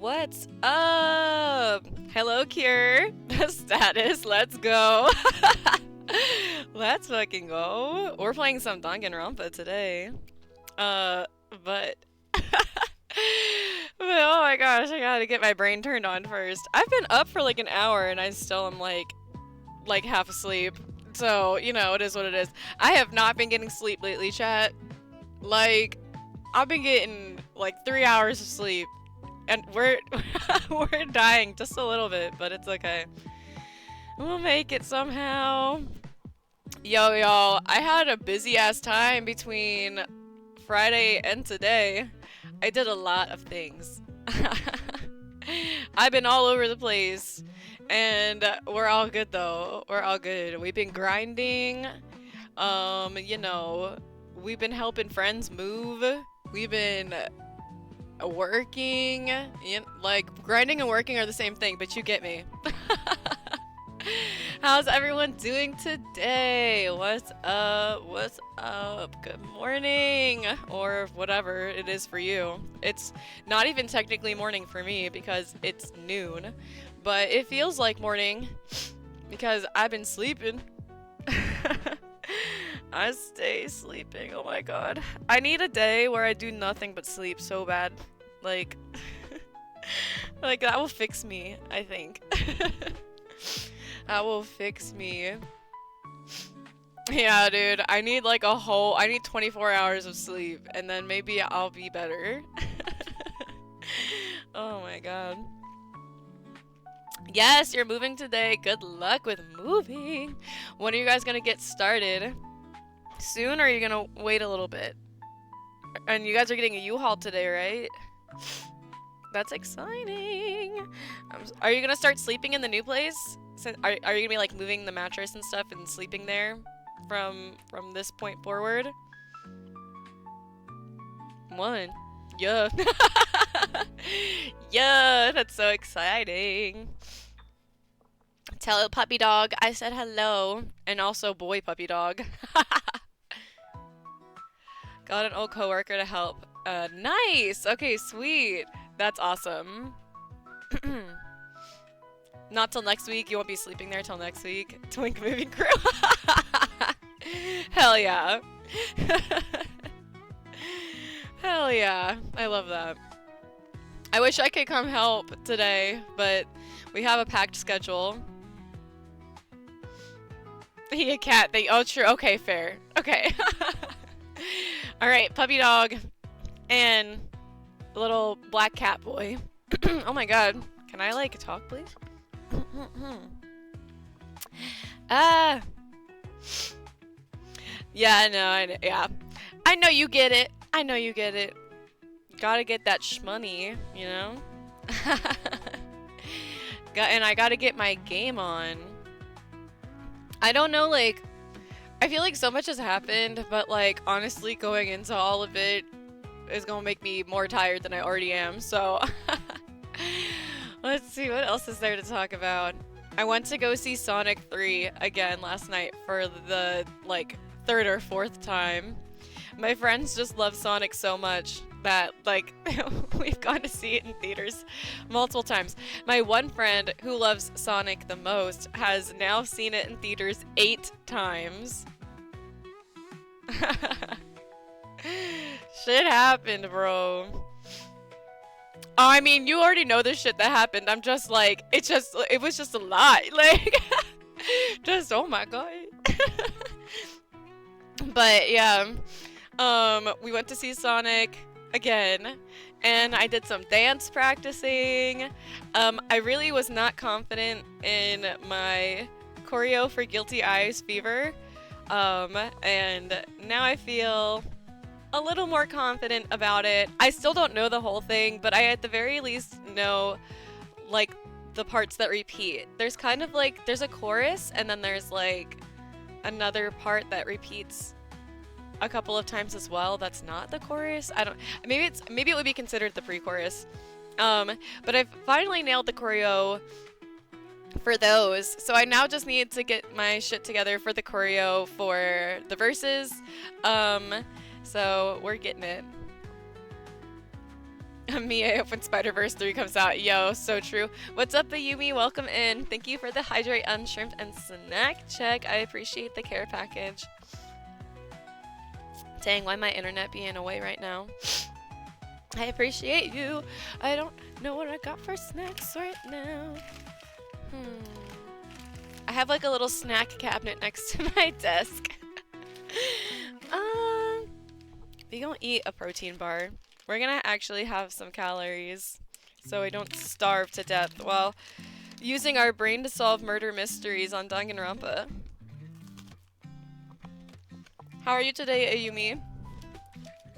What's up? Hello, Cure. Status. Let's go. Let's fucking go. We're playing some Danganronpa today. Uh, but. But oh my gosh, I gotta get my brain turned on first. I've been up for like an hour and I still am like half asleep. So, you know, it is what it is. I have not been getting sleep lately, chat. Like, I've been getting like 3 hours of sleep. And we're we're dying just a little bit, but it's okay. We'll make it somehow. Yo, y'all, I had a busy ass time between Friday and today. I did a lot of things. I've been all over the place. And we're all good though. We're all good. We've been grinding. You know, we've been helping friends move. We've been working. Like, grinding and working are the same thing, but you get me. How's everyone doing today? What's up? What's up? Good morning, or whatever it is for you. It's not even technically morning for me because it's noon, but it feels like morning because I've been sleeping. I stay sleeping. Oh my god. I need a day where I do nothing but sleep so bad. Like, like that will fix me, I think. That will fix me. Yeah, dude. I need like I need 24 hours of sleep and then maybe I'll be better. Oh my god. Yes, you're moving today. Good luck with moving. When are you guys gonna get started? Soon, or are you gonna wait a little bit? And you guys are getting a U-Haul today, right? That's exciting. Are you gonna start sleeping in the new place? Are you gonna be like moving the mattress and stuff and sleeping there from this point forward? One. Yeah. Yeah, that's so exciting. Tell puppy dog I said hello, and also boy puppy dog. Got an old coworker to help. Nice. Okay, sweet. That's awesome. Not till next week. You won't be sleeping there till next week. Twink moving crew. Hell yeah. Hell yeah. I love that. I wish I could come help today, but we have a packed schedule. He a cat. Oh, true. Okay, fair. Okay. Alright, puppy dog and little black cat boy. Oh my god. Can I, like, talk, please? Yeah, I know, yeah. I know you get it. I know you get it. Gotta get that shmoney, you know? And I gotta get my game on. I don't know, like, I feel like so much has happened, but, like, honestly, going into all of it is gonna make me more tired than I already am, so... Let's see, what else is there to talk about? I went to go see Sonic 3 again last night for the, like, third or fourth time. My friends just love Sonic so much that, like, we've gone to see it in theaters multiple times. My one friend who loves Sonic the most has now seen it in theaters 8 times. Shit happened, bro. Oh, I mean, you already know the shit that happened. I'm just like, it was just a lot. Like, just, oh my god. But, yeah. We went to see Sonic again, and I did some dance practicing. I really was not confident in my choreo for Guilty Eyes Fever. And now I feel a little more confident about it. I still don't know the whole thing, but I at the very least know, like, the parts that repeat. There's kind of like, there's a chorus, and then there's like another part that repeats a couple of times as well. That's not the chorus. I don't, maybe it would be considered the pre-chorus. But I've finally nailed the choreo for those, so I now just need to get my shit together for the choreo for the verses. So we're getting it. Mia when Spider-Verse 3 comes out. Yo, so true. What's up, Ayumi? Welcome in. Thank you for the Hydrate, Unshrimp, and Snack Check. I appreciate the care package. Dang, why my internet being away right now? I appreciate you. I don't know what I got for snacks right now. I have like a little snack cabinet next to my desk. We gonna eat a protein bar. We're gonna actually have some calories so we don't starve to death while using our brain to solve murder mysteries on Danganronpa. How are you today, Ayumi?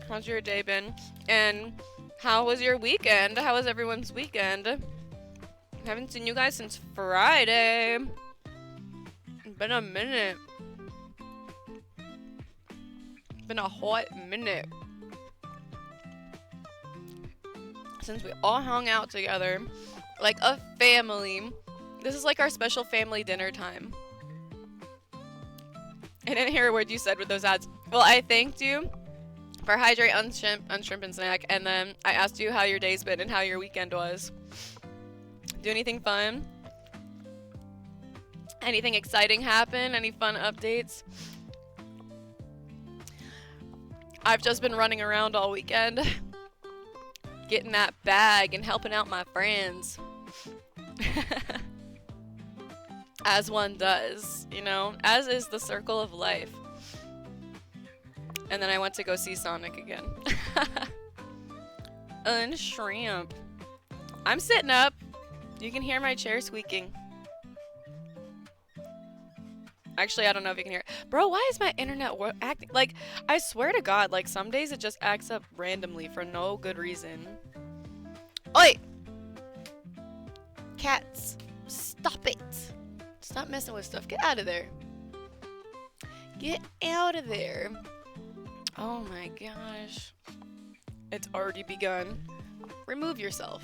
How's your day been? And how was your weekend? How was everyone's weekend? Haven't seen you guys since Friday. Been a minute. Been a hot minute since we all hung out together like a family. This is like our special family dinner time. I didn't hear a word you said with those ads. Well, I thanked you for Hydrate, Unshrimp, and Snack, and then I asked you how your day's been and how your weekend was. Do anything fun? Anything exciting happen? Any fun updates? I've just been running around all weekend, getting that bag and helping out my friends. As one does, you know, as is the circle of life. And then I went to go see Sonic again. Unshrimp. I'm sitting up. You can hear my chair squeaking. Actually, I don't know if you can hear it. Bro, why is my internet acting? Like, I swear to God, like, some days it just acts up randomly for no good reason. Oi! Cats, stop it. Stop messing with stuff. Get out of there. Get out of there. Oh my gosh. It's already begun. Remove yourself.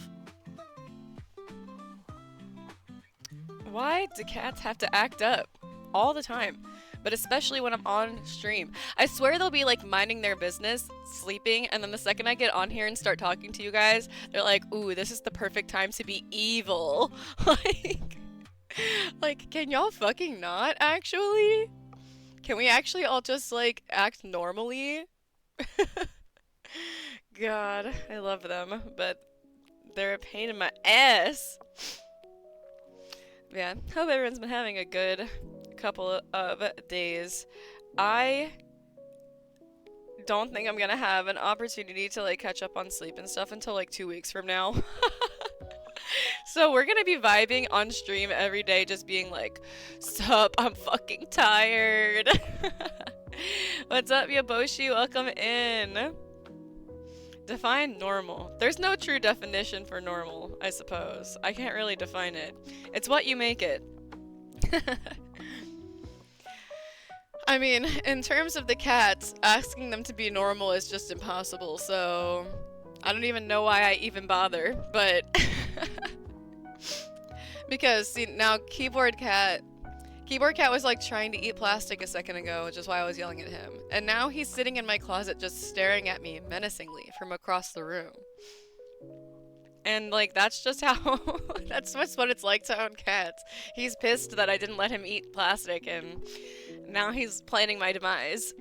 Why do cats have to act up? All the time, but especially when I'm on stream. I swear they'll be like minding their business, sleeping, and then the second I get on here and start talking to you guys, they're like, ooh, this is the perfect time to be evil. like, can y'all fucking not, actually? Can we actually all just, like, act normally? God, I love them, but they're a pain in my ass. Yeah, hope everyone's been having a good couple of days. I don't think I'm gonna have an opportunity to like catch up on sleep and stuff until like 2 weeks from now. So we're gonna be vibing on stream every day, just being like, sup, I'm fucking tired. What's up, Yaboshi? Welcome in. Define normal. There's no true definition for normal, I suppose. I can't really define it. It's what you make it. I mean, in terms of the cats, asking them to be normal is just impossible, so I don't even know why I even bother, but because, see, now Keyboard Cat was like trying to eat plastic a second ago, which is why I was yelling at him, and now he's sitting in my closet just staring at me menacingly from across the room. And like, that's just how that's just what it's like to own cats. He's pissed that I didn't let him eat plastic, and now he's planning my demise.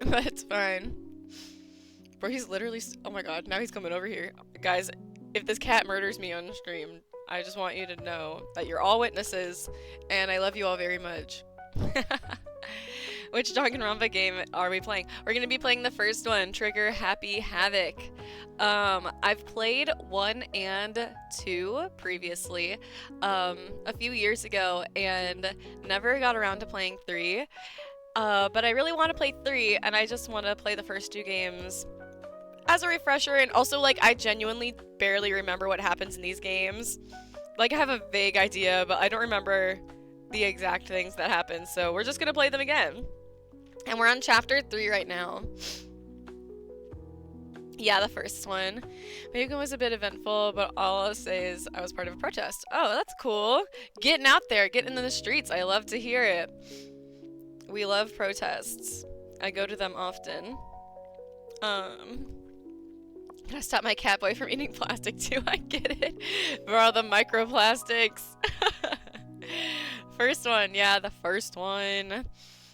But it's fine. Bro, he's literally oh my god, now he's coming over here. Guys, if this cat murders me on stream, I just want you to know that you're all witnesses, and I love you all very much. Which Danganronpa game are we playing? We're gonna be playing the first one, Trigger Happy Havoc. I've played 1 and 2 previously, a few years ago, and never got around to playing 3. But I really want to play 3, and I just want to play the first 2 games as a refresher, and also, like, I genuinely barely remember what happens in these games. Like, I have a vague idea, but I don't remember the exact things that happen, so we're just gonna play them again. And we're on chapter 3 right now. Yeah, the first one. Megan was a bit eventful, but all I'll say is I was part of a protest. Oh, that's cool. Getting out there, getting in the streets. I love to hear it. We love protests. I go to them often. Gotta stop my cat boy from eating plastic too. I get it. For all the microplastics. First one, yeah, the first one.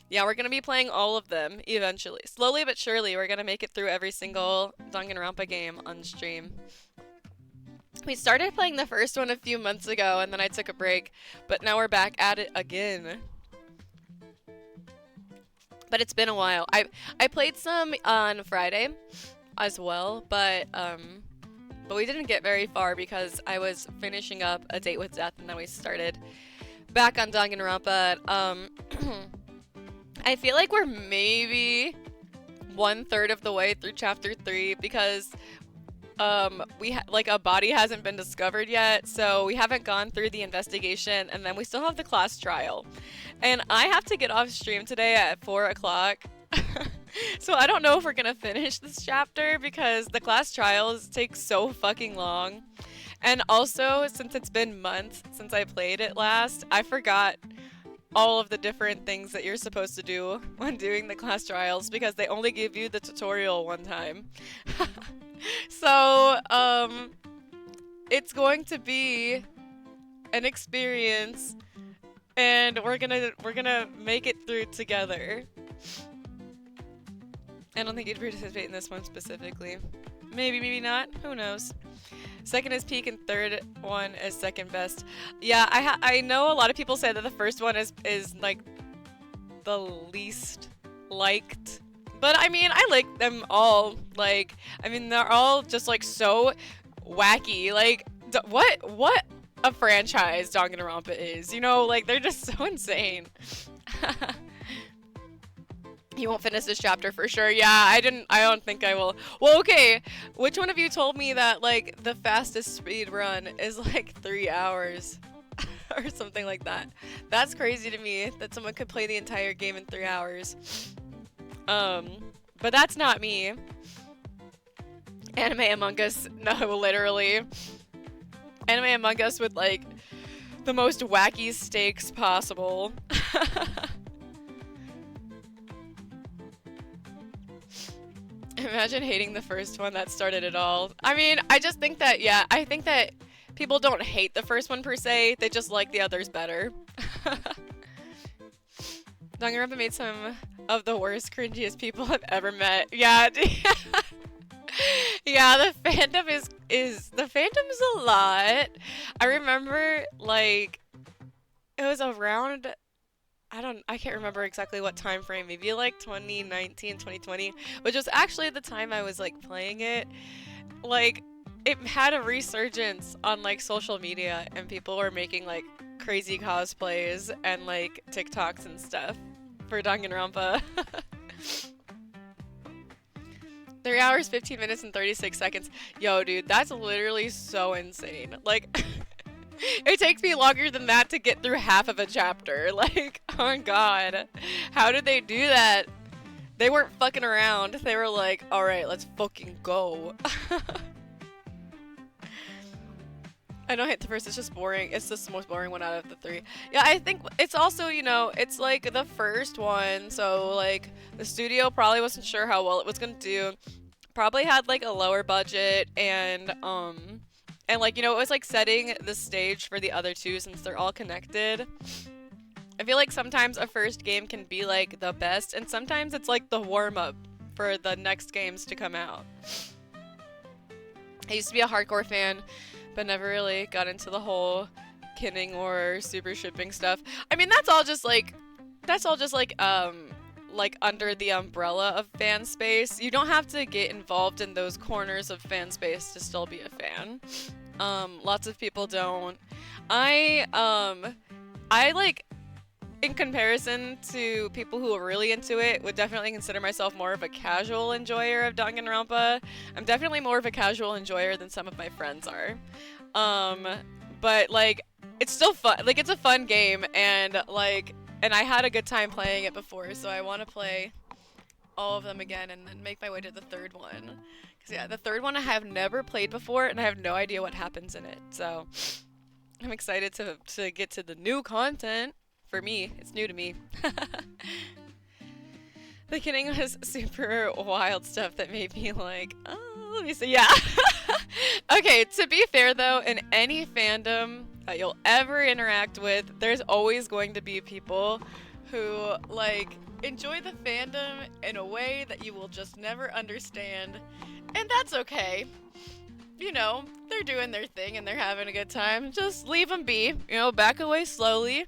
Yeah, we're gonna be playing all of them eventually. Slowly but surely, we're gonna make it through every single Danganronpa game on stream. We started playing the first one a few months ago, and then I took a break, but now we're back at it again. But it's been a while. I played some on Friday as well, but we didn't get very far because I was finishing up A Date with Death, and then we started back on Danganronpa. I feel like we're maybe 1/3 of the way through chapter 3 because like a body hasn't been discovered yet, so we haven't gone through the investigation, and then we still have the class trial. And I have to get off stream today at 4 o'clock. So I don't know if we're gonna finish this chapter because the class trials take so fucking long. And also, since it's been months since I played it last, I forgot all of the different things that you're supposed to do when doing the class trials because they only give you the tutorial one time. So, it's going to be an experience, and we're gonna make it through together. I don't think you'd participate in this one specifically. Maybe, maybe not. Who knows? Second is peak, and third one is second best. Yeah, I know a lot of people say that the first one is like the least liked. But I mean, I like them all. Like, I mean, they're all just like so wacky. Like, what a franchise Danganronpa is. You know, like they're just so insane. You won't finish this chapter for sure. Yeah, I don't think I will. Well, okay. Which one of you told me that like the fastest speed run is like 3 hours or something like that? That's crazy to me that someone could play the entire game in 3 hours. But that's not me. Anime Among Us, no, literally. Anime Among Us with like the most wacky stakes possible. Imagine hating the first one that started it all. I mean, I just think that, yeah, I think that people don't hate the first one per se, they just like the others better. Danganronpa made some of the worst, cringiest people I've ever met. Yeah, yeah, the fandom is the fandom's a lot. I remember, like, it was around, I can't remember exactly what time frame, maybe like 2019, 2020, which was actually the time I was like playing it. Like, it had a resurgence on like social media, and people were making like crazy cosplays and like TikToks and stuff for Danganronpa. 3 hours, 15 minutes, and 36 seconds. Yo, dude, that's literally so insane. Like, it takes me longer than that to get through half of a chapter. Like, oh my god. How did they do that? They weren't fucking around. They were like, alright, let's fucking go. I don't hate the first, it's just boring. It's just the most boring one out of the 3. Yeah, I think it's also, you know, it's like the first one, so like the studio probably wasn't sure how well it was gonna do. Probably had like a lower budget, and like, you know, it was like setting the stage for the other two since they're all connected. I feel like sometimes a first game can be like the best, and sometimes it's like the warm-up for the next games to come out. I used to be a hardcore fan, but never really got into the whole kinning or super shipping stuff. I mean, that's all just like under the umbrella of fan space. You don't have to get involved in those corners of fan space to still be a fan. Lots of people don't. I like, in comparison to people who are really into it, would definitely consider myself more of a casual enjoyer of Danganronpa. I'm definitely more of a casual enjoyer than some of my friends are. But like, it's still fun. Like, it's a fun game, and like, and I had a good time playing it before, so I want to play all of them again and then make my way to the third one. Because yeah, the third one I have never played before, and I have no idea what happens in it. So I'm excited to get to the new content. For me, it's new to me. The beginning was super wild stuff that made me like, oh, let me see. Yeah. Okay, to be fair though, in any fandom that you'll ever interact with, there's always going to be people who like enjoy the fandom in a way that you will just never understand. And that's okay. You know, they're doing their thing and they're having a good time. Just leave them be. You know, back away slowly.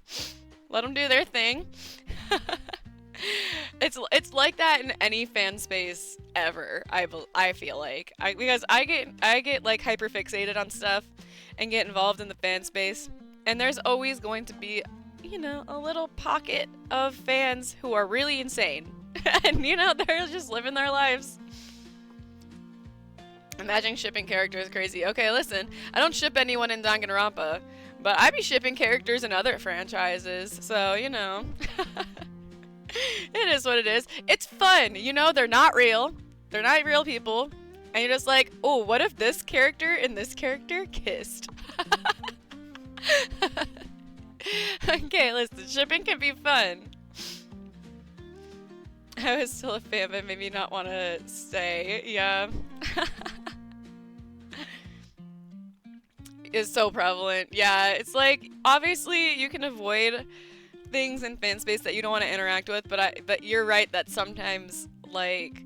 Let them do their thing. It's like that in any fan space ever. I feel like because I get like hyper fixated on stuff and get involved in the fan space, and there's always going to be, you know, a little pocket of fans who are really insane, and you know they're just living their lives. Imagine shipping characters crazy. Okay, listen, I don't ship anyone in Danganronpa, but I be shipping characters in other franchises, so you know. It is what it is. It's fun, you know, they're not real. They're not real people. And you're just like, oh, what if this character and this character kissed? Okay, listen, shipping can be fun. I was still a fan, but maybe not want to stay. Yeah. It's so prevalent. Yeah, it's like, obviously you can avoid things in fan space that you don't want to interact with, but you're right that sometimes like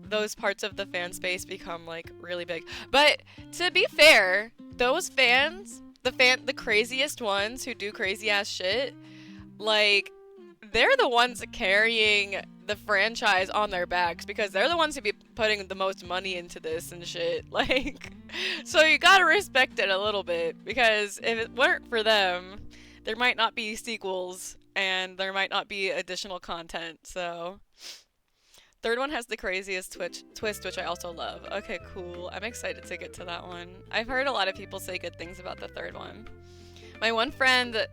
those parts of the fan space become like really big. But to be fair, those fans, the craziest ones who do crazy ass shit, like they're the ones carrying the franchise on their backs because they're the ones who be putting the most money into this and shit. Like, so you gotta respect it a little bit because if it weren't for them, there might not be sequels and there might not be additional content. So third one has the craziest twist, which I also love. Okay, cool. I'm excited to get to that one. I've heard a lot of people say good things about the third one. My one friend,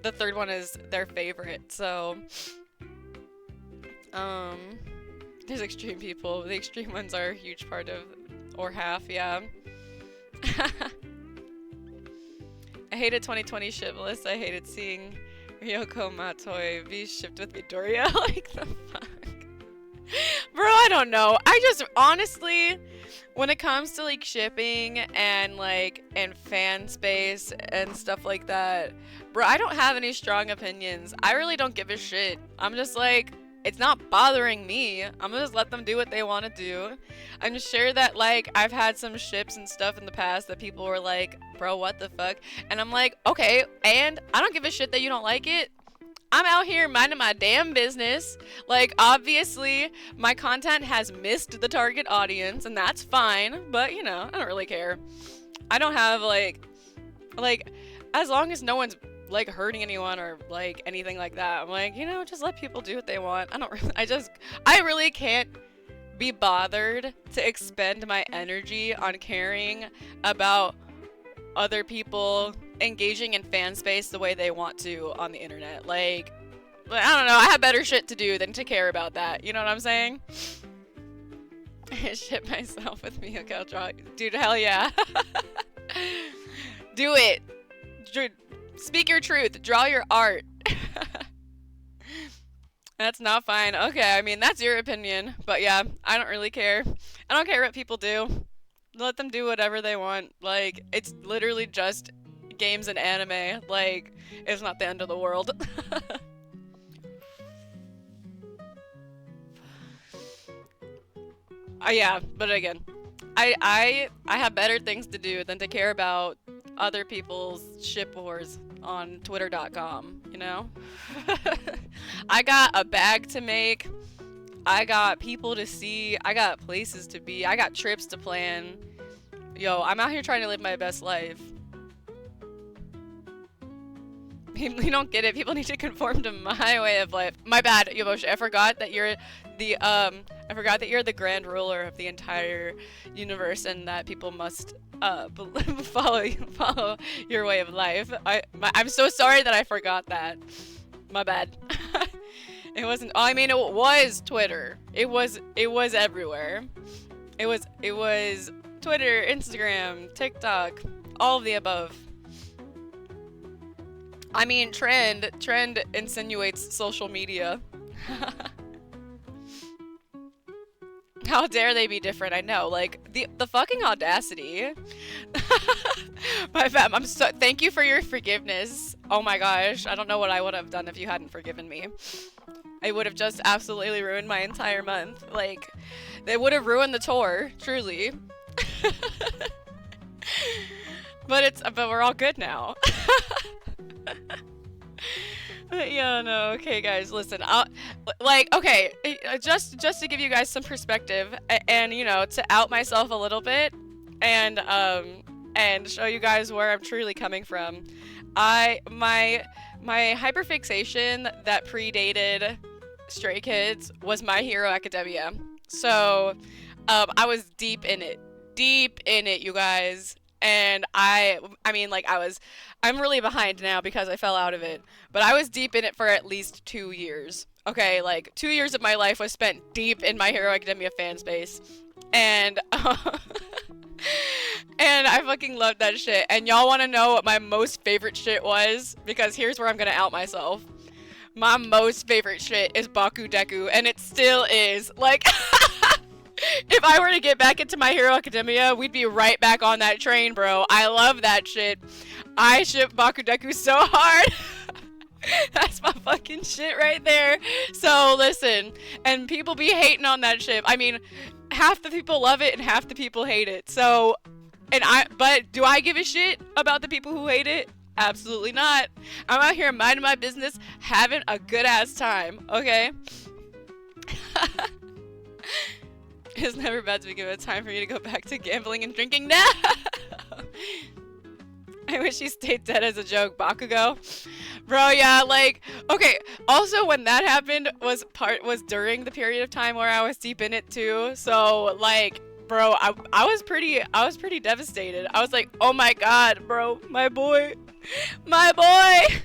the third one is their favorite. So there's extreme people. The extreme ones are a huge part of, or half, yeah. I hated 2020 shipless. I hated seeing Ryoko Matoi be shipped with Midoriya. Like, the fuck? Bro, I don't know. I just, honestly, when it comes to, like, shipping and, like, and fan space and stuff like that, bro, I don't have any strong opinions. I really don't give a shit. I'm just like, it's not bothering me. I'm gonna just let them do what they want to do. I'm sure that, like, I've had some ships and stuff in the past that people were like, bro, what the fuck? And I'm like, okay, and I don't give a shit that you don't like it. I'm out here minding my damn business. Like, obviously, my content has missed the target audience, and that's fine. But, you know, I don't really care. I don't have, like, as long as no one's like hurting anyone or like anything like that, I'm like, you know, just let people do what they want. I really can't be bothered to expend my energy on caring about other people engaging in fan space the way they want to on the internet. Like, I don't know, I have better shit to do than to care about that, you know what I'm saying? I shit myself with Miyako draw. Dude, hell yeah. Do it. Speak your truth. Draw your art. That's not fine. Okay, I mean, that's your opinion. But yeah, I don't really care. I don't care what people do. Let them do whatever they want. Like, it's literally just games and anime. Like, it's not the end of the world. Yeah, but again, I have better things to do than to care about other people's ship wars on twitter.com, you know? I got a bag to make, I got people to see, I got places to be, I got trips to plan. Yo, I'm out here trying to live my best life. You don't get it. People need to conform to my way of life. My bad, Yoboshi. I forgot that you're the grand ruler of the entire universe and that people must follow your way of life. I'm so sorry that I forgot that. My bad. It wasn't. I mean, it was Twitter. It was everywhere. It was Twitter, Instagram, TikTok, all of the above. I mean, trend insinuates social media. How dare they be different? I know, like the fucking audacity. My fam, I'm so thank you for your forgiveness. Oh my gosh, I don't know what I would have done if you hadn't forgiven me. I would have just absolutely ruined my entire month. Like, they would have ruined the tour, truly. But we're all good now. Yeah, no, okay, guys, listen. Okay, just to give you guys some perspective, and you know, to out myself a little bit, and show you guys where I'm truly coming from. My hyperfixation that predated Stray Kids was My Hero Academia. So, I was deep in it, you guys. And I mean, like, I'm really behind now because I fell out of it. But I was deep in it for at least 2 years. Okay, like, 2 years of my life was spent deep in My Hero Academia fan space. And, and I fucking loved that shit. And y'all want to know what my most favorite shit was? Because here's where I'm gonna out myself. My most favorite shit is Baku Deku, and it still is. Like, if I were to get back into My Hero Academia, we'd be right back on that train, bro. I love that shit. I ship Baku Deku so hard. That's my fucking shit right there. So listen, and people be hating on that ship. I mean, half the people love it and half the people hate it. So, but do I give a shit about the people who hate it? Absolutely not. I'm out here minding my business, having a good ass time, okay? It's never about to be given time for me to go back to gambling and drinking now. I wish he stayed dead as a joke, Bakugo. Bro, yeah, like, okay, also when that happened was during the period of time where I was deep in it too. So, like, bro, I was pretty devastated. I was like, oh my god, bro, my boy. I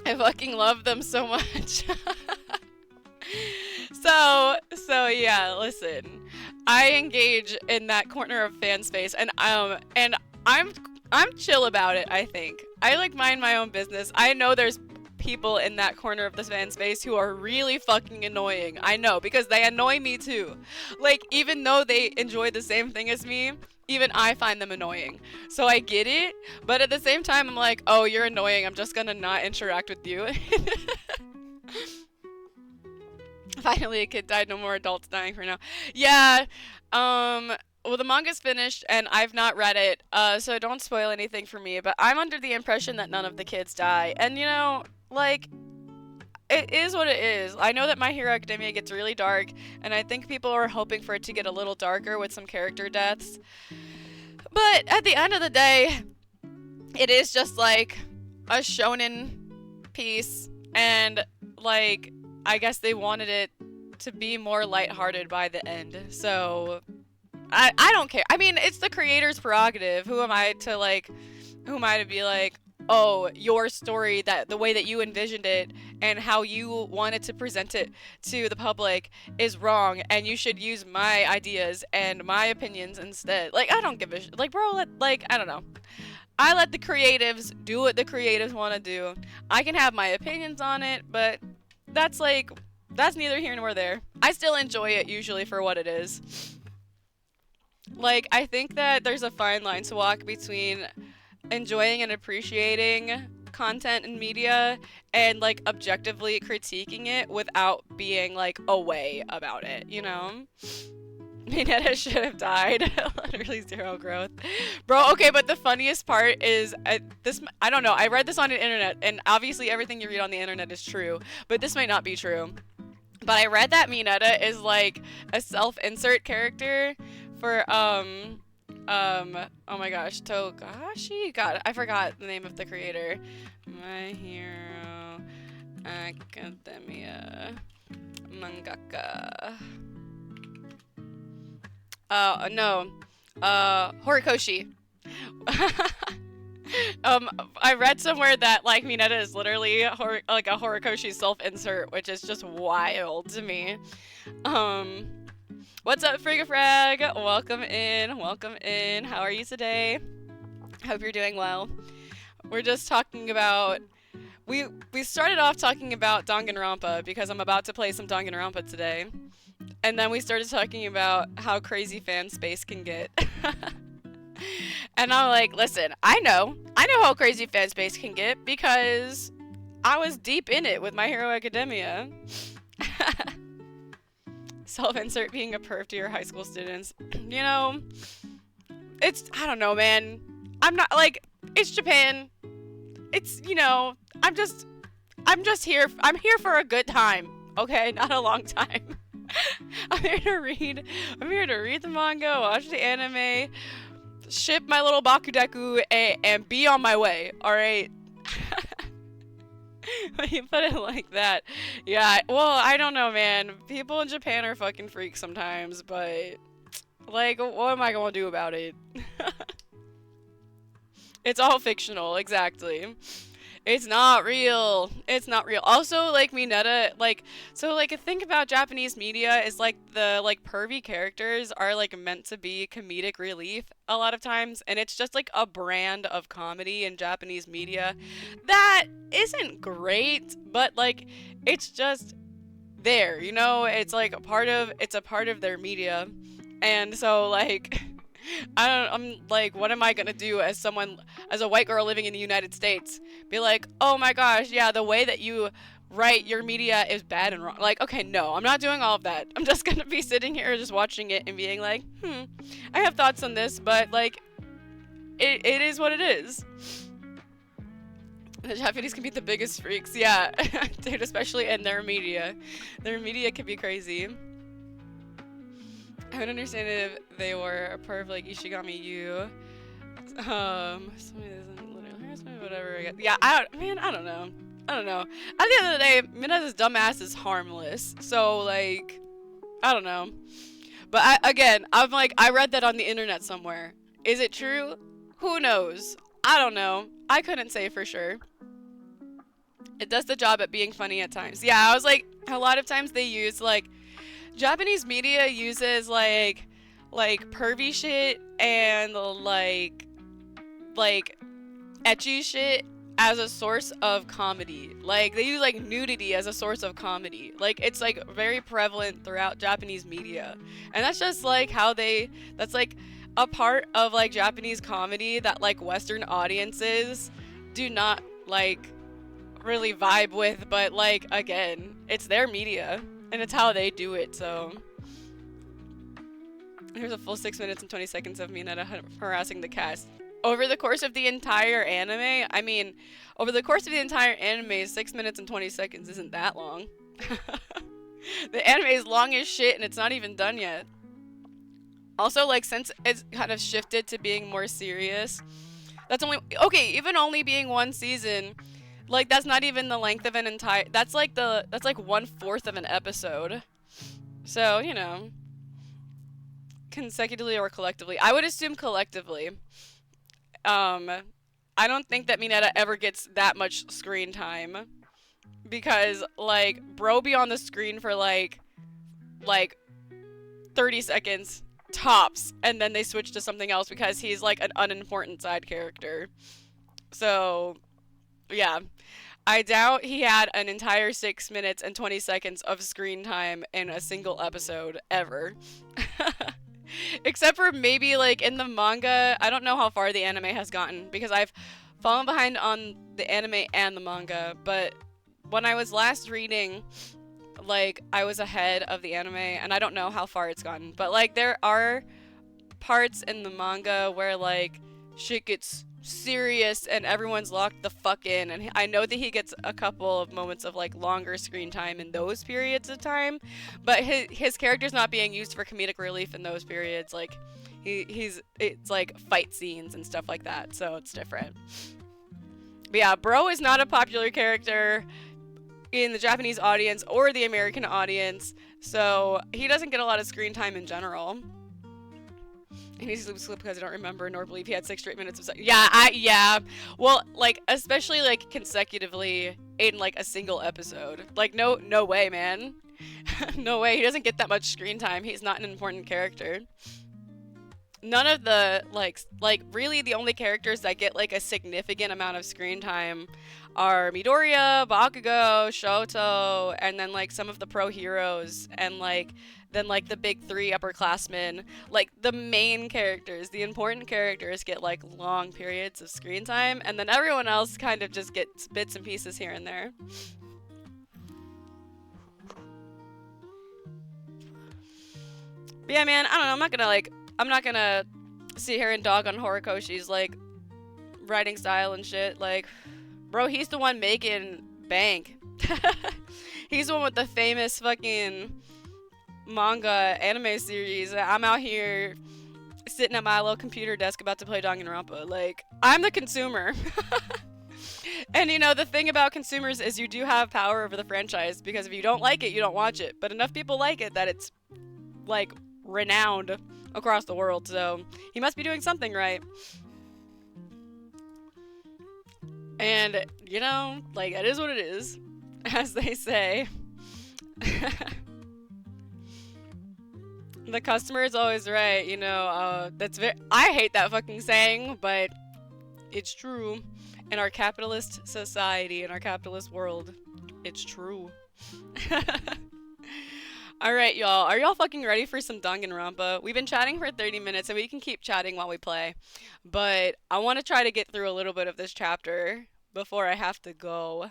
fucking love them so much. So yeah, listen. I engage in that corner of fan space, and I'm chill about it, I think. I like mind my own business. I know there's people in that corner of the fan space who are really fucking annoying. I know, because they annoy me too. Like, even though they enjoy the same thing as me, even I find them annoying. So I get it, but at the same time, I'm like, oh, you're annoying. I'm just gonna not interact with you. Finally, a kid died. No more adults dying for now. Yeah. Well, the manga's finished, and I've not read it, so don't spoil anything for me. But I'm under the impression that none of the kids die, and you know, like, it is what it is. I know that My Hero Academia gets really dark, and I think people are hoping for it to get a little darker with some character deaths. But at the end of the day, it is just like a shonen piece, and like, I guess they wanted it to be more lighthearted by the end. So I don't care. I mean, it's the creator's prerogative. Who am I to be like, oh, your story, that the way that you envisioned it and how you wanted to present it to the public is wrong, and you should use my ideas and my opinions instead. Like, I don't give a like, bro, I don't know. I let the creatives do what the creatives want to do. I can have my opinions on it, but that's neither here nor there. I still enjoy it usually for what it is. Like, I think that there's a fine line to walk between enjoying and appreciating content and media and, like, objectively critiquing it without being, like, away about it, you know? Mineta should have died. Literally zero growth. Bro, okay, but the funniest part is, I don't know, I read this on the internet, and obviously everything you read on the internet is true, but this might not be true. But I read that Mineta is, like, a self-insert character for, oh my gosh, Togashi? God, I forgot the name of the creator. My Hero Academia mangaka. No. Horikoshi. I read somewhere that, like, Mineta is literally like a Horikoshi self-insert, which is just wild to me. What's up, Frigafrag? Welcome in. How are you today? Hope you're doing well. We're just talking about... We started off talking about Danganronpa because I'm about to play some Danganronpa today. And then we started talking about how crazy fan space can get. And I'm like, listen, I know how crazy fan space can get because I was deep in it with My Hero Academia. Self-insert being a perv to your high school students. You know, I don't know, man. I'm not, like, it's Japan. It's, I'm here for a good time, okay? Not a long time. I'm here to read the manga, watch the anime, ship my little Bakudeku, and be on my way, alright? When you put it like that. Yeah, well, I don't know, man. People in Japan are fucking freaks sometimes, but, like, what am I gonna do about it? It's all fictional, exactly. It's not real. It's not real. Also, like, Mineta, like, so, like, think about Japanese media is, like, the, like, pervy characters are, like, meant to be comedic relief a lot of times, and it's just, like, a brand of comedy in Japanese media that isn't great, but, like, it's just there, you know? It's, like, it's a part of their media, and so, like... I'm like, what am I gonna do as a white girl living in the United States? Be like, oh my gosh, yeah, the way that you write your media is bad and wrong. Like, okay, no, I'm not doing all of that. I'm just gonna be sitting here just watching it and being like, I have thoughts on this, but like, it is what it is. The Japanese can be the biggest freaks, yeah, dude, especially in their media. Their media can be crazy. I would understand it if they were a perv like Ishigami Yu. Somebody doesn't literally harassment, whatever. Yeah, I don't know. I don't know. At the end of the day, Mineta's dumbass is harmless. So, like, I don't know. But I'm like, I read that on the internet somewhere. Is it true? Who knows? I don't know. I couldn't say for sure. It does the job at being funny at times. Yeah, I was like, a lot of times they use, like, Japanese media uses like pervy shit and like ecchi shit as a source of comedy. Like they use like nudity as a source of comedy. Like it's like very prevalent throughout Japanese media. And that's just like that's like a part of like Japanese comedy that like Western audiences do not like really vibe with, but like again, it's their media. And it's how they do it, so... Here's a full 6 minutes and 20 seconds of Mineta harassing the cast. Over the course of the entire anime, over the course of the entire anime, 6 minutes and 20 seconds isn't that long. The anime is long as shit and it's not even done yet. Also, like, since it's kind of shifted to being more serious, that's only... Okay, even only being one season... Like, that's not even the length of an entire... That's like 1/4 of an episode. So, you know. Consecutively or collectively. I would assume collectively. I don't think that Mineta ever gets that much screen time. Because, like, bro be on the screen for, like 30 seconds tops. And then they switch to something else because he's, like, an unimportant side character. So... Yeah, I doubt he had an entire 6 minutes and 20 seconds of screen time in a single episode, ever. Except for maybe, like, in the manga, I don't know how far the anime has gotten, because I've fallen behind on the anime and the manga, but when I was last reading, like, I was ahead of the anime, and I don't know how far it's gotten, but, like, there are parts in the manga where, like, shit gets serious and everyone's locked the fuck in, and I know that he gets a couple of moments of like longer screen time in those periods of time, but his character's not being used for comedic relief in those periods. Like it's like fight scenes and stuff like that, so it's different. But yeah, bro is not a popular character in the Japanese audience or the American audience, so he doesn't get a lot of screen time in general. He needs to sleep because I don't remember nor believe he had 6 straight minutes of sex. Yeah. Well, like, especially, like, consecutively in, like, a single episode. Like, no way, man. No way. He doesn't get that much screen time. He's not an important character. None of the, like, really the only characters that get, like, a significant amount of screen time are Midoriya, Bakugo, Shoto, and then, like, some of the pro heroes, and, like, then like the big three upperclassmen, like the main characters, the important characters get like long periods of screen time, and then everyone else kind of just gets bits and pieces here and there. But yeah, man, I don't know. I'm not gonna sit here and dog on Horikoshi's like writing style and shit. Like, bro, he's the one making bank. He's the one with the famous fucking manga anime series. I'm out here sitting at my little computer desk about to play Danganronpa. Like, I'm the consumer. And you know, the thing about consumers is you do have power over the franchise, because if you don't like it, you don't watch it. But enough people like it that it's like renowned across the world, so he must be doing something right. And you know, like, it is what it is, as they say. The customer is always right, you know. I hate that fucking saying, but it's true. In our capitalist society, in our capitalist world, it's true. Alright, y'all. Are y'all fucking ready for some Danganronpa? We've been chatting for 30 minutes, and we can keep chatting while we play. But I want to try to get through a little bit of this chapter before I have to go.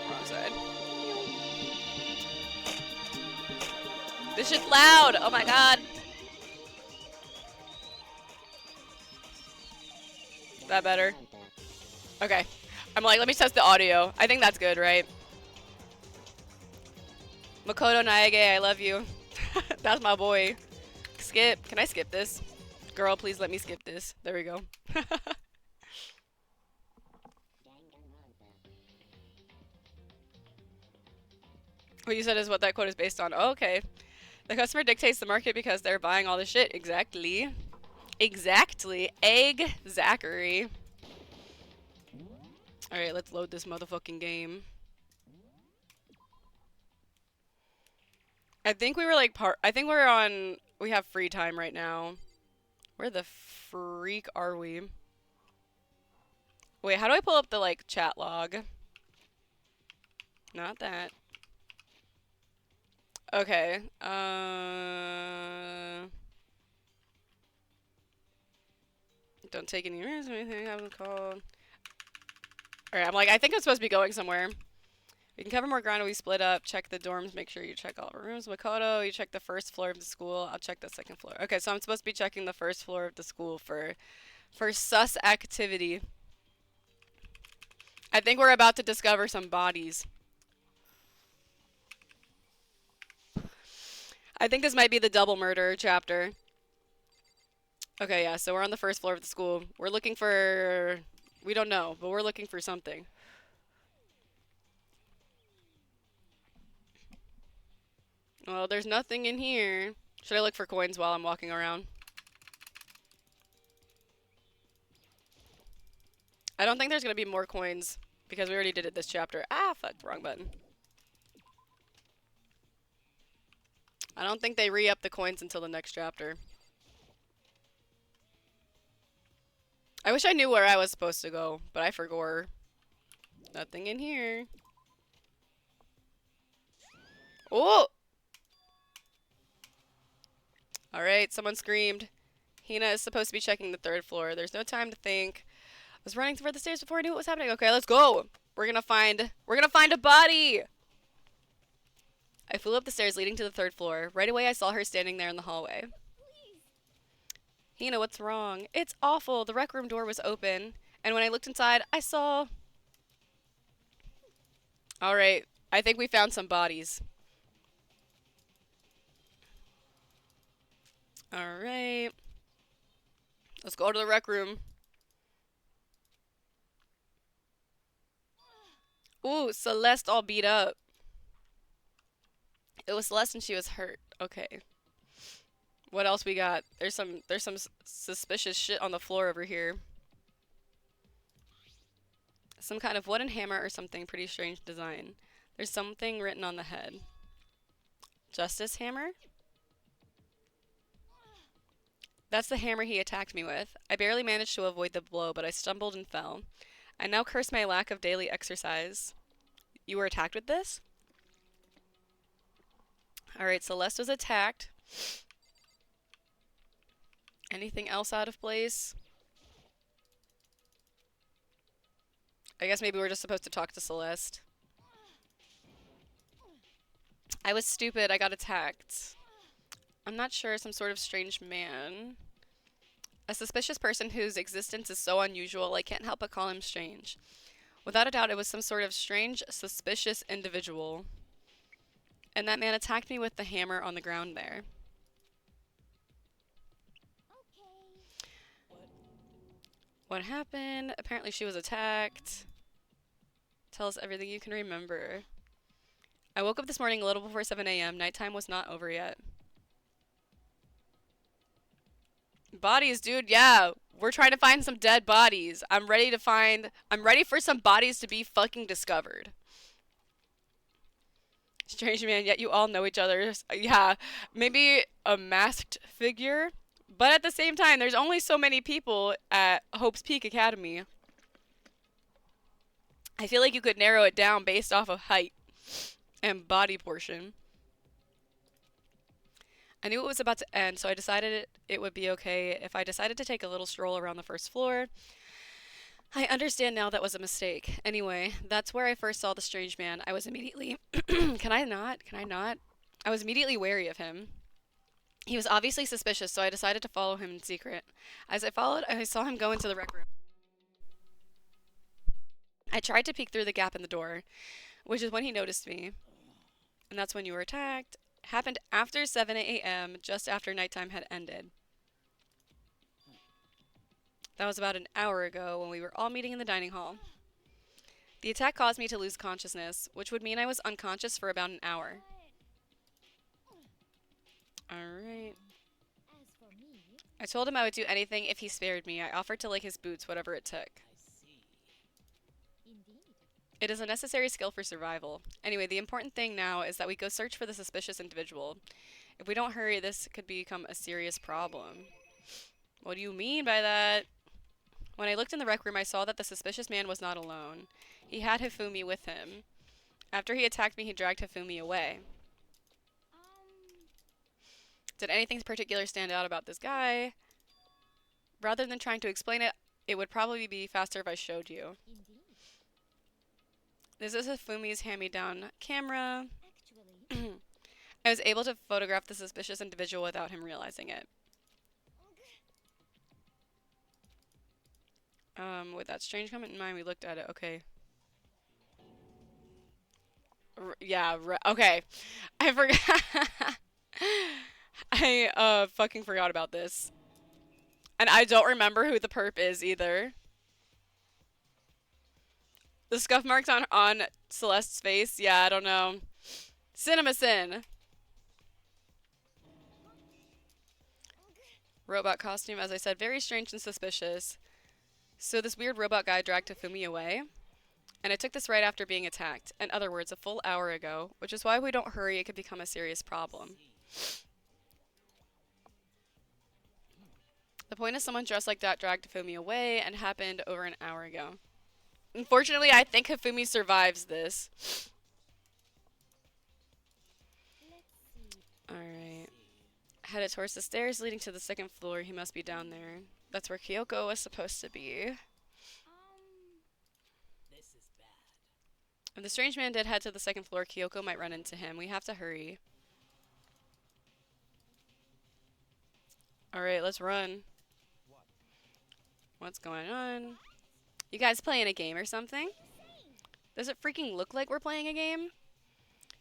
Wrong side. This shit's loud! Oh my god! Is that better? Okay. I'm like, let me test the audio. I think that's good, right? Makoto Naege, I love you. That's my boy. Skip. Can I skip this? Girl, please let me skip this. There we go. What you said is what that quote is based on. Oh, okay. The customer dictates the market because they're buying all the shit. Exactly. Exactly. Egg Zachary. Alright, let's load this motherfucking game. I think we were like we have free time right now. Where the freak are we? Wait, how do I pull up the like chat log? Not that. Okay. Don't take any risks or anything. I was called. Alright, I'm like, I think I'm supposed to be going somewhere. We can cover more ground when we split up. Check the dorms. Make sure you check all our rooms. Makoto, you check the first floor of the school. I'll check the second floor. Okay, so I'm supposed to be checking the first floor of the school for sus activity. I think we're about to discover some bodies. I think this might be the double murder chapter. Okay, yeah, so we're on the first floor of the school. We're looking for... We don't know, but we're looking for something. Well, there's nothing in here. Should I look for coins while I'm walking around? I don't think there's gonna be more coins, because we already did it this chapter. Ah, fuck, wrong button. I don't think they re-up the coins until the next chapter. I wish I knew where I was supposed to go, but I forgot. Nothing in here. Oh! Alright, someone screamed. Hina is supposed to be checking the third floor. There's no time to think. I was running for the stairs before I knew what was happening. Okay, let's go! We're gonna find a body! I flew up the stairs leading to the third floor. Right away I saw her standing there in the hallway. Hina, what's wrong? It's awful. The rec room door was open. And when I looked inside, I saw... Alright, I think we found some bodies. Alright. Let's go to the rec room. Ooh, Celeste all beat up. It was Celeste and she was hurt. Okay. What else we got? There's some suspicious shit on the floor over here. Some kind of wooden hammer or something. Pretty strange design. There's something written on the head. Justice hammer? That's the hammer he attacked me with. I barely managed to avoid the blow, but I stumbled and fell. I now curse my lack of daily exercise. You were attacked with this? Alright, Celeste was attacked. Anything else out of place? I guess maybe we're just supposed to talk to Celeste. I was stupid. I got attacked. I'm not sure. Some sort of strange man. A suspicious person whose existence is so unusual, I can't help but call him strange. Without a doubt, it was some sort of strange, suspicious individual. And that man attacked me with the hammer on the ground there. What happened? Apparently she was attacked. Tell us everything you can remember. I woke up this morning a little before 7 a.m. Nighttime was not over yet. Bodies, dude, yeah. We're trying to find some dead bodies. I'm ready for some bodies to be fucking discovered. Strange man, yet you all know each other. Yeah, maybe a masked figure. But at the same time, there's only so many people at Hope's Peak Academy. I feel like you could narrow it down based off of height and body portion. I knew it was about to end, so I decided it would be okay if I decided to take a little stroll around the first floor. I understand now that was a mistake. Anyway, that's where I first saw the strange man. I was immediately... Can I not? Can I not? I was immediately wary of him. He was obviously suspicious, so I decided to follow him in secret. As I followed, I saw him go into the rec room. I tried to peek through the gap in the door, which is when he noticed me. And that's when you were attacked. Happened after 7 a.m., just after nighttime had ended. That was about an hour ago when we were all meeting in the dining hall. The attack caused me to lose consciousness, which would mean I was unconscious for about an hour. Alright. I told him I would do anything if he spared me. I offered to lick his boots, whatever it took. It is a necessary skill for survival. Anyway, the important thing now is that we go search for the suspicious individual. If we don't hurry, this could become a serious problem. What do you mean by that? When I looked in the rec room, I saw that the suspicious man was not alone. He had Hifumi with him. After he attacked me, he dragged Hifumi away. Did anything particular stand out about this guy? Rather than trying to explain it, it would probably be faster if I showed you. This is Hifumi's hand-me-down camera. I was able to photograph the suspicious individual without him realizing it. With that strange comment in mind, we looked at it. Okay. Okay. I forgot. I fucking forgot about this. And I don't remember who the perp is either. The scuff marks on Celeste's face? Yeah, I don't know. CinemaSin. Robot costume, as I said, very strange and suspicious. So this weird robot guy dragged Hifumi away. And I took this right after being attacked. In other words, a full hour ago. Which is why if we don't hurry, it could become a serious problem. The point is someone dressed like that dragged Hifumi away and happened over an hour ago. Unfortunately, I think Hifumi survives this. Alright. Headed towards the stairs leading to the second floor. He must be down there. That's where Kyoko was supposed to be. If the strange man did head to the second floor, Kyoko might run into him. We have to hurry. Alright, let's run. What's going on? You guys playing a game or something? Does it freaking look like we're playing a game?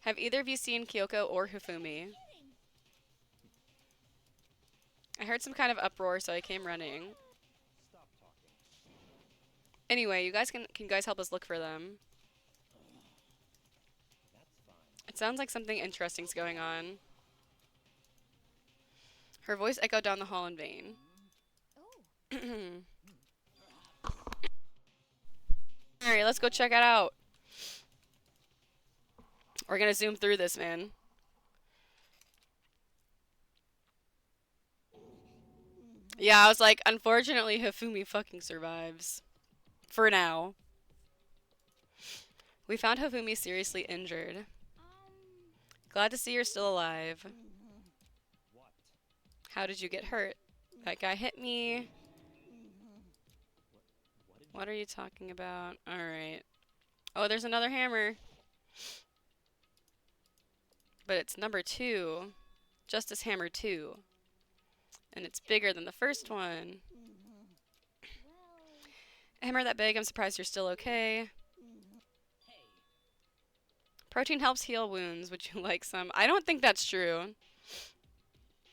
Have either of you seen Kyoko or Hifumi? I heard some kind of uproar, so I came running. Anyway, you guys can you guys help us look for them? It sounds like something interesting's going on. Her voice echoed down the hall in vain. Alright, let's go check it out. We're gonna zoom through this, man. Yeah, I was like, unfortunately, Hifumi fucking survives. For now. We found Hifumi seriously injured. Glad to see you're still alive. How did you get hurt? That guy hit me. What are you talking about? Alright. Oh, there's another hammer. But it's number 2. Justice Hammer 2. And it's bigger than the first one. A hammer that big, I'm surprised you're still okay. Protein helps heal wounds. Would you like some? I don't think that's true.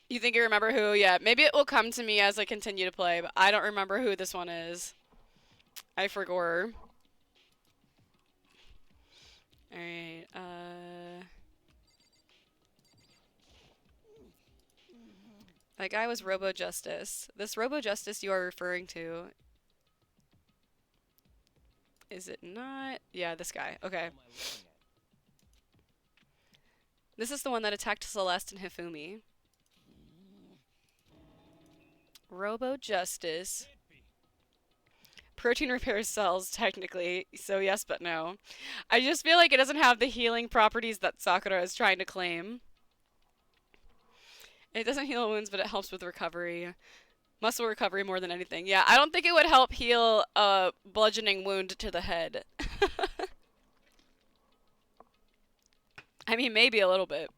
You think you remember who? Yeah, maybe it will come to me as I continue to play, but I don't remember who this one is. I forgot. Alright, that guy was Robo Justice. This Robo Justice you are referring to. Is it not? Yeah, this guy. Okay. This is the one that attacked Celeste and Hifumi. Robo Justice. Protein repairs cells, technically, so yes but no. I just feel like it doesn't have the healing properties that Sakura is trying to claim. It doesn't heal wounds, but it helps with recovery. Muscle recovery more than anything. Yeah, I don't think it would help heal a bludgeoning wound to the head. I mean, maybe a little bit.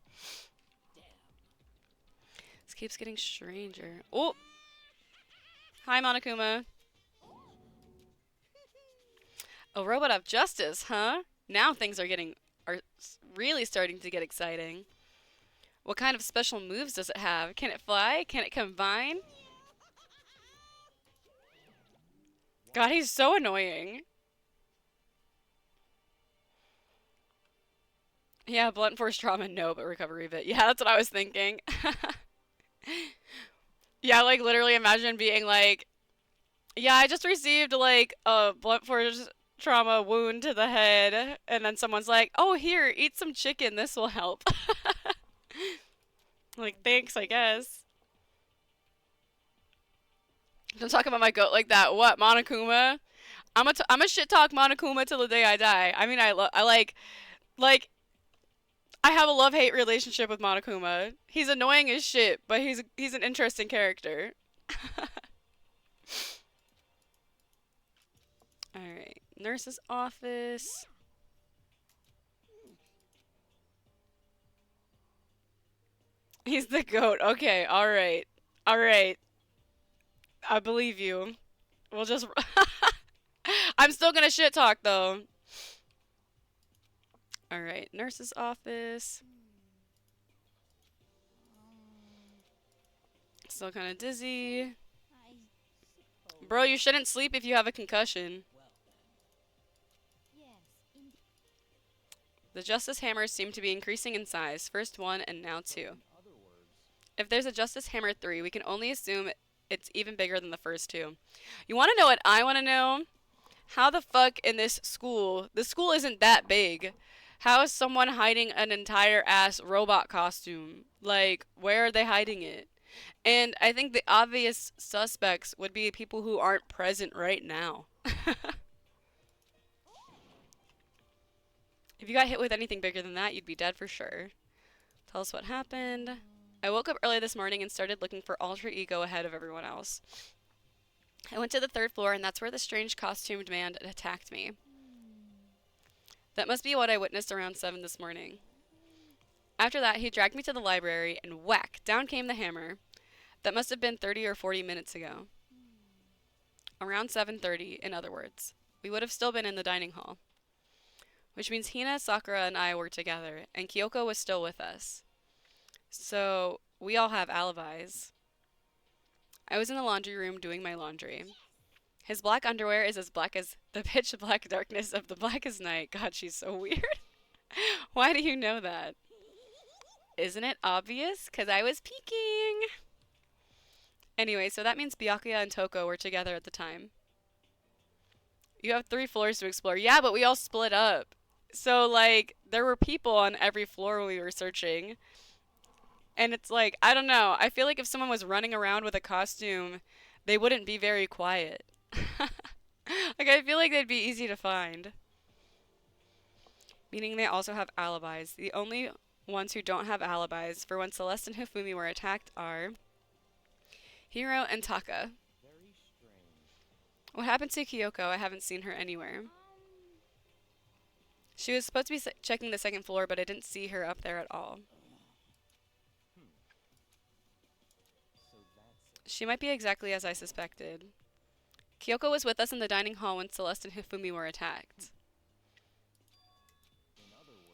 This keeps getting stranger. Oh! Hi, Monokuma. A robot of justice, huh? Now things are really starting to get exciting. What kind of special moves does it have? Can it fly? Can it combine? God, he's so annoying. Yeah, blunt force trauma, no, but recovery bit. Yeah, that's what I was thinking. Yeah, like literally imagine being like, yeah, I just received like a blunt force trauma wound to the head, and then someone's like, oh, here, eat some chicken, this will help. Like, thanks, I guess. Don't talk about my goat like that. What, Monokuma? I'm a shit talk Monokuma till the day I die. I mean, I like, I have a love-hate relationship with Monokuma. He's annoying as shit, but he's an interesting character. Alright, nurse's office. He's the goat. Okay, alright. Alright. I believe you. We'll just... I'm still gonna shit talk, though. Alright, nurse's office. Still kind of dizzy. Bro, you shouldn't sleep if you have a concussion. The Justice Hammers seem to be increasing in size. First 1 and now 2. If there's a Justice Hammer 3, we can only assume it's even bigger than the first 2. You want to know what I want to know? How the fuck in this school isn't that big. How is someone hiding an entire ass robot costume? Like, where are they hiding it? And I think the obvious suspects would be people who aren't present right now. If you got hit with anything bigger than that, you'd be dead for sure. Tell us what happened. I woke up early this morning and started looking for alter ego ahead of everyone else. I went to the 3rd floor, and that's where the strange costumed man attacked me. That must be what I witnessed around 7 this morning. After that, he dragged me to the library, and whack, down came the hammer. That must have been 30 or 40 minutes ago. Around 7:30, in other words. We would have still been in the dining hall. Which means Hina, Sakura, and I were together, and Kyoko was still with us. So, we all have alibis. I was in the laundry room doing my laundry. His black underwear is as black as the pitch black darkness of the blackest night. God, she's so weird. Why do you know that? Isn't it obvious? 'Cause I was peeking. Anyway, so that means Byakuya and Toko were together at the time. You have 3 floors to explore. Yeah, but we all split up. So, like, there were people on every floor when we were searching. And it's like, I don't know. I feel like if someone was running around with a costume They wouldn't be very quiet. Like, I feel like they'd be easy to find. Meaning they also have alibis. The only ones who don't have alibis for when Celeste and Hifumi were attacked are Hiro and Taka. What happened to Kyoko? I haven't seen her anywhere. She was supposed to be checking the second floor, but I didn't see her up there at all. She might be exactly as I suspected. Kyoko was with us in the dining hall when Celeste and Hifumi were attacked.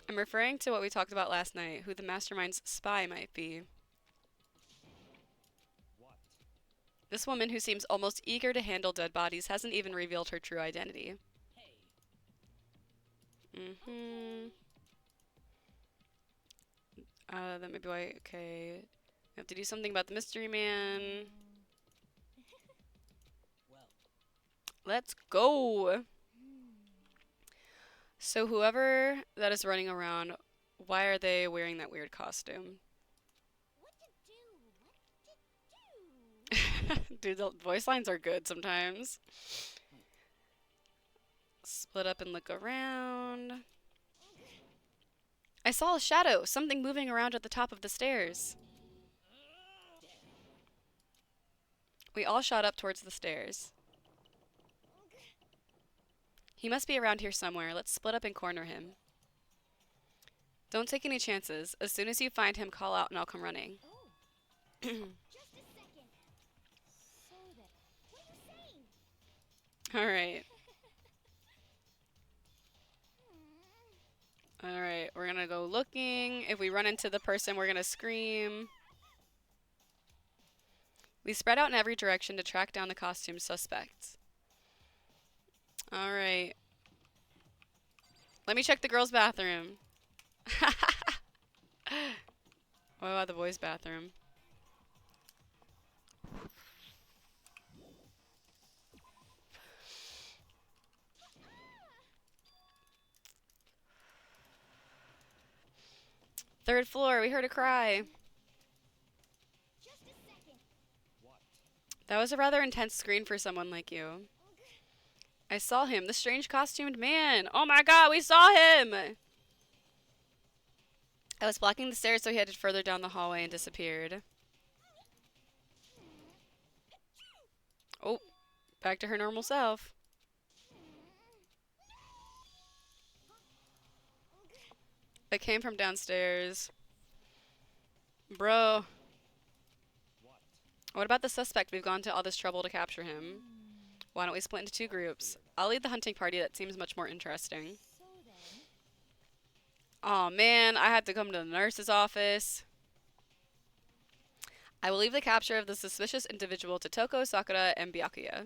I'm referring to what we talked about last night, who the mastermind's spy might be. This woman, who seems almost eager to handle dead bodies, hasn't even revealed her true identity. That may be why. Okay. We have to do something about the mystery man. Let's go! So whoever that is running around, why are they wearing that weird costume? Dude, the voice lines are good sometimes. Split up and look around. I saw a shadow, something moving around at the top of the stairs. We all shot up towards the stairs. He must be around here somewhere. Let's split up and corner him. Don't take any chances. As soon as you find him, call out and I'll come running. Alright. Alright, we're gonna go looking. If we run into the person, we're gonna scream. We spread out in every direction to track down the costume suspects. Alright. Let me check the girls' bathroom. What about the boys' bathroom? Third floor, we heard a cry. That was a rather intense screen for someone like you. I saw him, the strange costumed man. Oh my god, we saw him! I was blocking the stairs, so he headed further down the hallway and disappeared. Oh, back to her normal self. It came from downstairs. Bro. What about the suspect? We've gone to all this trouble to capture him. Why don't we split into two groups? I'll lead the hunting party. That seems much more interesting. Aw, man, I had to come to the nurse's office. I will leave the capture of the suspicious individual to Toko, Sakura, and Byakuya.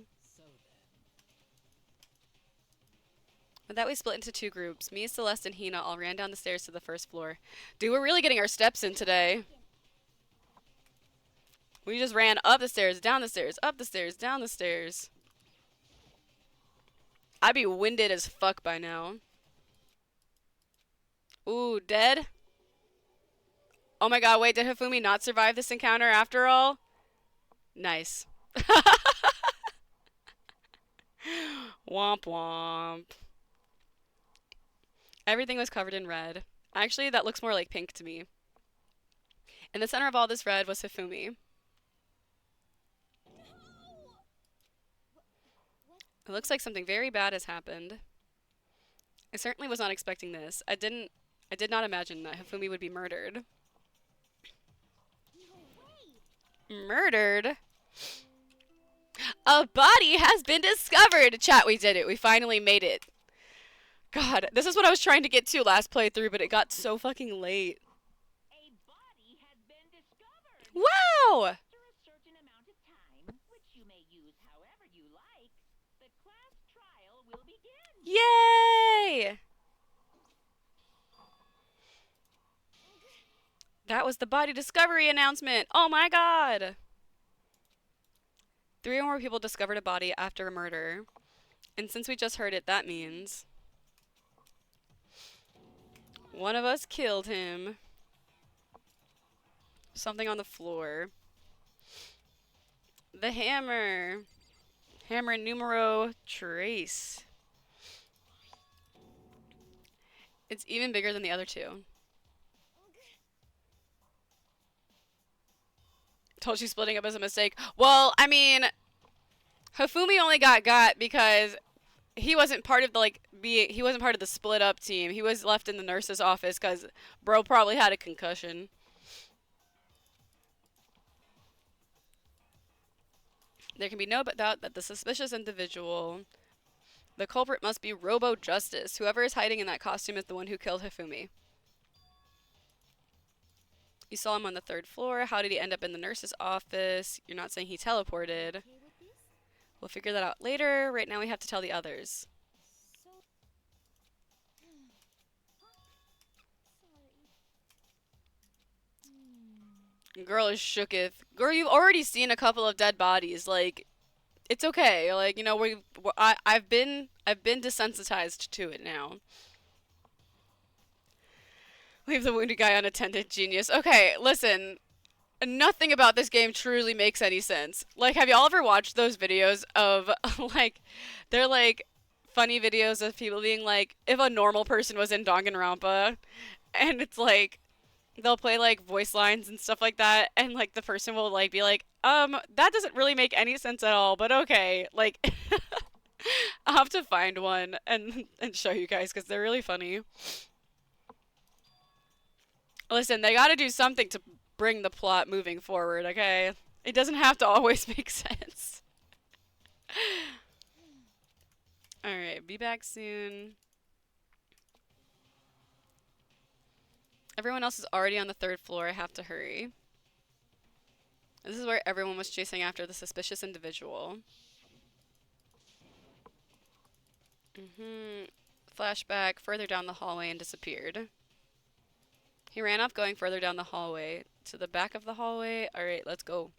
With that, we split into two groups. Me, Celeste, and Hina all ran down the stairs to the first floor. Dude, we're really getting our steps in today. We just ran up the stairs, down the stairs, up the stairs, down the stairs. I'd be winded as fuck by now. Ooh, dead? Oh my god, wait, did Hifumi not survive this encounter after all? Nice. Womp womp. Everything was covered in red. Actually, that looks more like pink to me. In the center of all this red was Hifumi. It looks like something very bad has happened. I certainly was not expecting this. I did not imagine that Hifumi would be murdered. Murdered? A body has been discovered! Chat, we did it. We finally made it. God, this is what I was trying to get to last playthrough, but it got so fucking late. A body has been discovered. Wow! After a certain amount of time, which you may use however you like, the class trial will begin. Yay! That was the body discovery announcement. Oh my god! 3 or more people discovered a body after a murder. And since we just heard it, that means one of us killed him. Something on the floor. The hammer. Hammer numero trace. It's even bigger than the other two. Told you splitting up is a mistake. Well, I mean, Hifumi only got because he wasn't part of the he wasn't part of the split up team. He was left in the nurse's office because bro probably had a concussion. There can be no doubt that the suspicious individual, the culprit, must be Robo Justice. Whoever is hiding in that costume is the one who killed Hifumi. You saw him on the third floor. How did he end up in the nurse's office? You're not saying he teleported. We'll figure that out later. Right now we have to tell the others. Girl is shooketh. Girl, you've already seen a couple of dead bodies. Like, it's okay. Like, you know, I've been desensitized to it now. Leave the wounded guy unattended, genius. Okay, listen. Nothing about this game truly makes any sense. Like, have y'all ever watched those videos of, like, they're like funny videos of people being like, if a normal person was in Danganronpa, and it's like, they'll play like voice lines and stuff like that, and like the person will like be like, that doesn't really make any sense at all, but okay. Like, I'll have to find one and show you guys because they're really funny. Listen, they gotta do something to bring the plot moving forward, okay? It doesn't have to always make sense. Alright, be back soon. Everyone else is already on the third floor. I have to hurry. This is where everyone was chasing after the suspicious individual. Flashback further down the hallway and disappeared. He ran off going further down the hallway. To the back of the hallway. Alright, let's go.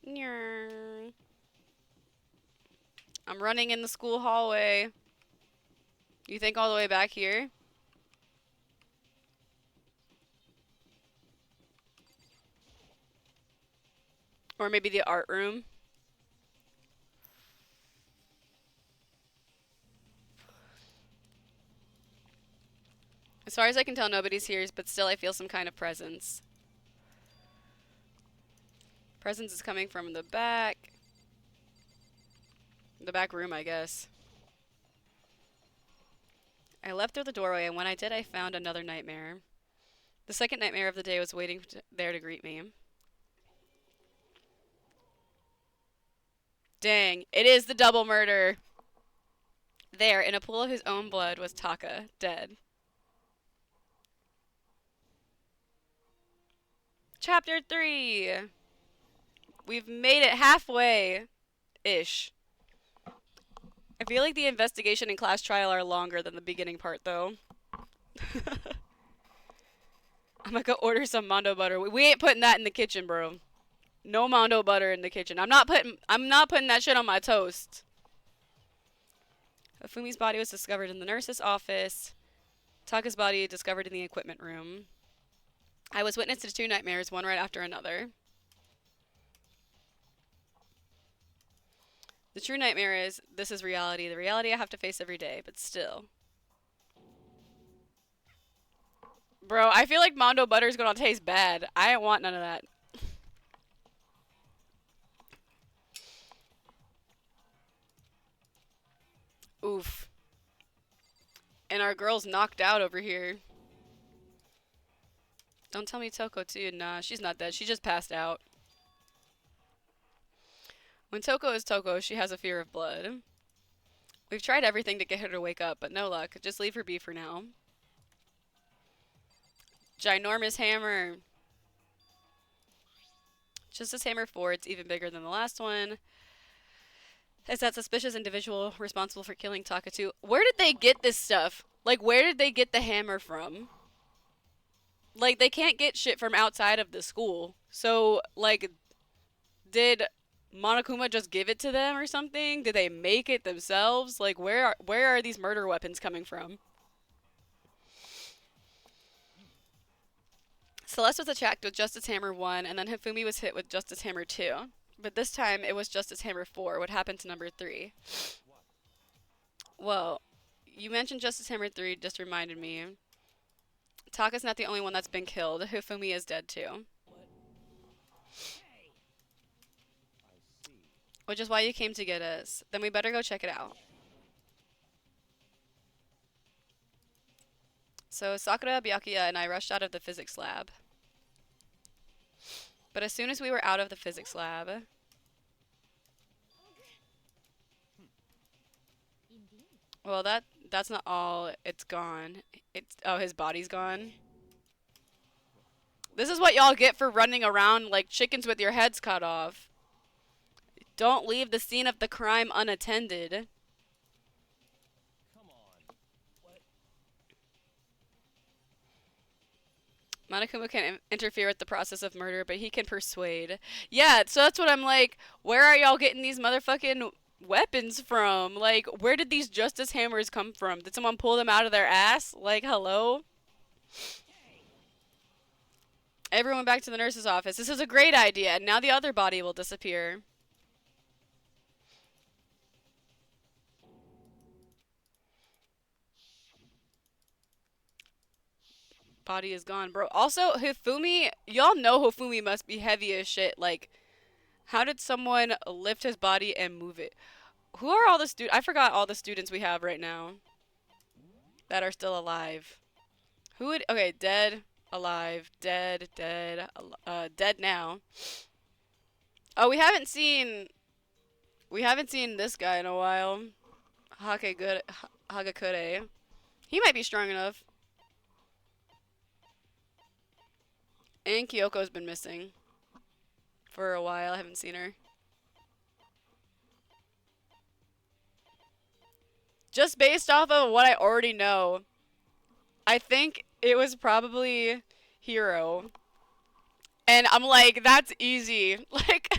I'm running in the school hallway. You think all the way back here? Or maybe the art room? As far as I can tell, nobody's here, but still I feel some kind of presence. Presence is coming from the back. The back room, I guess. I left through the doorway, and when I did, I found another nightmare. The second nightmare of the day was waiting there to greet me. Dang, it is the double murder. There, in a pool of his own blood, was Taka, dead. Chapter 3. We've made it halfway-ish. I feel like the investigation and class trial are longer than the beginning part, though. I'm gonna go order some Mondo butter. We ain't putting that in the kitchen, bro. No Mondo butter in the kitchen. I'm not putting that shit on my toast. Afumi's body was discovered in the nurse's office. Taka's body discovered in the equipment room. I was witness to two nightmares, one right after another. The true nightmare is, this is reality. The reality I have to face every day, but still. Bro, I feel like Mondo butter is gonna taste bad. I don't want none of that. Oof. And our girl's knocked out over here. Don't tell me Toko too. Nah, she's not dead. She just passed out. When Toko is Toko, she has a fear of blood. We've tried everything to get her to wake up, but no luck. Just leave her be for now. Ginormous hammer. Just as hammer 4, it's even bigger than the last one. Is that suspicious individual responsible for killing Takatu? Where did they get this stuff? Like, where did they get the hammer from? Like, they can't get shit from outside of the school. So, like, did Monokuma just give it to them or something? Did they make it themselves? Like, where are these murder weapons coming from? Celeste was attacked with Justice Hammer 1, and then Hifumi was hit with Justice Hammer 2. But this time it was Justice Hammer 4. What happened to number 3? Well, you mentioned Justice Hammer 3 just reminded me. Taka's not the only one that's been killed. Hifumi is dead too. Which is why you came to get us. Then we better go check it out. So Sakura, Byakuya, and I rushed out of the physics lab. But as soon as we were out of the physics lab, well, that's not all. It's gone. It's oh, his body's gone. This is what y'all get for running around like chickens with your heads cut off. Don't leave the scene of the crime unattended. Monokuma can't interfere with the process of murder, but he can persuade. Yeah, so that's what I'm like. Where are y'all getting these motherfucking weapons from? Like, where did these justice hammers come from? Did someone pull them out of their ass? Like, hello? Everyone back to the nurse's office. This is a great idea. Now the other body will disappear. Body is gone, bro. Also, Hifumi, y'all know Hifumi must be heavy as shit. Like, how did someone lift his body and move it? Who are all the students? I forgot all the students we have right now that are still alive. Who would? Okay, dead, alive, dead, dead, dead now. Oh, we haven't seen this guy in a while. Hagakure. He might be strong enough. And Kyoko's been missing for a while. I haven't seen her. Just based off of what I already know, I think it was probably Hero. And I'm like, that's easy. Like,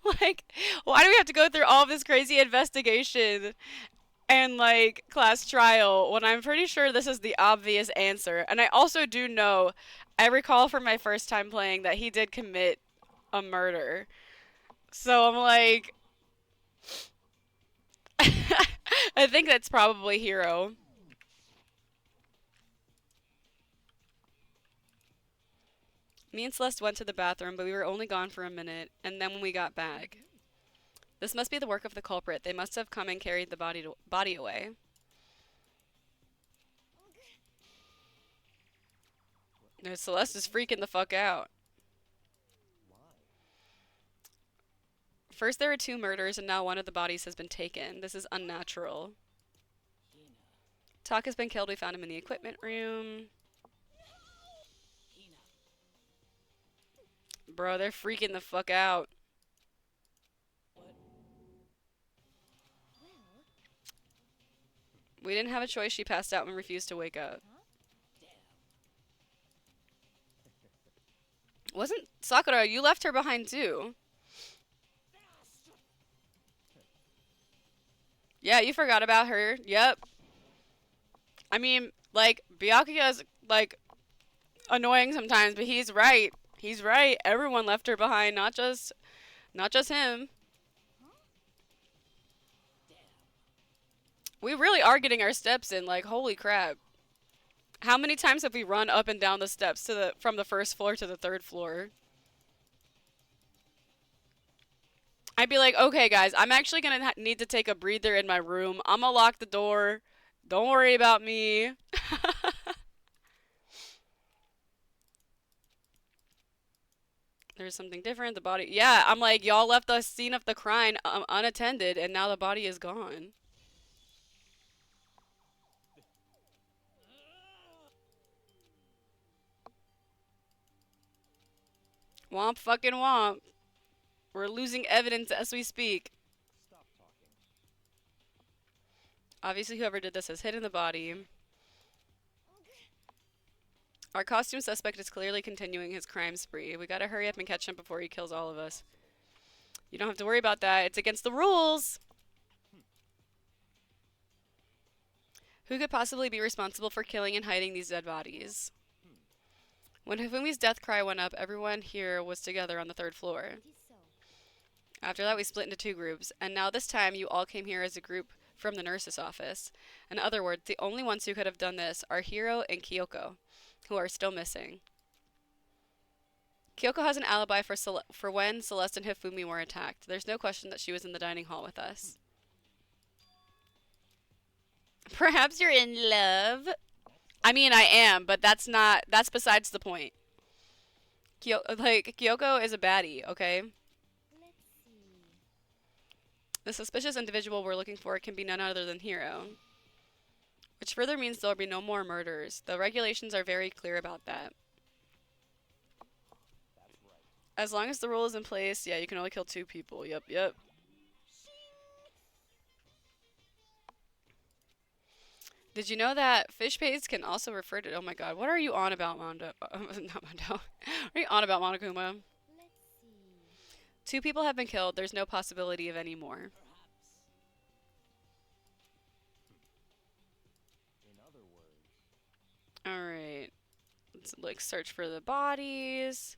why do we have to go through all of this crazy investigation and like class trial when I'm pretty sure this is the obvious answer? And I also do know, I recall from my first time playing that he did commit a murder. So I'm like, I think that's probably Hero. Me and Celeste went to the bathroom, but we were only gone for a minute, and then when we got back. This must be the work of the culprit. They must have come and carried the body away. No, Celeste is freaking the fuck out. First there were 2 murders, and now one of the bodies has been taken. This is unnatural. Talk has been killed. We found him in the equipment room. Bro, they're freaking the fuck out. We didn't have a choice. She passed out and refused to wake up. Wasn't Sakura, you left her behind too. Yeah, you forgot about her. Yep. I mean, like, Byakuya's, like, annoying sometimes, but he's right. He's right. Everyone left her behind, not just him. We really are getting our steps in, like, holy crap. How many times have we run up and down the steps from the first floor to the 3rd floor? I'd be like, okay, guys, I'm actually gonna need to take a breather in my room. I'm gonna lock the door. Don't worry about me. There's something different. The body. Yeah, I'm like, y'all left the scene of the crime unattended, and now the body is gone. Womp fucking womp. We're losing evidence as we speak. Obviously, whoever did this has hidden the body. Our costume suspect is clearly continuing his crime spree. We gotta hurry up and catch him before he kills all of us. You don't have to worry about that. It's against the rules. Who could possibly be responsible for killing and hiding these dead bodies? When Hifumi's death cry went up, everyone here was together on the 3rd floor. After that, we split into two groups, and now this time you all came here as a group from the nurse's office. In other words, the only ones who could have done this are Hiro and Kyoko, who are still missing. Kyoko has an alibi for when Celeste and Hifumi were attacked. There's no question that she was in the dining hall with us. Perhaps you're in love? I mean, I am, but that's besides the point. Kyoko is a baddie, okay? The suspicious individual we're looking for can be none other than Hiro. Which further means there'll be no more murders. The regulations are very clear about that. As long as the rule is in place, yeah, you can only kill 2 people. Yep, yep. Did you know that fish paste can also refer to... Oh my god, what are you on about, Mondo? Not Mondo. What are you on about, Monokuma? 2 people have been killed. There's no possibility of any more. Alright. Let's like search for the bodies.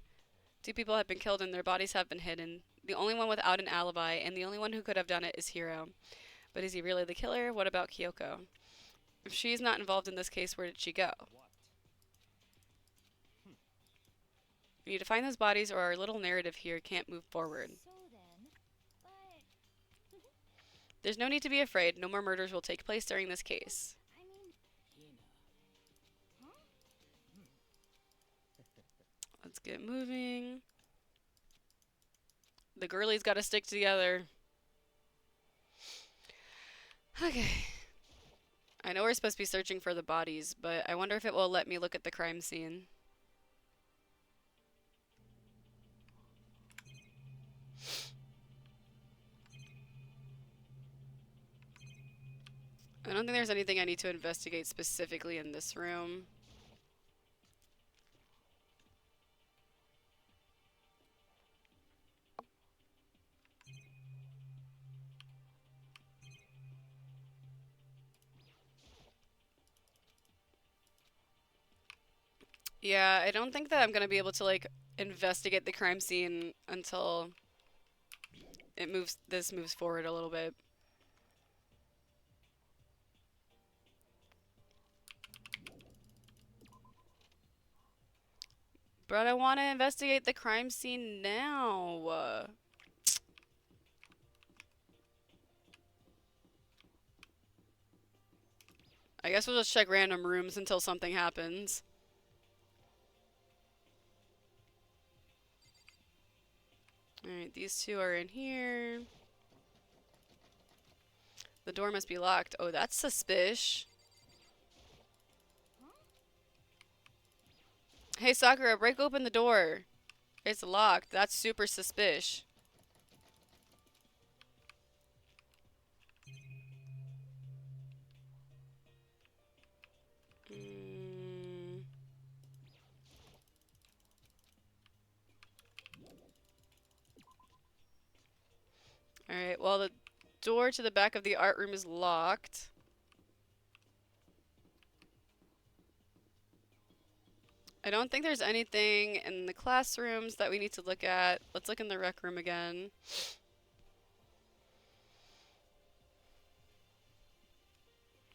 2 people have been killed and their bodies have been hidden. The only one without an alibi and the only one who could have done it is Hiro. But is he really the killer? What about Kyoko? If she's not involved in this case, where did she go? We need to find those bodies or our little narrative here can't move forward. There's no need to be afraid. No more murders will take place during this case. Let's get moving. The girlies gotta stick together. Okay. I know we're supposed to be searching for the bodies, but I wonder if it will let me look at the crime scene. I don't think there's anything I need to investigate specifically in this room. Yeah, I don't think that I'm gonna be able to like investigate the crime scene until this moves forward a little bit. But I want to investigate the crime scene now. I guess we'll just check random rooms until something happens. Alright, these 2 are in here. The door must be locked. Oh, that's suspicious. Hey, Sakura, break open the door. It's locked. That's super suspicious. Alright, well, the door to the back of the art room is locked. I don't think there's anything in the classrooms that we need to look at. Let's look in the rec room again.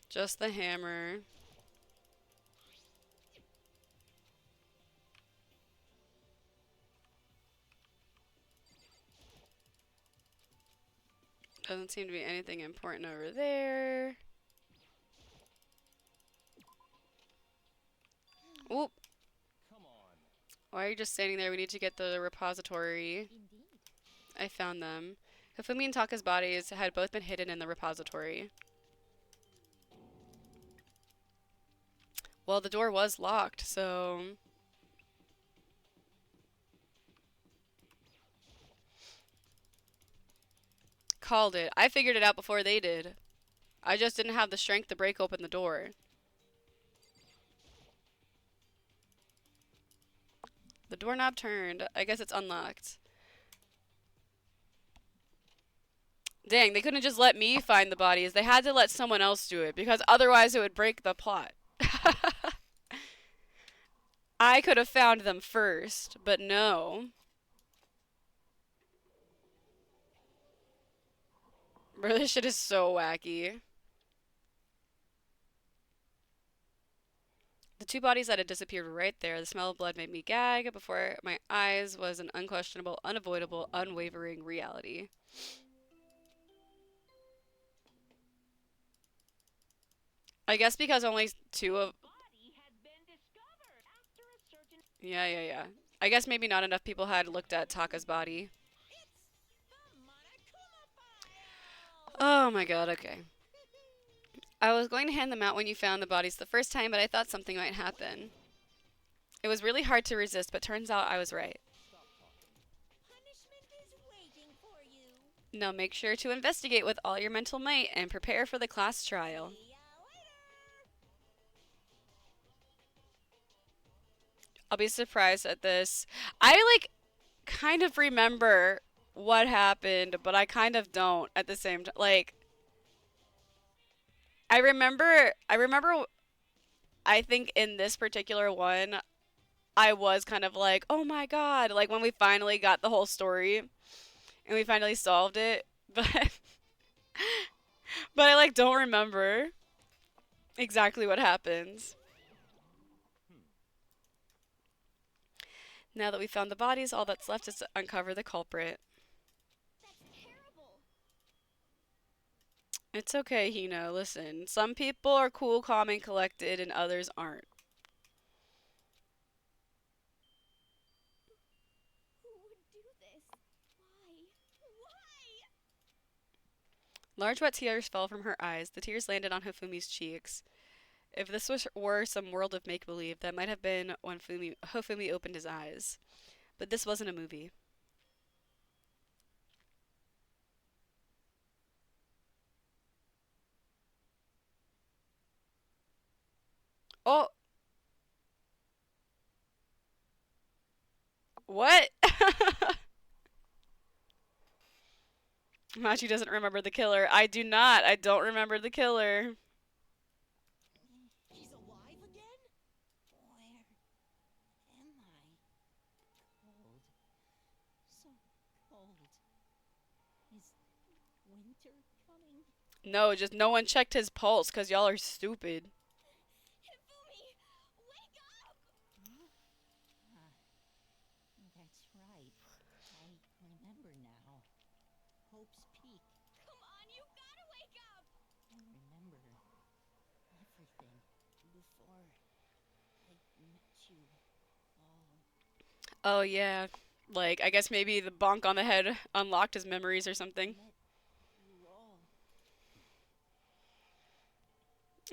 Just the hammer. Doesn't seem to be anything important over there. Oop. Why are you just standing there? We need to get the repository. I found them. Hifumi and Taka's bodies had both been hidden in the repository. Well, the door was locked, so... Called it. I figured it out before they did. I just didn't have the strength to break open the door. The doorknob turned. I guess it's unlocked. Dang, they couldn't just let me find the bodies. They had to let someone else do it, because otherwise it would break the plot. I could have found them first, but no. Bro, this shit is so wacky. The two bodies that had disappeared were right there. The smell of blood made me gag. Before my eyes was an unquestionable, unavoidable, unwavering reality. I guess because only two of. Body had been discovered after a certain. Yeah, yeah, yeah. I guess maybe not enough people had looked at Taka's body. It's the Monokuma file. Oh my god, okay. I was going to hand them out when you found the bodies the first time, but I thought something might happen. It was really hard to resist, but turns out I was right. Punishment is waiting for you. Now make sure to investigate with all your mental might and prepare for the class trial. See ya later. I'll be surprised at this. I like kind of remember what happened, but I kind of don't at the same time. Like I remember I think in this particular one I was kind of like, "Oh my god," like when we finally got the whole story and we finally solved it, but but I like don't remember exactly what happens. Now that we found the bodies, all that's left is to uncover the culprit. That's terrible. It's okay, Hino. Listen, some people are cool, calm, and collected, and others aren't. Who would do this? Why? Why? Large wet tears fell from her eyes. The tears landed on Hofumi's cheeks. If this were some world of make believe, that might have been when Hofumi opened his eyes. But this wasn't a movie. Oh! What? Machi doesn't remember the killer. I do not. I don't remember the killer. He's alive again? Where am I? Cold. So cold. Is winter coming? No, just no one checked his pulse because y'all are stupid. Hifumi, wake up! Ah, that's right. I remember now. Hope's Peak. Come on, you gotta wake up! I remember everything before I met you all. Oh, yeah. Like, I guess maybe the bonk on the head unlocked his memories or something. Met you all.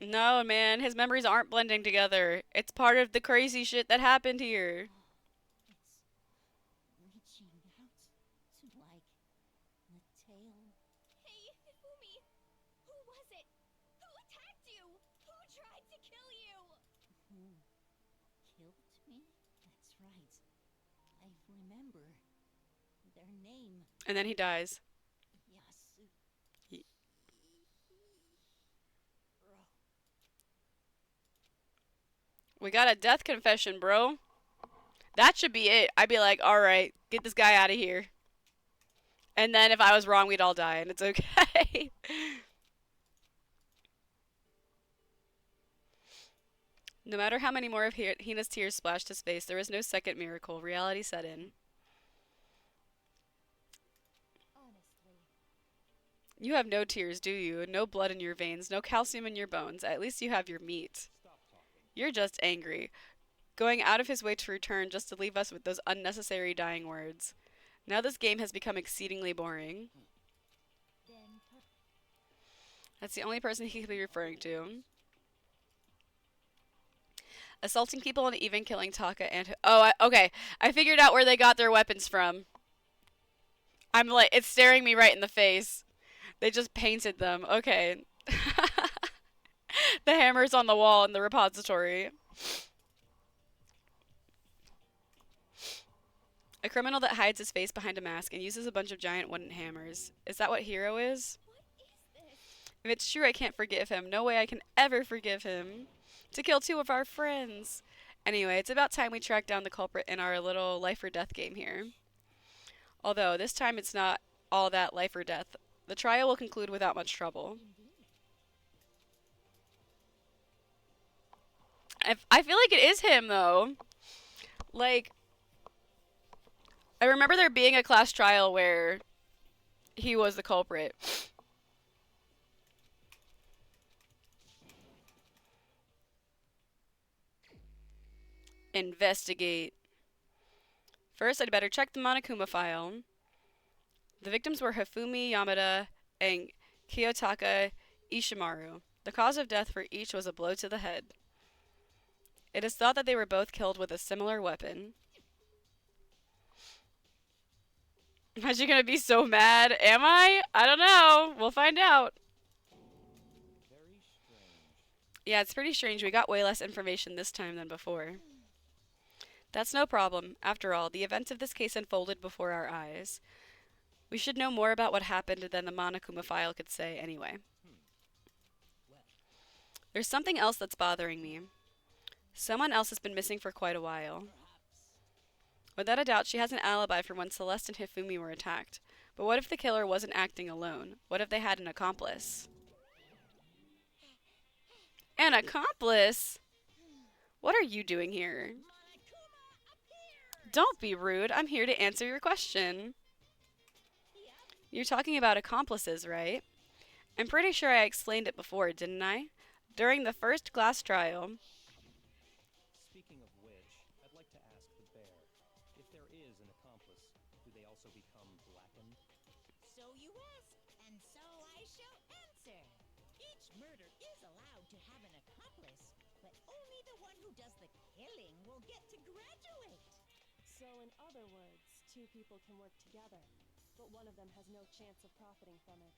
No, man, his memories aren't blending together. It's part of the crazy shit that happened here. It's reaching out to like the tail. Hey, Hifumi! Who was it? Who attacked you? Who tried to kill you? Who killed me? That's right. I remember their name. And then he dies. Yasu. Ye- Bro. We got a death confession, bro. That should be it. I'd be like, alright, get this guy out of here. And then if I was wrong, we'd all die, and it's okay. No matter how many more of Hina's tears splashed his face, there was no second miracle. Reality set in. Honestly. You have no tears, do you? No blood in your veins, no calcium in your bones. At least you have your meat. You're just angry, going out of his way to return just to leave us with those unnecessary dying words. Now this game has become exceedingly boring. Then That's the only person he could be referring to. Assaulting people and even killing Taka and... Oh, okay. I figured out where they got their weapons from. I'm like, it's staring me right in the face. They just painted them. Okay. The hammer's on the wall in the repository. A criminal that hides his face behind a mask and uses a bunch of giant wooden hammers. Is that what Hero is? what is this? If it's true, I can't forgive him. No way I can ever forgive him. To kill two of our friends. Anyway, it's about time we track down the culprit in our little life or death game here. Although, this time it's not all that life or death. The trial will conclude without much trouble. I feel like it is him, though. Like, I remember there being a class trial where he was the culprit. Investigate. First, I'd better check the Monokuma file. The victims were Hifumi Yamada and Kiyotaka Ishimaru. The cause of death for each was a blow to the head. It is thought that they were both killed with a similar weapon. Am I gonna be so mad? Am I? I don't know. We'll find out. Very strange. Yeah, it's pretty strange. We got way less information this time than before. That's no problem. After all, the events of this case unfolded before our eyes. We should know more about what happened than the Monokuma file could say anyway. There's something else that's bothering me. Someone else has been missing for quite a while. Without a doubt, she has an alibi for when Celeste and Hifumi were attacked. But what if the killer wasn't acting alone? What if they had an accomplice? An accomplice? What are you doing here? Don't be rude. I'm here to answer your question. You're talking about accomplices, right? I'm pretty sure I explained it before, didn't I? During the first class trial. Speaking of which, I'd like to ask the bear, if there is an accomplice, do they also become blackened? So you ask, and so I shall answer. Each murder is allowed to have an accomplice, but only the one who does the killing will get to graduate. So in other words, two people can work together, but one of them has no chance of profiting from it.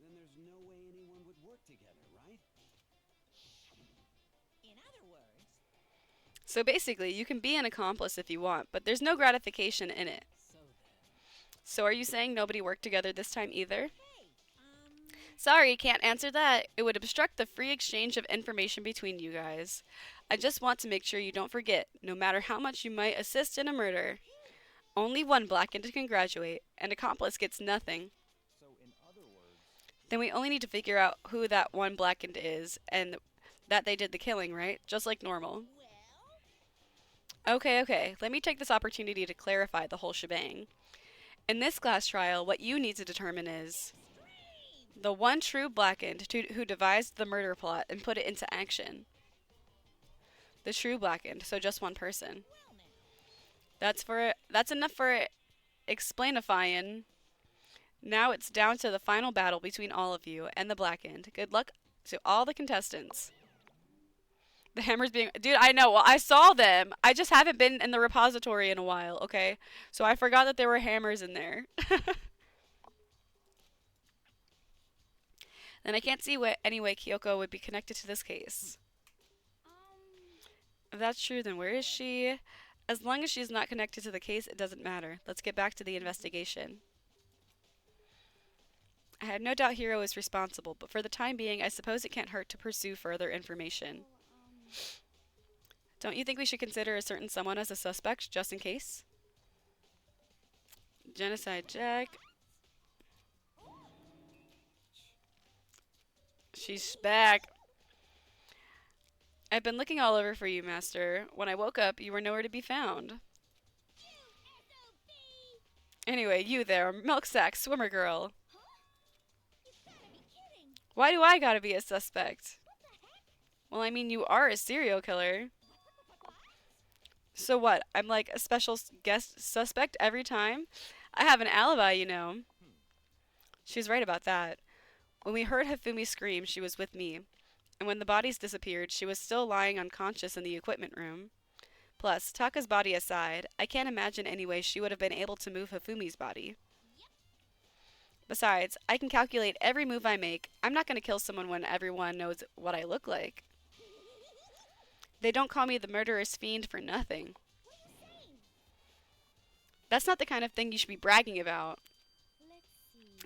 Then there's no way anyone would work together, right? In other words, So basically, you can be an accomplice if you want, but there's no gratification in it. So are you saying nobody worked together this time either? Sorry, can't answer that. It would obstruct the free exchange of information between you guys. I just want to make sure you don't forget, no matter how much you might assist in a murder, only one blackened can graduate. An accomplice gets nothing. So, in other words, Then we only need to figure out who that one blackened is, and that they did the killing, right? Just like normal. Okay. Let me take this opportunity to clarify the whole shebang. In this class trial, what you need to determine is the one true blackened who devised the murder plot and put it into action. The true blackened, so just one person. That's enough for explainifying. Now it's down to the final battle between all of you and the blackened. Good luck to all the contestants. The hammers being... Dude, I know. Well, I saw them. I just haven't been in the repository in a while, okay? So I forgot that there were hammers in there. Then I can't see any way Kyoko would be connected to this case. If that's true, then where is she? As long as she's not connected to the case, it doesn't matter. Let's get back to the investigation. I had no doubt Hiro is responsible, but for the time being, I suppose it can't hurt to pursue further information. Don't you think we should consider a certain someone as a suspect, just in case? Genocide Jack. She's back. I've been looking all over for you, Master. When I woke up, you were nowhere to be found. Anyway, you there, milk sack, swimmer girl. Why do I gotta be a suspect? Well, I mean, you are a serial killer. So what? I'm like a special guest suspect every time? I have an alibi, you know. She's right about that. When we heard Hifumi scream, she was with me. And when the bodies disappeared, she was still lying unconscious in the equipment room. Plus, Taka's body aside, I can't imagine any way she would have been able to move Hifumi's body. Besides, I can calculate every move I make. I'm not going to kill someone when everyone knows what I look like. They don't call me the murderous fiend for nothing. That's not the kind of thing you should be bragging about.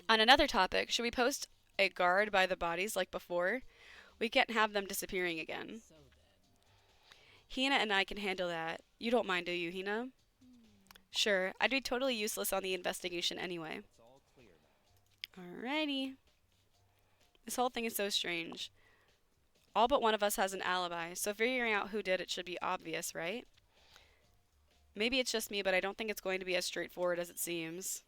On another topic, should we post a guard by the bodies like before? We can't have them disappearing again. Hina and I can handle that. You don't mind, do you, Hina? Sure, I'd be totally useless on the investigation anyway. it's all clear Alrighty. This whole thing is so strange. All but one of us has an alibi, so figuring out who did it should be obvious, right? Maybe it's just me, but I don't think it's going to be as straightforward as it seems.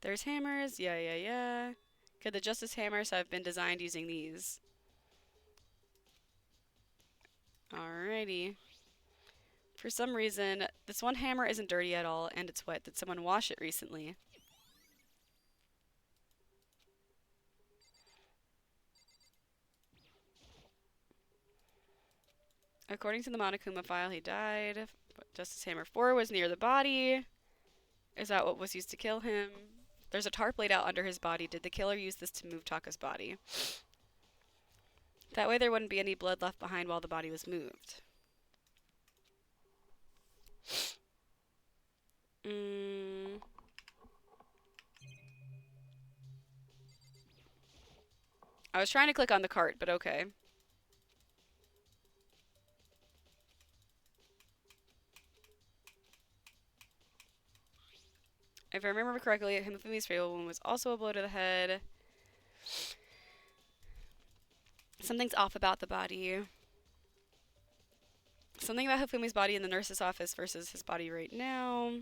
There's hammers. Yeah. Could the justice hammers have been designed using these? Alrighty. For some reason, this one hammer isn't dirty at all, and it's wet. Did someone wash it recently? According to the Monokuma file, he died. Justice Hammer 4 was near the body. Is that what was used to kill him? There's a tarp laid out under his body. Did the killer use this to move Taka's body? That way there wouldn't be any blood left behind while the body was moved. I was trying to click on the cart, but okay. If I remember correctly, Himefumi's fatal wound was also a blow to the head. Something's off about the body. Something about Himefumi's body in the nurse's office versus his body right now.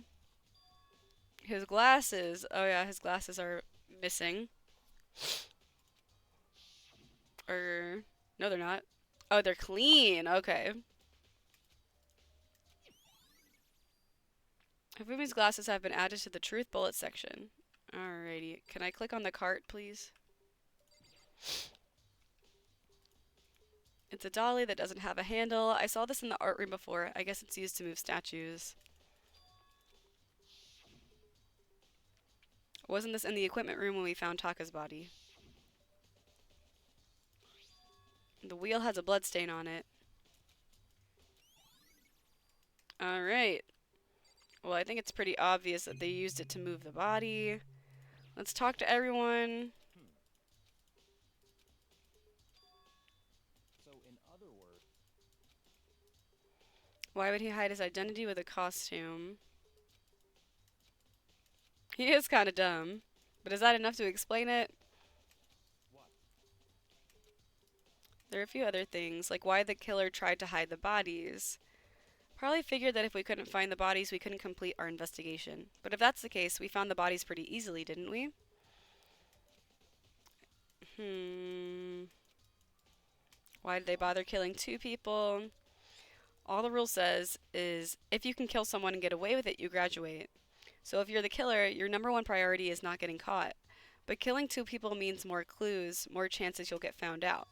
His glasses. Oh yeah, his glasses are missing. No, they're not. Oh, they're clean. Okay. Hifumi's glasses have been added to the truth bullet section. Alrighty. Can I click on the cart, please? It's a dolly that doesn't have a handle. I saw this in the art room before. I guess it's used to move statues. Wasn't this in the equipment room when we found Taka's body? The wheel has a blood stain on it. Alright. Well, I think it's pretty obvious that they used it to move the body. Let's talk to everyone. So, in other words, Why would he hide his identity with a costume? He is kind of dumb. But is that enough to explain it? what? There are a few other things, like why the killer tried to hide the bodies. Probably figured that if we couldn't find the bodies, we couldn't complete our investigation. But if that's the case, we found the bodies pretty easily, didn't we? Why did they bother killing 2 people? All the rule says is, if you can kill someone and get away with it, you graduate. So if you're the killer, your number 1 priority is not getting caught. But killing 2 people means more clues, more chances you'll get found out.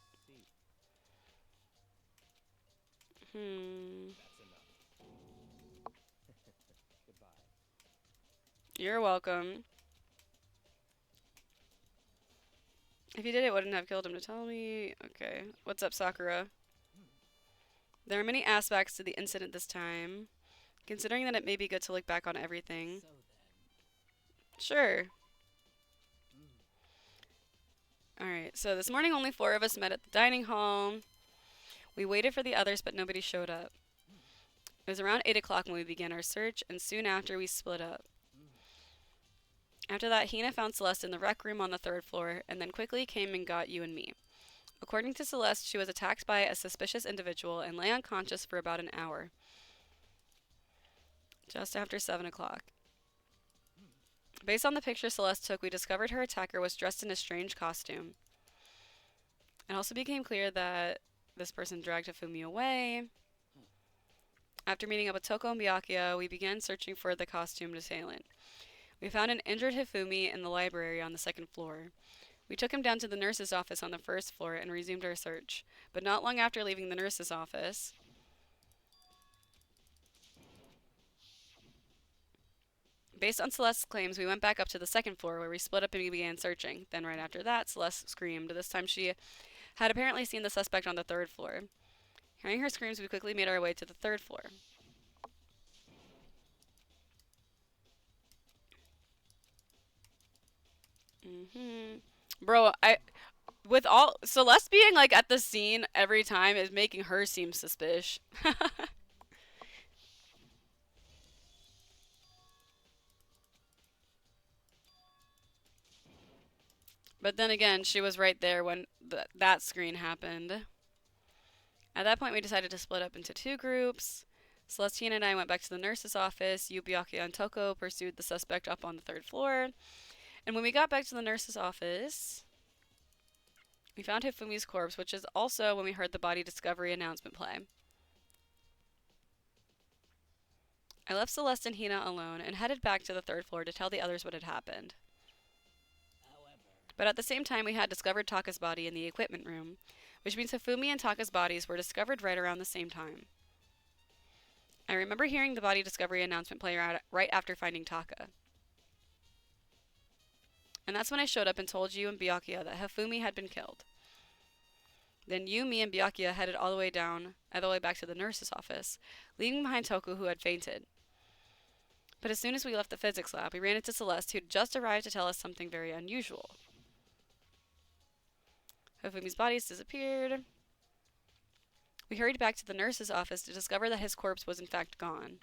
That's enough. Goodbye. You're welcome. If you did it, wouldn't have killed him to tell me. Okay. What's up, Sakura? There are many aspects to the incident this time. Considering that it may be good to look back on everything. So then. Sure. Alright, so this morning only 4 of us met at the dining hall. We waited for the others, but nobody showed up. It was around 8 o'clock when we began our search, and soon after we split up. After that, Hina found Celeste in the rec room on the 3rd floor, and then quickly came and got you and me. According to Celeste, she was attacked by a suspicious individual and lay unconscious for about an hour. Just after 7 o'clock. Based on the picture Celeste took, we discovered her attacker was dressed in a strange costume. It also became clear that this person dragged Hifumi away. After meeting up with Toko and Byakuya, we began searching for the costumed assailant. We found an injured Hifumi in the library on the 2nd floor. We took him down to the nurse's office on the 1st floor and resumed our search. But not long after leaving the nurse's office, based on Celeste's claims, we went back up to the 2nd floor where we split up and we began searching. Then right after that, Celeste screamed. This time she had apparently seen the suspect on the 3rd floor. Hearing her screams, we quickly made our way to the 3rd floor. Bro, with all Celeste being like at the scene every time is making her seem suspicious. But then again, she was right there when that screen happened. At that point, we decided to split up into two groups. Celestina and I went back to the nurse's office. Yu, Byakuya, and Toko pursued the suspect up on the third floor. And when we got back to the nurse's office, we found Hifumi's corpse, which is also when we heard the body discovery announcement play. I left Celeste and Hina alone and headed back to the third floor to tell the others what had happened. But at the same time, we had discovered Taka's body in the equipment room, which means Hifumi and Taka's bodies were discovered right around the same time. I remember hearing the body discovery announcement play right after finding Taka. And that's when I showed up and told you and Byakuya that Hifumi had been killed. Then you, me, and Byakuya headed all the way back to the nurse's office, leaving behind Toku, who had fainted. But as soon as we left the physics lab, we ran into Celeste, who had just arrived to tell us something very unusual. Hifumi's bodies disappeared. We hurried back to the nurse's office to discover that his corpse was in fact gone.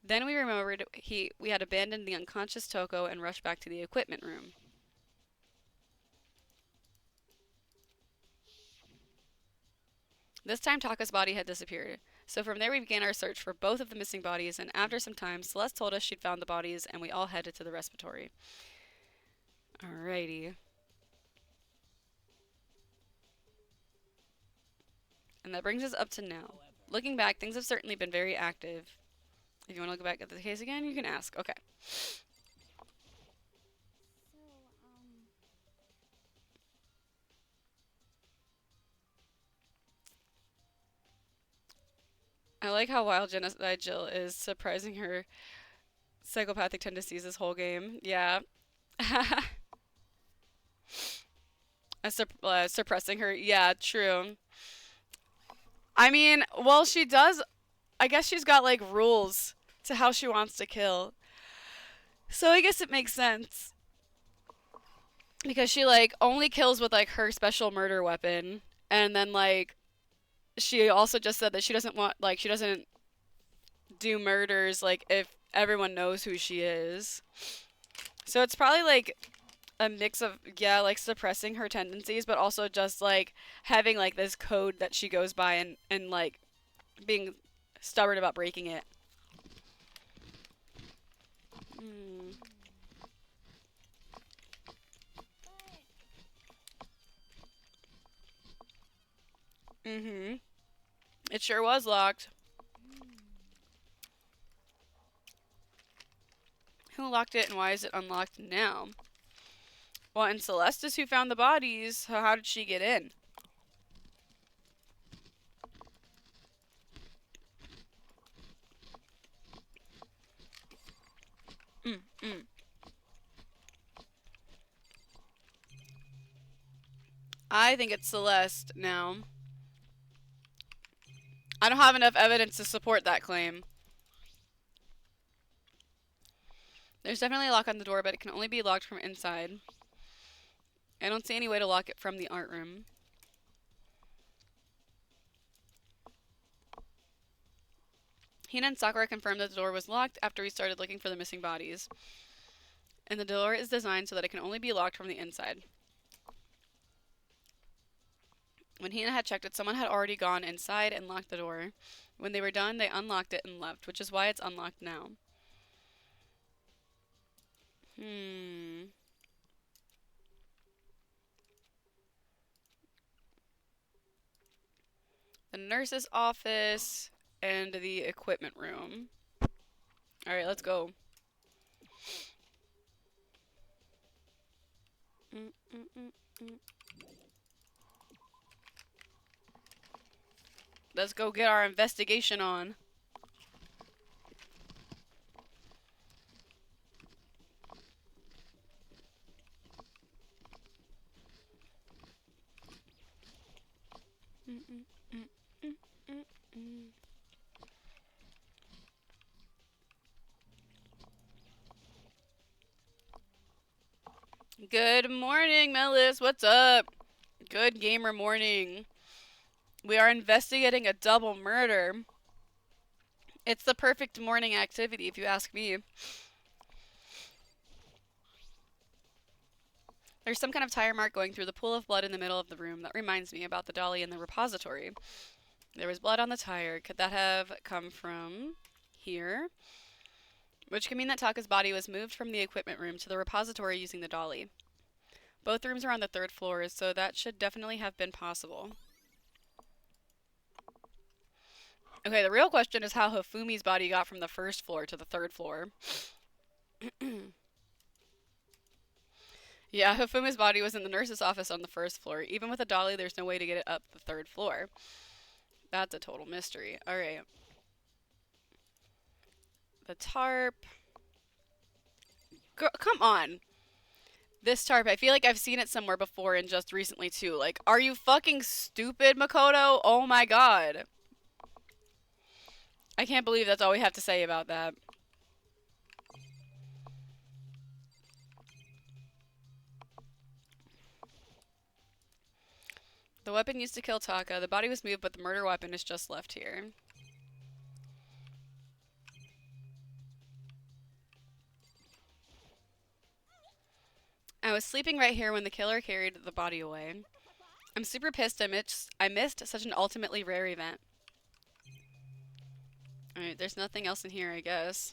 Then we remembered we had abandoned the unconscious Toko and rushed back to the equipment room. This time Taka's body had disappeared, so from there we began our search for both of the missing bodies, and after some time, Celeste told us she'd found the bodies, and we all headed to the respiratory. Alrighty. And that brings us up to now. Looking back, things have certainly been very active. If you want to look back at the case again, you can ask. Okay. I like how wild Genocide Jill is surprising her psychopathic tendencies this whole game. Yeah. Suppressing her. Yeah, true. I mean, well, she does. I guess she's got, like, rules to how she wants to kill. So I guess it makes sense. Because she, like, only kills with, like, her special murder weapon. And then, like, she also just said that she doesn't do murders, like, if everyone knows who she is. So it's probably, like, a mix of, yeah, like, suppressing her tendencies, but also just, like, having, like, this code that she goes by and like, being stubborn about breaking it. Mm-hmm. It sure was locked. Who locked it and why is it unlocked now? Well, and Celeste is who found the bodies, so how did she get in? I think it's Celeste now. I don't have enough evidence to support that claim. There's definitely a lock on the door, but it can only be locked from inside. I don't see any way to lock it from the art room. Hina and Sakura confirmed that the door was locked after we started looking for the missing bodies. And the door is designed so that it can only be locked from the inside. When Hina had checked it, someone had already gone inside and locked the door. When they were done, they unlocked it and left, which is why it's unlocked now. The nurse's office and the equipment room. Alright, let's go. Let's go get our investigation on. Good morning, Melis. What's up? Good gamer morning. We are investigating a double murder. It's the perfect morning activity, if you ask me. There's some kind of tire mark going through the pool of blood in the middle of the room. That reminds me about the dolly in the repository. There was blood on the tire. Could that have come from here? Which could mean that Taka's body was moved from the equipment room to the repository using the dolly. Both rooms are on the 3rd floor, so that should definitely have been possible. Okay, the real question is how Hifumi's body got from the 1st floor to the 3rd floor. Yeah, Hifumi's body was in the nurse's office on the 1st floor. Even with a dolly, there's no way to get it up the 3rd floor. That's a total mystery. Alright. The tarp. Girl, come on. This tarp, I feel like I've seen it somewhere before and just recently too. Like, are you fucking stupid, Makoto? Oh my god. I can't believe that's all we have to say about that. The weapon used to kill Taka. The body was moved, but the murder weapon is just left here. I was sleeping right here when the killer carried the body away. I'm super pissed I missed such an ultimately rare event. Alright, there's nothing else in here, I guess.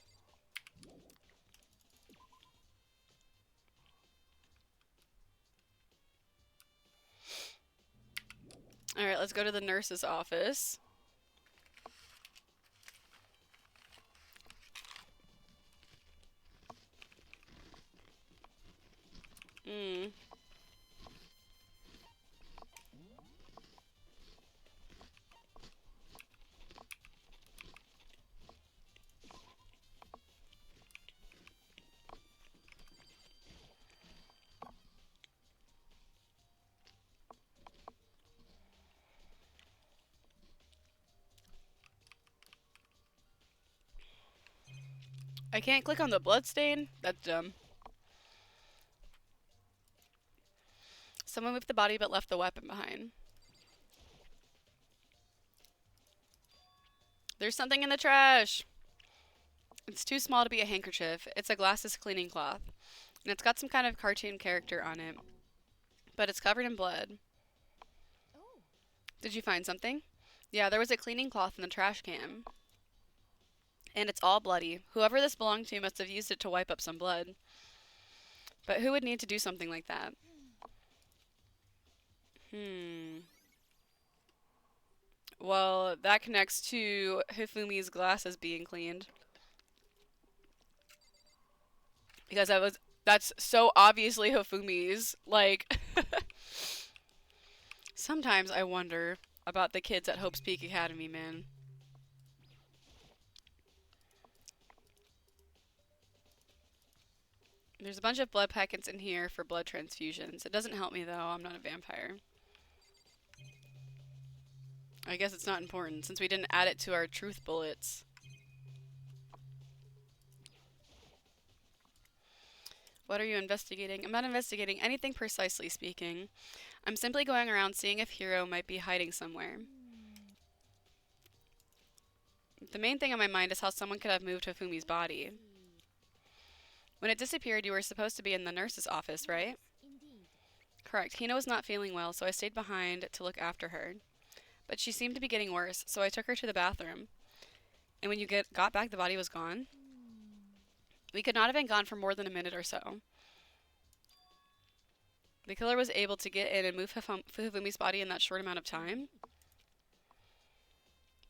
Alright, let's go to the nurse's office. I can't click on the bloodstain? That's dumb. Someone moved the body but left the weapon behind. There's something in the trash! It's too small to be a handkerchief. It's a glasses cleaning cloth. And it's got some kind of cartoon character on it. But it's covered in blood. Did you find something? Yeah, there was a cleaning cloth in the trash can. And it's all bloody. Whoever this belonged to must have used it to wipe up some blood. But who would need to do something like that? Well, that connects to Hifumi's glasses being cleaned. Because that's so obviously Hifumi's. Like, sometimes I wonder about the kids at Hope's Peak Academy, man. There's a bunch of blood packets in here for blood transfusions. It doesn't help me though, I'm not a vampire. I guess it's not important since we didn't add it to our truth bullets. What are you investigating? I'm not investigating anything precisely speaking. I'm simply going around seeing if Hiro might be hiding somewhere. The main thing on my mind is how someone could have moved Hifumi's body. When it disappeared, you were supposed to be in the nurse's office, right? Indeed. Correct. Hina was not feeling well, so I stayed behind to look after her. But she seemed to be getting worse, so I took her to the bathroom. And when you got back, the body was gone? We could not have been gone for more than a minute or so. The killer was able to get in and move Hifumi's body in that short amount of time?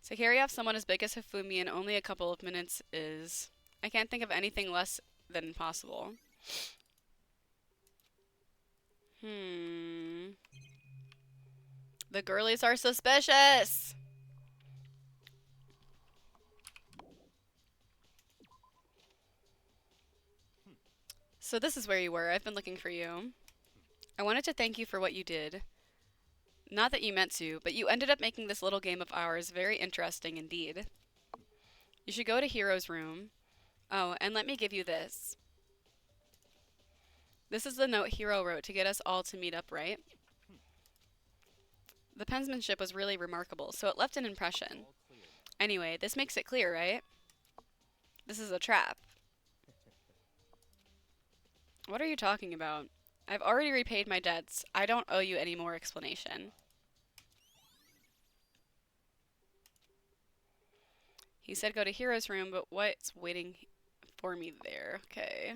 To carry off someone as big as Hifumi in only a couple of minutes is... I can't think of anything less than impossible. The girlies are suspicious! So this is where you were. I've been looking for you. I wanted to thank you for what you did. Not that you meant to, but you ended up making this little game of ours very interesting indeed. You should go to Hiro's room. Oh, and let me give you this. This is the note Hiro wrote to get us all to meet up, right? The penmanship was really remarkable, so it left an impression. Anyway, this makes it clear, right? This is a trap. What are you talking about? I've already repaid my debts. I don't owe you any more explanation. He said go to Hero's room, but what's waiting for me there? Okay.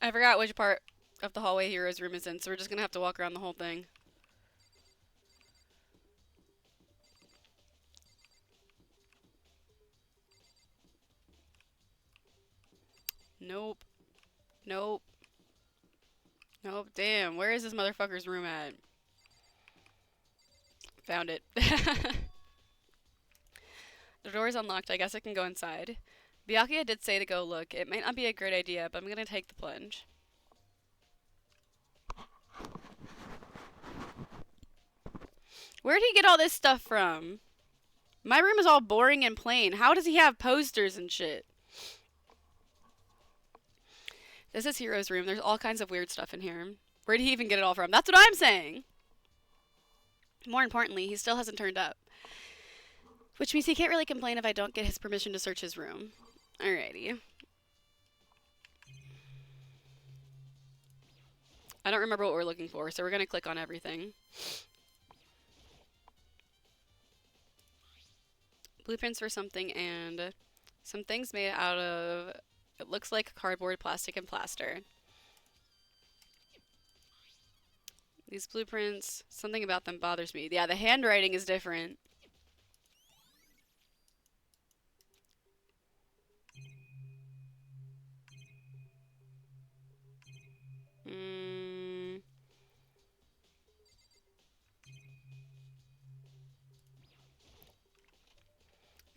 I forgot which part of the hallway Hero's room is in, so we're just gonna have to walk around the whole thing. Nope. Nope. Nope. Damn, where is this motherfucker's room at? Found it. The door is unlocked. I guess I can go inside. Byakuya did say to go look. It might not be a great idea, but I'm gonna take the plunge. Where'd he get all this stuff from? My room is all boring and plain. How does he have posters and shit? This is Hero's room. There's all kinds of weird stuff in here. Where'd he even get it all from? That's what I'm saying! More importantly, he still hasn't turned up. Which means he can't really complain if I don't get his permission to search his room. Alrighty. I don't remember what we're looking for, so we're gonna click on everything. Blueprints for something and some things made out of, it looks like cardboard, plastic, and plaster. These blueprints, something about them bothers me. Yeah, the handwriting is different.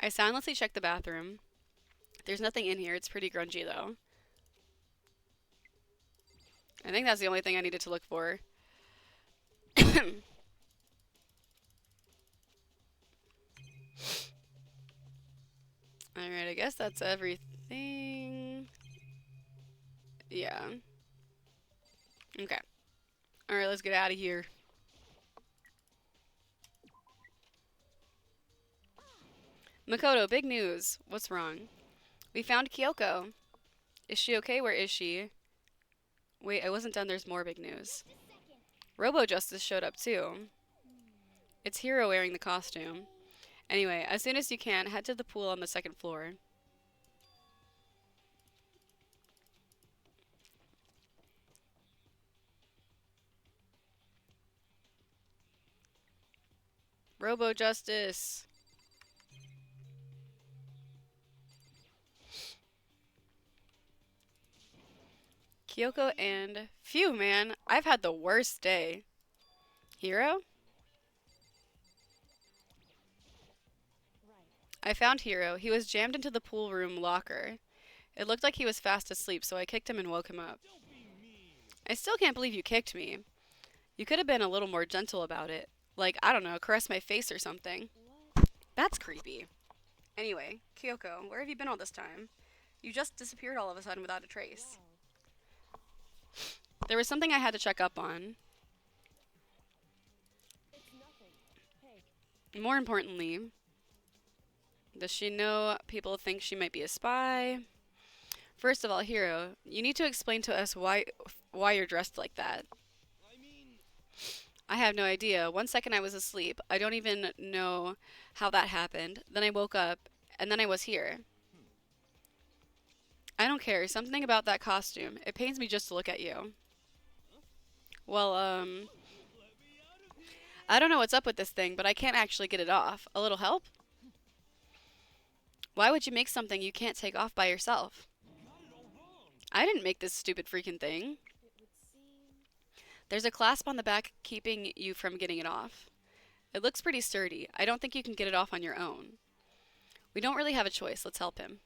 I soundlessly checked the bathroom. There's nothing in here. It's pretty grungy, though. I think that's the only thing I needed to look for. Alright, I guess that's everything. Yeah. Okay. Alright, let's get out of here. Makoto, big news. What's wrong? We found Kyoko. Is she okay? Where is she? Wait, I wasn't done. There's more big news. Robo Justice showed up too. It's Hiro wearing the costume. Anyway, as soon as you can, head to the pool on the second floor. Robo Justice. Kyoko and... Phew, man. I've had the worst day. Hiro? I found Hiro. He was jammed into the pool room locker. It looked like he was fast asleep, so I kicked him and woke him up. I still can't believe you kicked me. You could have been a little more gentle about it. Like, I don't know, caress my face or something. That's creepy. Anyway, Kyoko, where have you been all this time? You just disappeared all of a sudden without a trace. There was something I had to check up on. More importantly, does she know people think she might be a spy? First of all, Hiro, you need to explain to us why you're dressed like that. I have no idea. 1 second I was asleep. I don't even know how that happened. Then I woke up, and then I was here. I don't care. Something about that costume. It pains me just to look at you. Well, I don't know what's up with this thing, but I can't actually get it off. A little help? Why would you make something you can't take off by yourself? I didn't make this stupid freaking thing. There's a clasp on the back keeping you from getting it off. It looks pretty sturdy. I don't think you can get it off on your own. We don't really have a choice. Let's help him.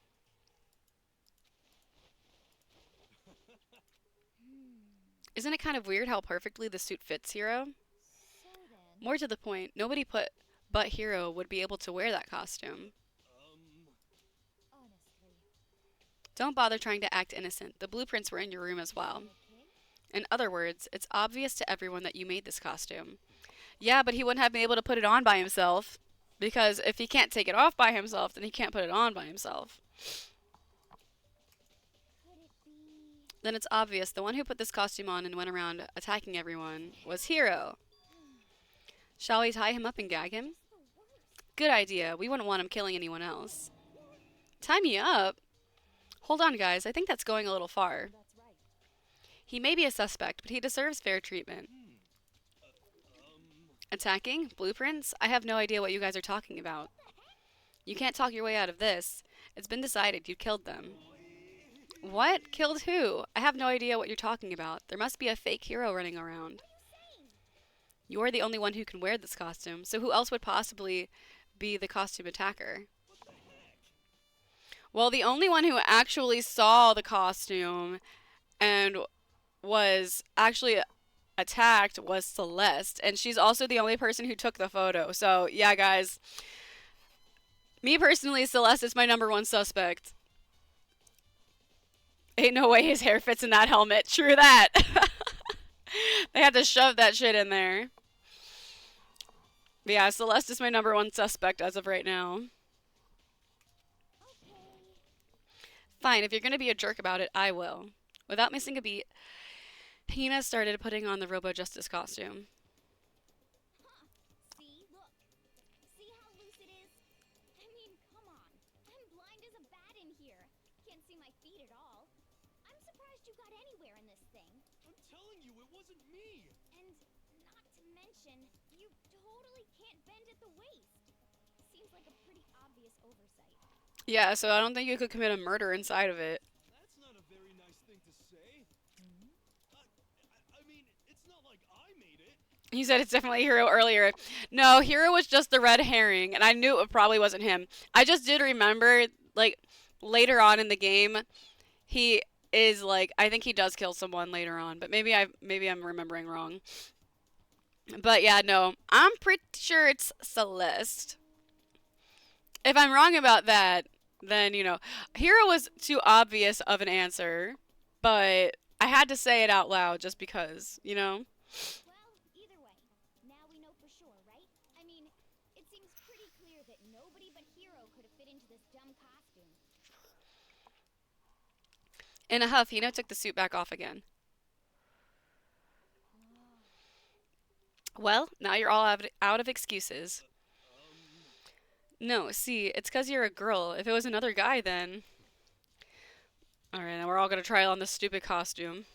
Isn't it kind of weird how perfectly the suit fits Hiro? More to the point, nobody but Hiro would be able to wear that costume. Don't bother trying to act innocent. The blueprints were in your room as well. In other words, it's obvious to everyone that you made this costume. Yeah, but he wouldn't have been able to put it on by himself. Because if he can't take it off by himself, then he can't put it on by himself. Could it be? Then it's obvious the one who put this costume on and went around attacking everyone was Hero. Shall we tie him up and gag him? The worst. Good idea. We wouldn't want him killing anyone else. Tie me up? Hold on, guys. I think that's going a little far. That's right. He may be a suspect, but he deserves fair treatment. Attacking? Blueprints? I have no idea what you guys are talking about. You can't talk your way out of this. It's been decided you killed them. What? Killed who? I have no idea what you're talking about. There must be a fake hero running around. You're the only one who can wear this costume, so who else would possibly be the costume attacker? Well, the only one who actually saw the costume and was actually attacked was Celeste, and she's also the only person who took the photo. So, yeah, guys. Me personally, Celeste is my #1 suspect. Ain't no way his hair fits in that helmet. True that. They had to shove that shit in there. But yeah, Celeste is my #1 suspect as of right now. Fine, if you're gonna be a jerk about it, I will. Without missing a beat, Hina started putting on the Robo Justice costume. See, look. See how loose it is? I mean, come on. I'm blind as a bat in here. Can't see my feet at all. I'm surprised you got anywhere in this thing. I'm telling you, it wasn't me! And not to mention, you totally can't bend at the waist. Seems like a pretty obvious oversight. Yeah, so I don't think you could commit a murder inside of it. That's not a very nice thing to say. I mean, it's not like I made it. He said it's definitely Hero earlier. No, Hero was just the red herring, and I knew it probably wasn't him. I just did remember, like, later on in the game, he is like, I think he does kill someone later on, but maybe I'm remembering wrong. But yeah, no, I'm pretty sure it's Celeste. If I'm wrong about that, then, you know, Hero was too obvious of an answer, but I had to say it out loud just because, you know? Well, either way, now we know for sure, right? I mean, it seems pretty clear that nobody but Hero could have fit into this dumb costume. In a huff, Hino took the suit back off again. Well, now you're all out of excuses. No, see, it's 'cause you're a girl. If it was another guy, then... Alright, now we're all gonna try on this stupid costume.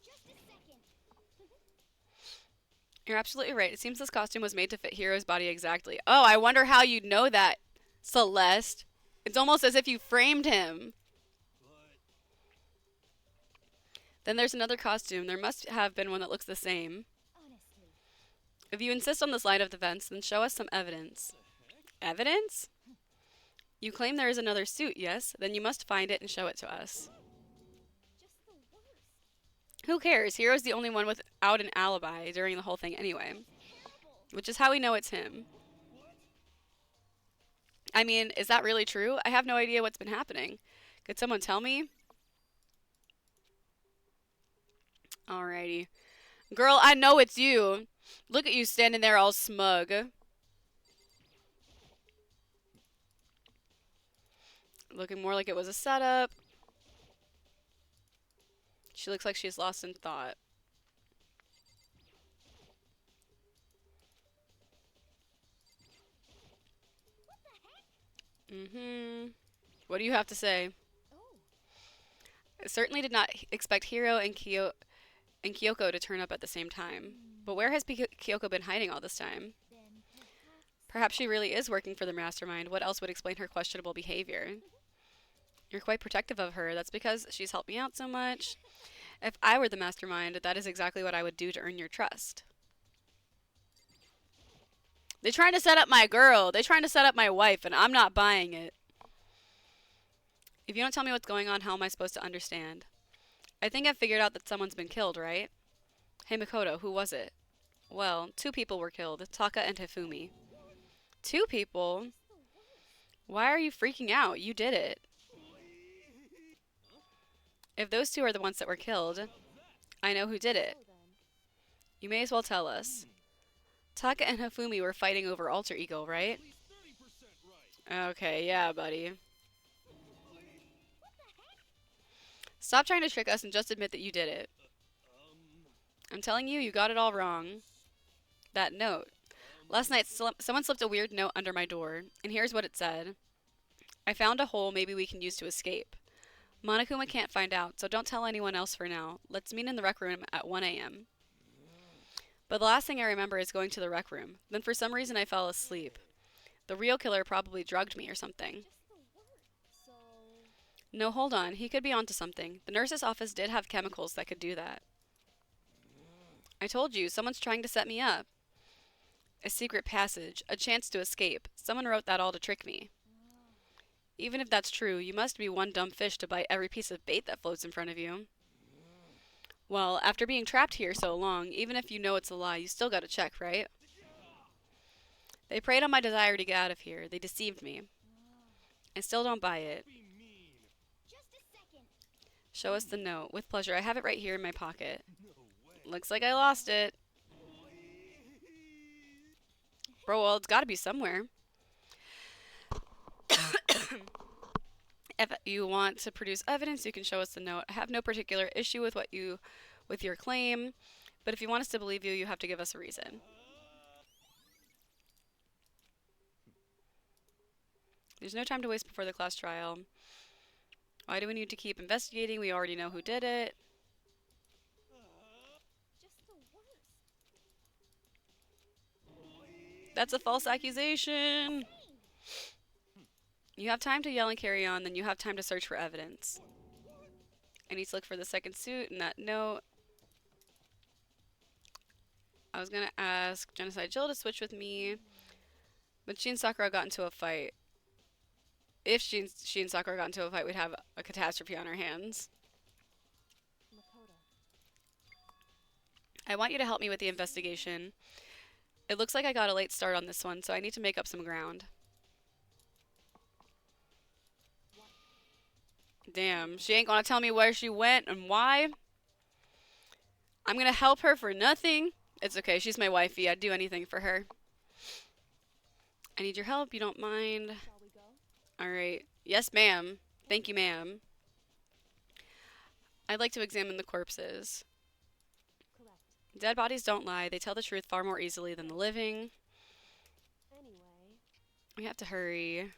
Just a second. You're absolutely right. It seems this costume was made to fit Hero's body exactly. Oh, I wonder how you know that, Celeste. It's almost as if you framed him. Then there's another costume. There must have been one that looks the same. Honestly. If you insist on the slide of events, then show us some evidence. Evidence? You claim there is another suit, yes? Then you must find it and show it to us. Just the worst. Who cares? Hero's the only one without an alibi during the whole thing anyway. Terrible. Which is how we know it's him. I mean, is that really true? I have no idea what's been happening. Could someone tell me? Alrighty. Girl, I know it's you. Look at you standing there all smug. Looking more like it was a setup. She looks like she's lost in thought. What do you have to say? Oh, I certainly did not expect Hiro and Kyoko to turn up at the same time. But where has Kyoko been hiding all this time? then Perhaps she really is working for the mastermind. What else would explain her questionable behavior? You're quite protective of her. That's because she's helped me out so much. If I were the mastermind, that is exactly what I would do to earn your trust. They're trying to set up my girl. They're trying to set up my wife, and I'm not buying it. If you don't tell me what's going on, how am I supposed to understand? I think I've figured out that someone's been killed, right? Hey, Makoto, who was it? Well, 2 people were killed, Taka and Hifumi. 2 people? Why are you freaking out? You did it. If those two are the ones that were killed, I know who did it. So then, You may as well tell us. Taka and Hifumi were fighting over Alter Ego, right? Okay, yeah, buddy. Stop trying to trick us and just admit that you did it. I'm telling you, you got it all wrong. That note. Last night, someone slipped a weird note under my door, and here's what it said. I found a hole maybe we can use to escape. Monokuma can't find out, so don't tell anyone else for now. Let's meet in the rec room at 1 a.m. But the last thing I remember is going to the rec room. Then for some reason I fell asleep. The real killer probably drugged me or something. just the word. So, No, hold on. He could be onto something. The nurse's office did have chemicals that could do that. I told you, someone's trying to set me up. A secret passage, a chance to escape. Someone wrote that all to trick me. Even if that's true, you must be one dumb fish to bite every piece of bait that floats in front of you. Well, after being trapped here so long, even if you know it's a lie, you still gotta check, right? They preyed on my desire to get out of here. They deceived me. I still don't buy it. Just a second. Show us the note. With pleasure. I have it right here in my pocket. Looks like I lost it. Bro, well, it's gotta be somewhere. If you want to produce evidence, you can show us the note. I have no particular issue with with your claim, but if you want us to believe you, you have to give us a reason. There's no time to waste before the class trial. Why do we need to keep investigating? We already know who did it. just the worst. That's a false accusation. You have time to yell and carry on, then you have time to search for evidence. I need to look for the second suit and that note. I was gonna ask Genocide Jill to switch with me, but she and Sakura got into a fight. If she and Sakura got into a fight, we'd have a catastrophe on our hands. Makoto. I want you to help me with the investigation. It looks like I got a late start on this one, so I need to make up some ground. Damn, she ain't gonna tell me where she went and why. I'm gonna help her for nothing. It's okay, she's my wifey. I'd do anything for her. I need your help, you don't mind. Shall we go? Alright. Yes, ma'am. Thank you, ma'am. I'd like to examine the corpses. Correct. Dead bodies don't lie. They tell the truth far more easily than the living. Anyway, We have to hurry.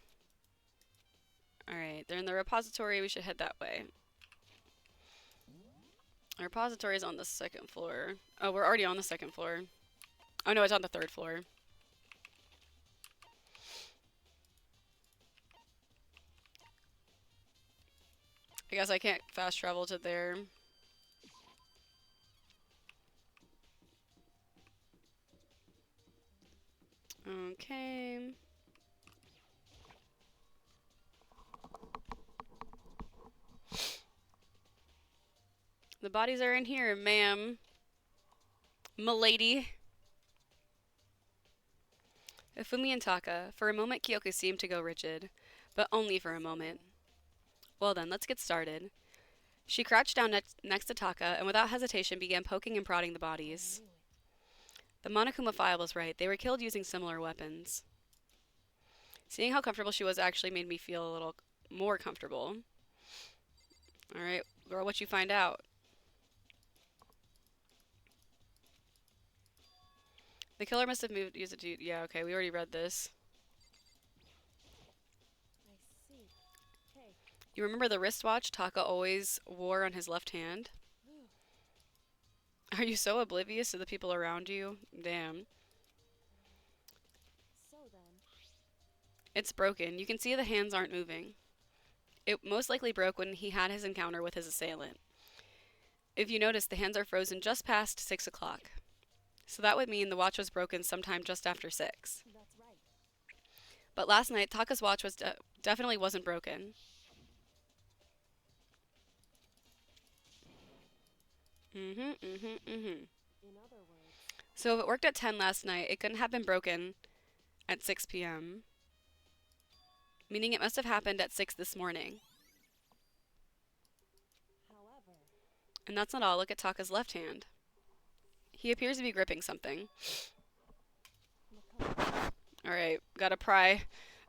Alright, they're in the repository. We should head that way. Our repository is on the second floor. Oh, we're already on the second floor. Oh no, it's on the third floor. I guess I can't fast travel to there. Okay. The bodies are in here, ma'am. M'lady. Ifumi and Taka. For a moment, Kyoko seemed to go rigid, but only for a moment. Well then, let's get started. She crouched down next to Taka and without hesitation began poking and prodding the bodies. The Monokuma file was right. They were killed using similar weapons. Seeing how comfortable she was actually made me feel a little more comfortable. Alright, girl, what you find out? The killer must have used it to... Yeah, okay, we already read this. I see. Hey, You remember the wristwatch Taka always wore on his left hand? Are you so oblivious to the people around you? Damn. so then, It's broken. You can see the hands aren't moving. It most likely broke when he had his encounter with his assailant. If you notice, the hands are frozen just past 6 o'clock. So that would mean the watch was broken sometime just after 6. that's right. But last night, Taka's watch was definitely wasn't broken. In other words, So if it worked at 10 last night, it couldn't have been broken at 6 p.m. Meaning it must have happened at 6 this morning. however, And that's not all. Look at Taka's left hand. He appears to be gripping something. Alright, gotta pry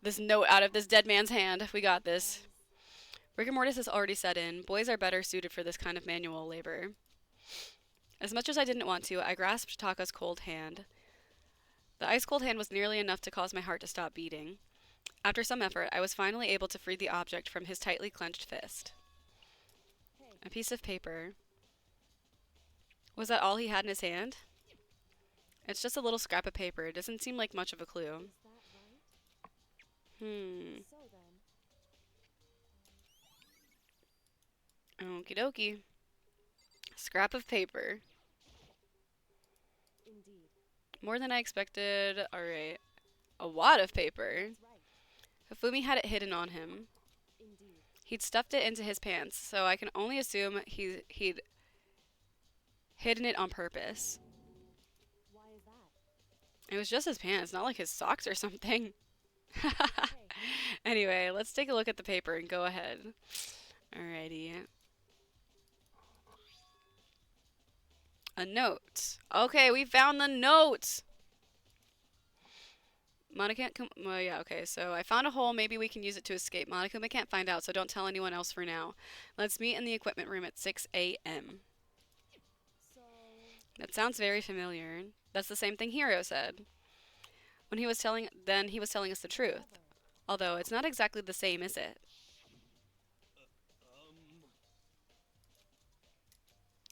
this note out of this dead man's hand. We got this. Rigor mortis has already set in. Boys are better suited for this kind of manual labor. As much as I didn't want to, I grasped Taka's cold hand. The ice-cold hand was nearly enough to cause my heart to stop beating. After some effort, I was finally able to free the object from his tightly clenched fist. A piece of paper. Was that all he had in his hand? It's just a little scrap of paper. It doesn't seem like much of a clue. Okie dokie. Scrap of paper. More than I expected. Alright. A wad of paper. Hifumi had it hidden on him. He'd stuffed it into his pants, so I can only assume he'd hidden it on purpose. It was just his pants, not like his socks or something. Anyway, let's take a look at the paper and go ahead. Alrighty. A note. Okay, we found the note! Monica can't well, yeah, okay, so I found a hole. Maybe we can use it to escape. Monica can't find out, so don't tell anyone else for now. Let's meet in the equipment room at 6 a.m. That sounds very familiar. That's the same thing Hiro said. When he was telling us the truth. Although, it's not exactly the same, is it?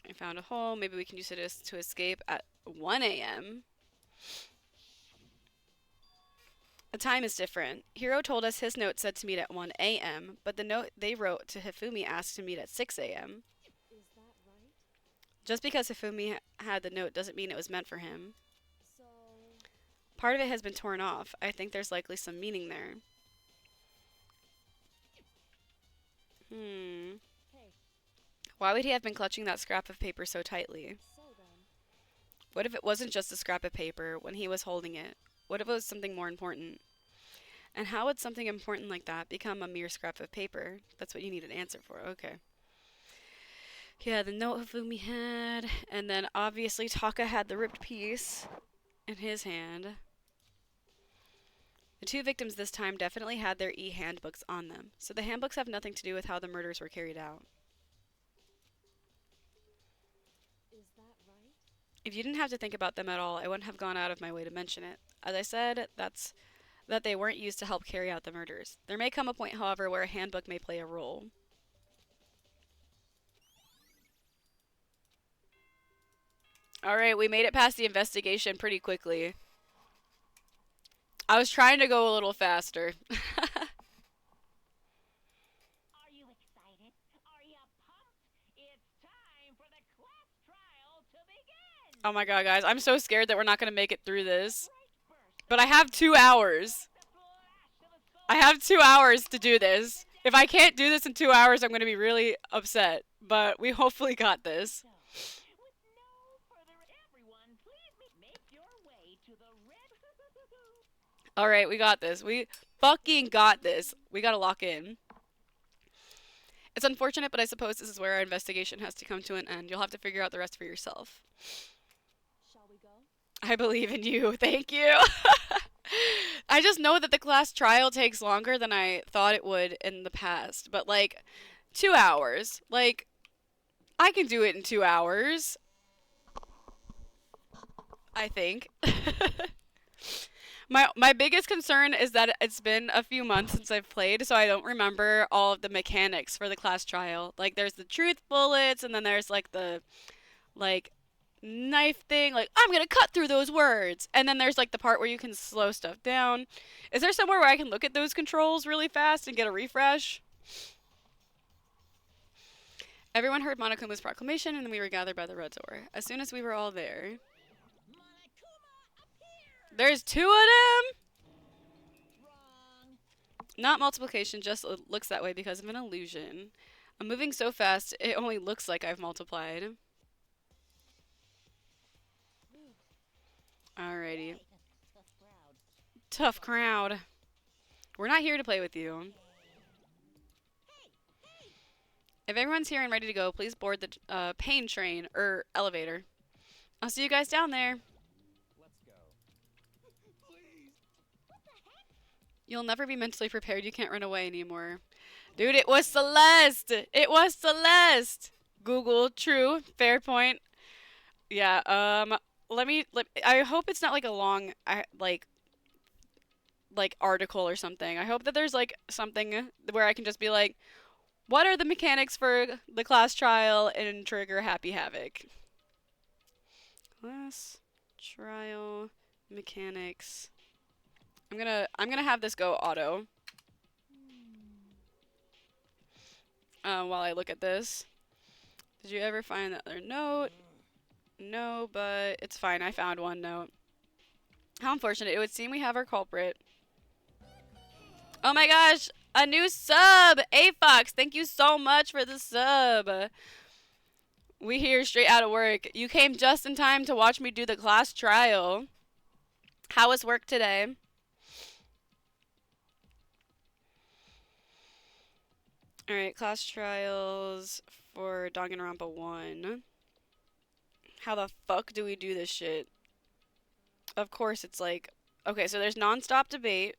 I found a hole. Maybe we can use it to escape at 1 a.m. The time is different. Hiro told us his note said to meet at 1 a.m., but the note they wrote to Hifumi asked to meet at 6 a.m. Just because Hifumi had the note doesn't mean it was meant for him. Part of it has been torn off. I think there's likely some meaning there. Why would he have been clutching that scrap of paper so tightly? What if it wasn't just a scrap of paper when he was holding it? What if it was something more important? And how would something important like that become a mere scrap of paper? That's what you need an answer for. Okay. Yeah, the note Hifumi had, and then obviously Taka had the ripped piece in his hand. The two victims this time definitely had their e-handbooks on them, so the handbooks have nothing to do with how the murders were carried out. If you didn't have to think about them at all, I wouldn't have gone out of my way to mention it. As I said, that they weren't used to help carry out the murders. There may come a point, however, where a handbook may play a role. Alright, we made it past the investigation pretty quickly. I was trying to go a little faster. Are you excited? Are you pumped? It's time for the class trial to begin! Oh my god, guys, I'm so scared that we're not going to make it through this. But I have 2 hours. I have 2 hours to do this. If I can't do this in 2 hours, I'm going to be really upset. But we hopefully got this. Alright, we got this. We fucking got this. We gotta lock in. It's unfortunate, but I suppose this is where our investigation has to come to an end. You'll have to figure out the rest for yourself. Shall we go? I believe in you. Thank you. I just know that the class trial takes longer than I thought it would in the past. But, like, 2 hours. Like, I can do it in 2 hours. I think. My biggest concern is that it's been a few months since I've played, so I don't remember all of the mechanics for the class trial. Like, there's the truth bullets, and then there's, like, the, like, knife thing. Like, I'm gonna cut through those words. And then there's, like, the part where you can slow stuff down. Is there somewhere where I can look at those controls really fast and get a refresh? Everyone heard Monokuma's proclamation, and then we were gathered by the red door. As soon as we were all there... There's 2 of them? Wrong. Not multiplication, just looks that way because of an illusion. I'm moving so fast, it only looks like I've multiplied. Alrighty. Tough crowd. Tough crowd. We're not here to play with you. If everyone's here and ready to go, please board the pain train or elevator. I'll see you guys down there. Let's go. You'll never be mentally prepared. You can't run away anymore. Dude, it was Celeste. It was Celeste. Google, true, fair point. Yeah, I hope it's not like a long, like article or something. I hope that there's like something where I can just be like, what are the mechanics for the class trial and trigger Happy Havoc? Class trial mechanics. I'm gonna have this go auto. While I look at this. Did you ever find that other note? No, but it's fine. I found one note. How unfortunate. It would seem we have our culprit. Oh my gosh! A new sub! A-Fox, thank you so much for the sub. We here straight out of work. You came just in time to watch me do the class trial. How was work today? Alright, class trials for Danganronpa 1. How the fuck do we do this shit? Of course it's like... Okay, so there's non-stop debate.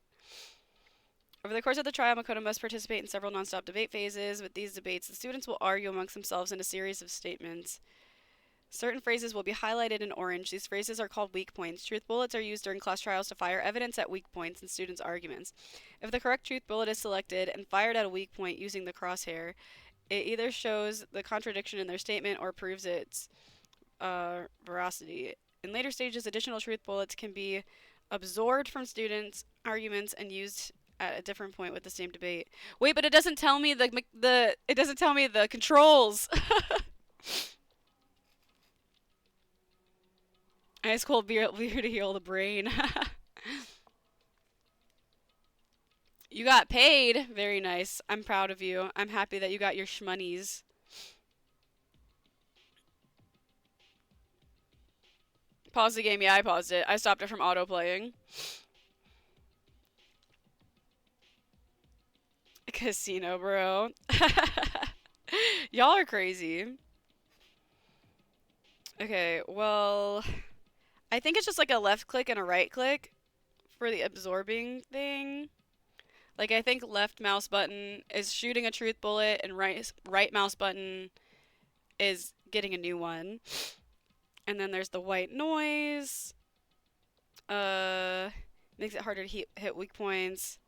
Over the course of the trial, Makoto must participate in several non-stop debate phases. With these debates, the students will argue amongst themselves in a series of statements. Certain phrases will be highlighted in orange. These phrases are called weak points. Truth bullets are used during class trials to fire evidence at weak points in students' arguments. If the correct truth bullet is selected and fired at a weak point using the crosshair, it either shows the contradiction in their statement or proves its veracity. In later stages, additional truth bullets can be absorbed from students' arguments and used at a different point with the same debate. Wait, but it doesn't tell me it doesn't tell me the controls. Ice cold beer to heal the brain. You got paid. Very nice. I'm proud of you. I'm happy that you got your shmonies. Pause the game. Yeah, I paused it. I stopped it from auto-playing. Casino, bro. Y'all are crazy. Okay, well... I think it's just like a left click and a right click for the absorbing thing. Like, I think left mouse button is shooting a truth bullet and right mouse button is getting a new one. And then there's the white noise. Makes it harder to hit weak points.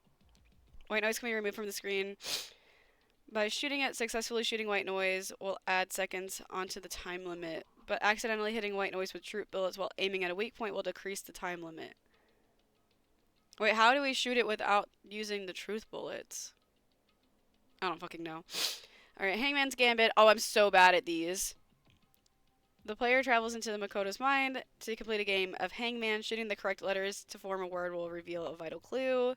White noise can be removed from the screen. By shooting it, successfully shooting white noise will add seconds onto the time limit. But accidentally hitting white noise with truth bullets while aiming at a weak point will decrease the time limit. Wait, how do we shoot it without using the truth bullets? I don't fucking know. Alright, Hangman's Gambit. Oh, I'm so bad at these. The player travels into the Makoto's mind to complete a game of Hangman. Shooting the correct letters to form a word will reveal a vital clue.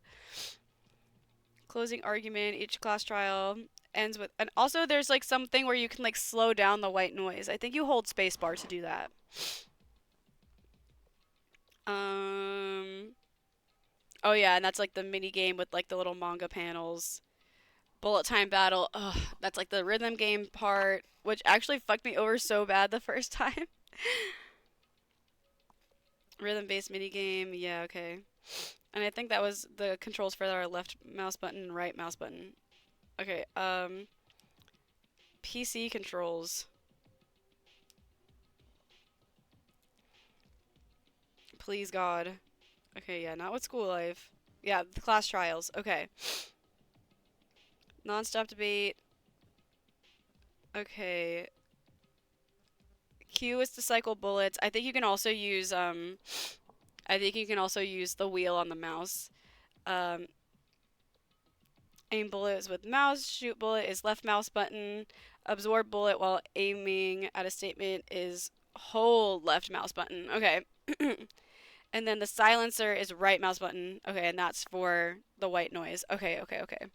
Closing argument. Each class trial ends with... And also there's like something where you can like slow down the white noise. I think you hold spacebar to do that. Oh yeah, and that's like the mini game with like the little manga panels. Bullet time battle. Ugh, that's like the rhythm game part, which actually fucked me over so bad the first time. Rhythm-based mini game. Yeah, okay. And I think that was the controls for our left mouse button and right mouse button. Okay, PC controls. Please, God. Okay, yeah, not with school life. Yeah, the class trials. Okay. Non-stop debate. Okay. Q is to cycle bullets. I think you can also use, I think you can also use the wheel on the mouse. Aim bullet is with mouse. Shoot bullet is left mouse button. Absorb bullet while aiming at a statement is hold left mouse button. Okay. And then the silencer is right mouse button. Okay, and that's for the white noise. Okay, okay, okay.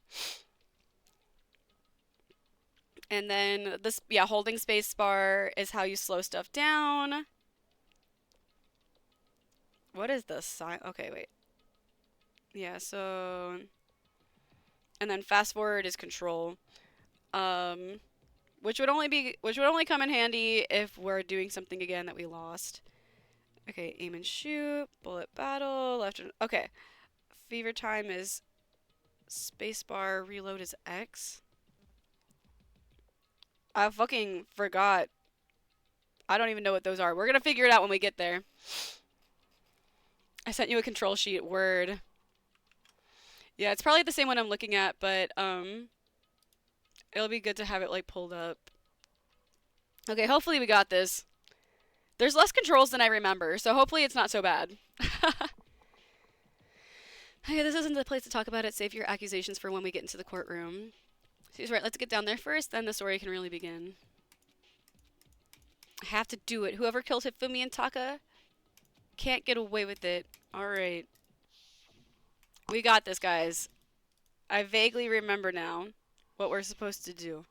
And then this, yeah, holding space bar is how you slow stuff down. What is the okay, wait. Yeah, so... And then fast forward is control. which would only come in handy if we're doing something again that we lost. Okay, aim and shoot, bullet battle, left and okay. Fever time is spacebar, reload is X. I fucking forgot. I don't even know what those are. We're gonna figure it out when we get there. I sent you a control sheet, word. Yeah, it's probably the same one I'm looking at, but it'll be good to have it like pulled up. Okay, hopefully we got this. There's less controls than I remember, so hopefully it's not so bad. Okay, this isn't the place to talk about it. Save your accusations for when we get into the courtroom. She's right, let's get down there first, then the story can really begin. I have to do it. Whoever killed Hifumi and Taka can't get away with it. Alright. We got this, guys. I vaguely remember now what we're supposed to do.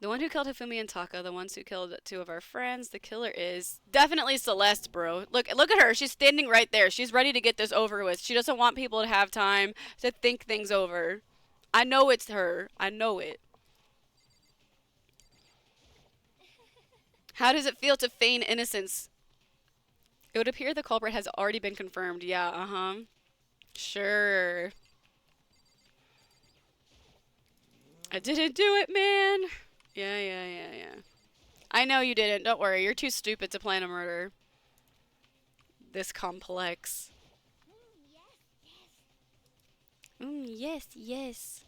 The one who killed Hifumi and Taka, the ones who killed two of our friends, the killer is definitely Celeste, bro. Look at her. She's standing right there. She's ready to get this over with. She doesn't want people to have time to think things over. I know it's her. I know it. How does it feel to feign innocence? It would appear the culprit has already been confirmed. Yeah, uh-huh. Sure. I didn't do it, man. Yeah. I know you didn't. Don't worry. You're too stupid to plan a murder. This complex. Yes.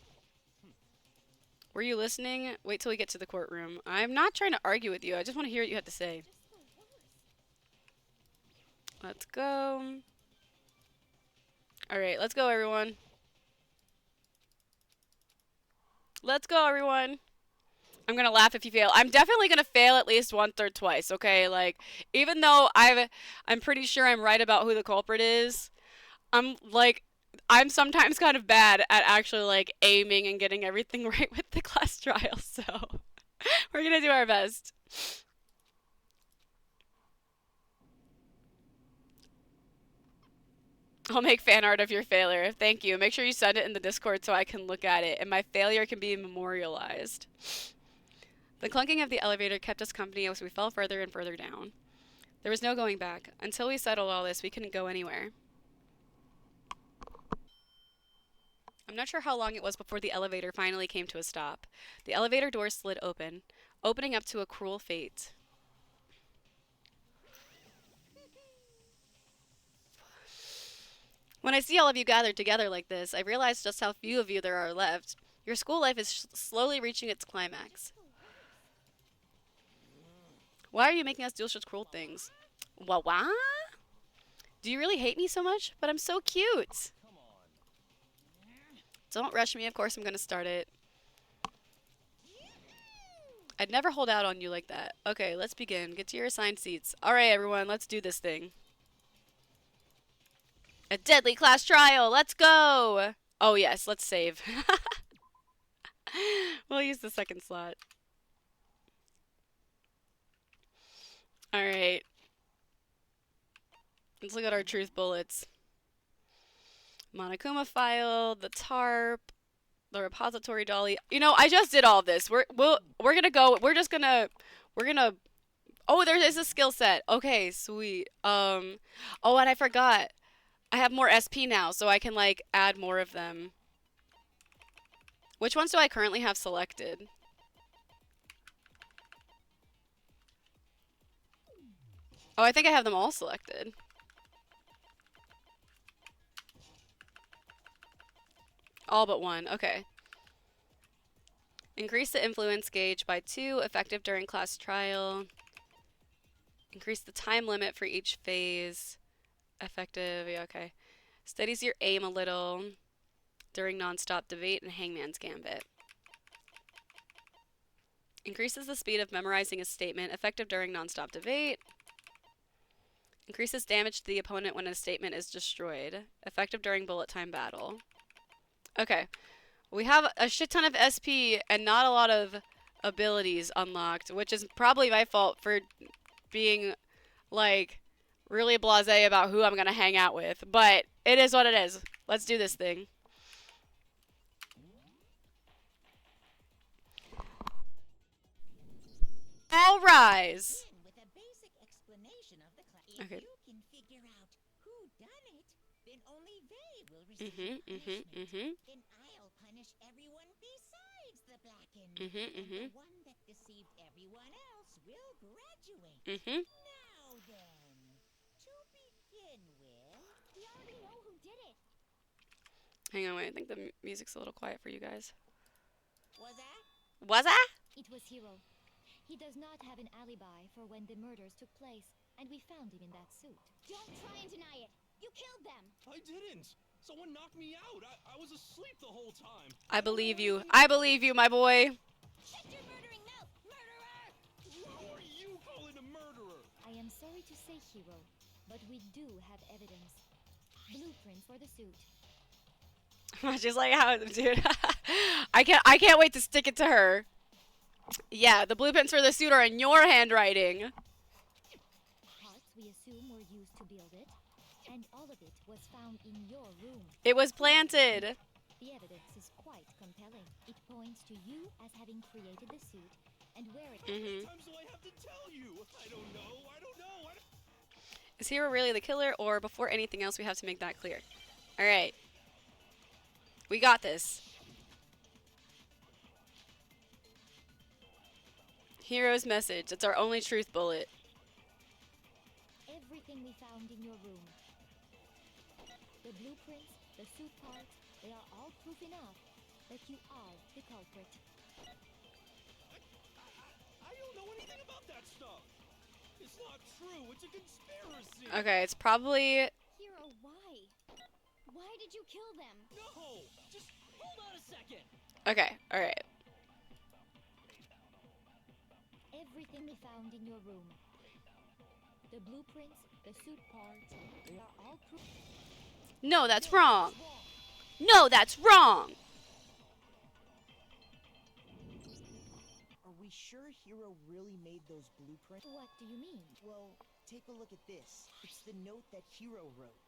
Were you listening? Wait till we get to the courtroom. I'm not trying to argue with you. I just want to hear what you have to say. Let's go. Alright, let's go, everyone. Let's go, everyone. I'm gonna laugh if you fail. I'm definitely gonna fail at least once or twice, okay? Like, even though I'm pretty sure I'm right about who the culprit is, I'm sometimes kind of bad at actually, like, aiming and getting everything right with the class trial, so we're gonna do our best. I'll make fan art of your failure. Thank you. Make sure you send it in the Discord so I can look at it, and my failure can be memorialized. The clunking of the elevator kept us company as we fell further and further down. There was no going back. Until we settled all this, we couldn't go anywhere. I'm not sure how long it was before the elevator finally came to a stop. The elevator door slid open, opening up to a cruel fate. When I see all of you gathered together like this, I realize just how few of you there are left. Your school life is slowly reaching its climax. Why are you making us do such cruel things? What? Do you really hate me so much? But I'm so cute. Don't rush me. Of course I'm going to start it. I'd never hold out on you like that. Okay, let's begin. Get to your assigned seats. Alright, everyone. Let's do this thing. A deadly class trial. Let's go. Oh, yes. Let's save. We'll use the second slot. Alright. Let's look at our truth bullets. Monokuma file, the tarp, the repository dolly. You know, I just did all this. We're gonna go. We're gonna. Oh, there is a skill set. Okay, sweet. Oh, and I forgot. I have more SP now, so I can like add more of them. Which ones do I currently have selected? Oh, I think I have them all selected. All but one. Okay. Increase the influence gauge by 2, effective during class trial. Increase the time limit for each phase. Effective, yeah, okay. Steadies your aim a little during non-stop debate and Hangman's Gambit. Increases the speed of memorizing a statement, effective during non-stop debate. Increases damage to the opponent when a statement is destroyed, effective during bullet time battle. Okay. We have a shit ton of SP and not a lot of abilities unlocked, which is probably my fault for being, like, really blasé about who I'm gonna hang out with. But it is what it is. Let's do this thing. All rise. Begin with a basic explanation of the class. If Okay. you can figure out who done it, then only they will receive Mm-hmm. punishment. Then I'll punish everyone besides the blackened. And the one that deceived everyone else will graduate. Now then, to begin with, We already know who did it. Hang on, wait. I think the music's a little quiet for you guys. was that? Was I? It was Hiro. He does not have an alibi for when the murders took place, and we found him in that suit. Don't try and deny it. You killed them. I didn't. Someone knocked me out. I was asleep the whole time. I believe you. I believe you, my boy. Shut your murdering mouth, murderer! Who are you calling a murderer? I am sorry to say, Hiro, but we do have evidence. Blueprints for the suit. She's like, how, dude? I can't wait to stick it to her. Yeah, the blueprints for the suit are in your handwriting. Parts we assume were used to build it, and all of it was found in your room. It was planted. The evidence is quite compelling. It points to you as having created the suit and where it How many times do I have to tell you? I don't know. Is Hiro really the killer, or before anything else, we have to make that clear? All right. We got this. Hiro's message. It's our only truth bullet. everything we found in your room. The blueprints, the suit parts, they are all proof enough that you are the culprit. I don't know anything about that stuff. It's not true. It's a conspiracy. Okay, it's probably... Hiro, why? Why did you kill them? No. Just hold on a second. Okay, all right. Everything we found in your room. The blueprints, the suit parts, they are all proof. No, that's wrong. No, that's wrong. Are we sure Hiro really made those blueprints? What do you mean? Well, take a look at this. It's the note that Hiro wrote,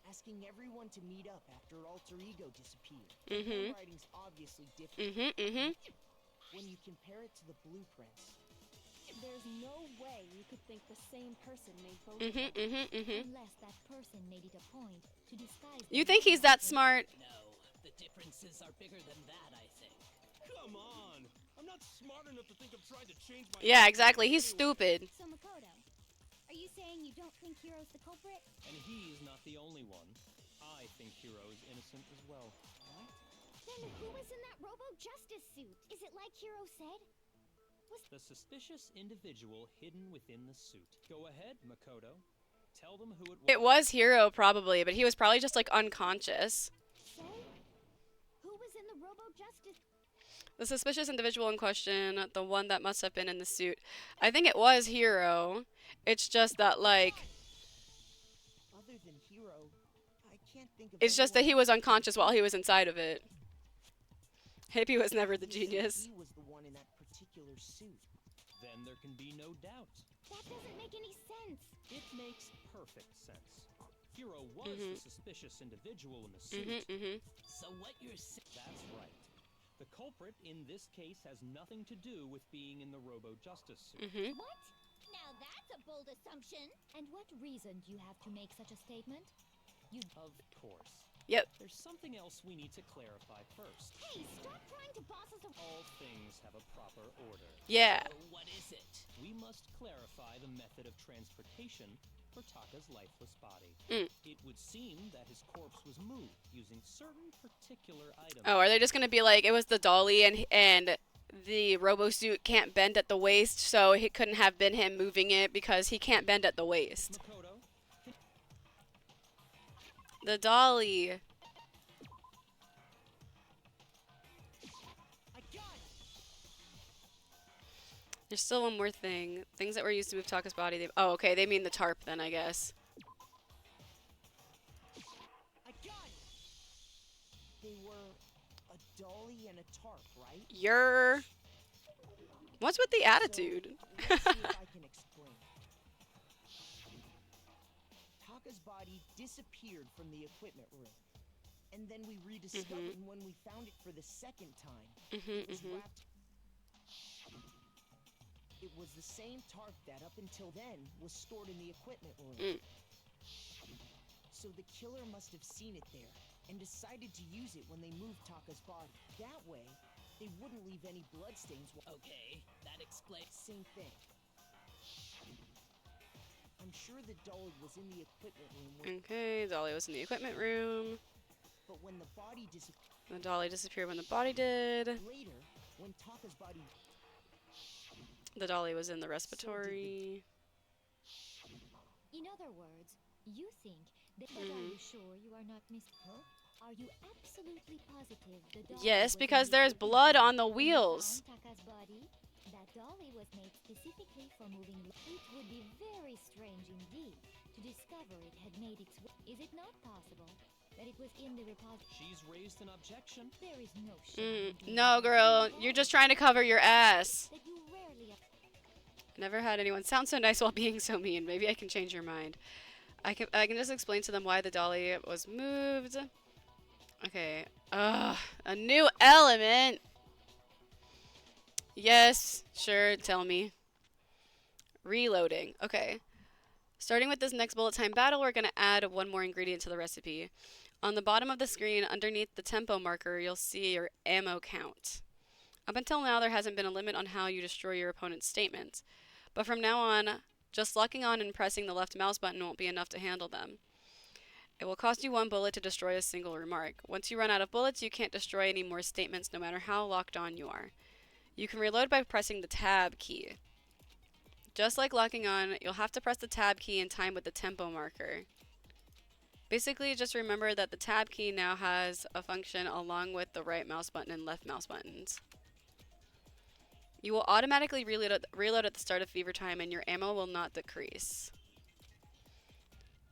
asking everyone to meet up after Alter Ego disappeared. The handwriting's obviously different. When you compare it to the blueprints, There's no way you could think the same person made both of them. Unless that person made it a point to disguise. You their think he's that handwriting. smart? No, the differences are bigger than that, I think. Come on. I'm not smart enough to think of trying to change my... Yeah, exactly. He's stupid. So Makoto, are you saying you don't think Hiro's the culprit? And he's not the only one. I think Hiro is innocent as well. Then who was in that Robo-Justice suit? Is it like Hiro said? The suspicious individual hidden within the suit. Go ahead, Makoto. Tell them who it was. It was Hiro, probably, but he was probably just, like, unconscious. So, who was in the Robo-Justice? The suspicious individual in question, the one that must have been in the suit. I think it was Hiro. It's just that, like, other than Hiro, I can't think of. it's just that he anyone was unconscious while he was inside of it. Hippie was never the who said genius. He was the one in that particular suit. Then there can be no doubt. That doesn't make any sense. It makes perfect sense. Hiro was the suspicious individual in the suit. So what you're saying... That's right. The culprit in this case has nothing to do with being in the Robo-Justice suit. What? Now that's a bold assumption. And what reason do you have to make such a statement? Of course. Yep. There's something else we need to clarify first. Hey, stop trying to boss us around. All things have a proper order. Yeah. What is it? We must clarify the method of transportation for Taka's lifeless body. It would seem that his corpse was moved using certain particular items. Oh, are they just gonna be like, it was the dolly and the robo suit can't bend at the waist, so it couldn't have been him moving it because he can't bend at the waist. Makoto, The dolly. I got it. There's still one more thing. Things that were used to move Taka's body. Oh, okay. They mean the tarp then, I guess. I got it. They were a dolly and a tarp, right? You're... What's with the attitude? So, let's see if I can explain. Taka's body disappeared from the equipment room. And then we rediscovered when we found it for the second time. It was wrapped... It was the same tarp that up until then was stored in the equipment room. So the killer must have seen it there and decided to use it when they moved Taka's body. That way, they wouldn't leave any bloodstains. Okay, that explains. Same thing. I'm sure the dolly was in the equipment room when, Okay, Dolly was in the equipment room. but when the body disappeared The Dolly disappeared when the body did. later, when Taka's body The Dolly was in the respiratory. In other words, you think that. But are you sure you are not Huh? Are you absolutely positive the dolly Yes, was in because the there's equipment blood room on the when you wheels. found Taka's body? That dolly was made specifically for moving. It would be very strange indeed to discover it had made its way. Is it not possible that it was in the repository? She's raised an objection. There is no shame in doing No, that. girl, You you're know just trying to cover your ass. that you rarely. Never had anyone sound so nice while being so mean. Maybe I can change your mind. I can just explain to them why the dolly was moved. Okay. Ugh, a new element. Yes, sure, tell me. Reloading. Okay. Starting with this next bullet time battle, we're going to add one more ingredient to the recipe. On the bottom of the screen, underneath the tempo marker, you'll see your ammo count. Up until now, there hasn't been a limit on how you destroy your opponent's statements. But from now on, just locking on and pressing the left mouse button won't be enough to handle them. It will cost you 1 bullet to destroy a single remark. Once you run out of bullets, you can't destroy any more statements no matter how locked on you are. You can reload by pressing the tab key. Just like locking on, you'll have to press the tab key in time with the tempo marker. Basically, just remember that the tab key now has a function along with the right mouse button and left mouse buttons. You will automatically reload at the start of fever time and your ammo will not decrease.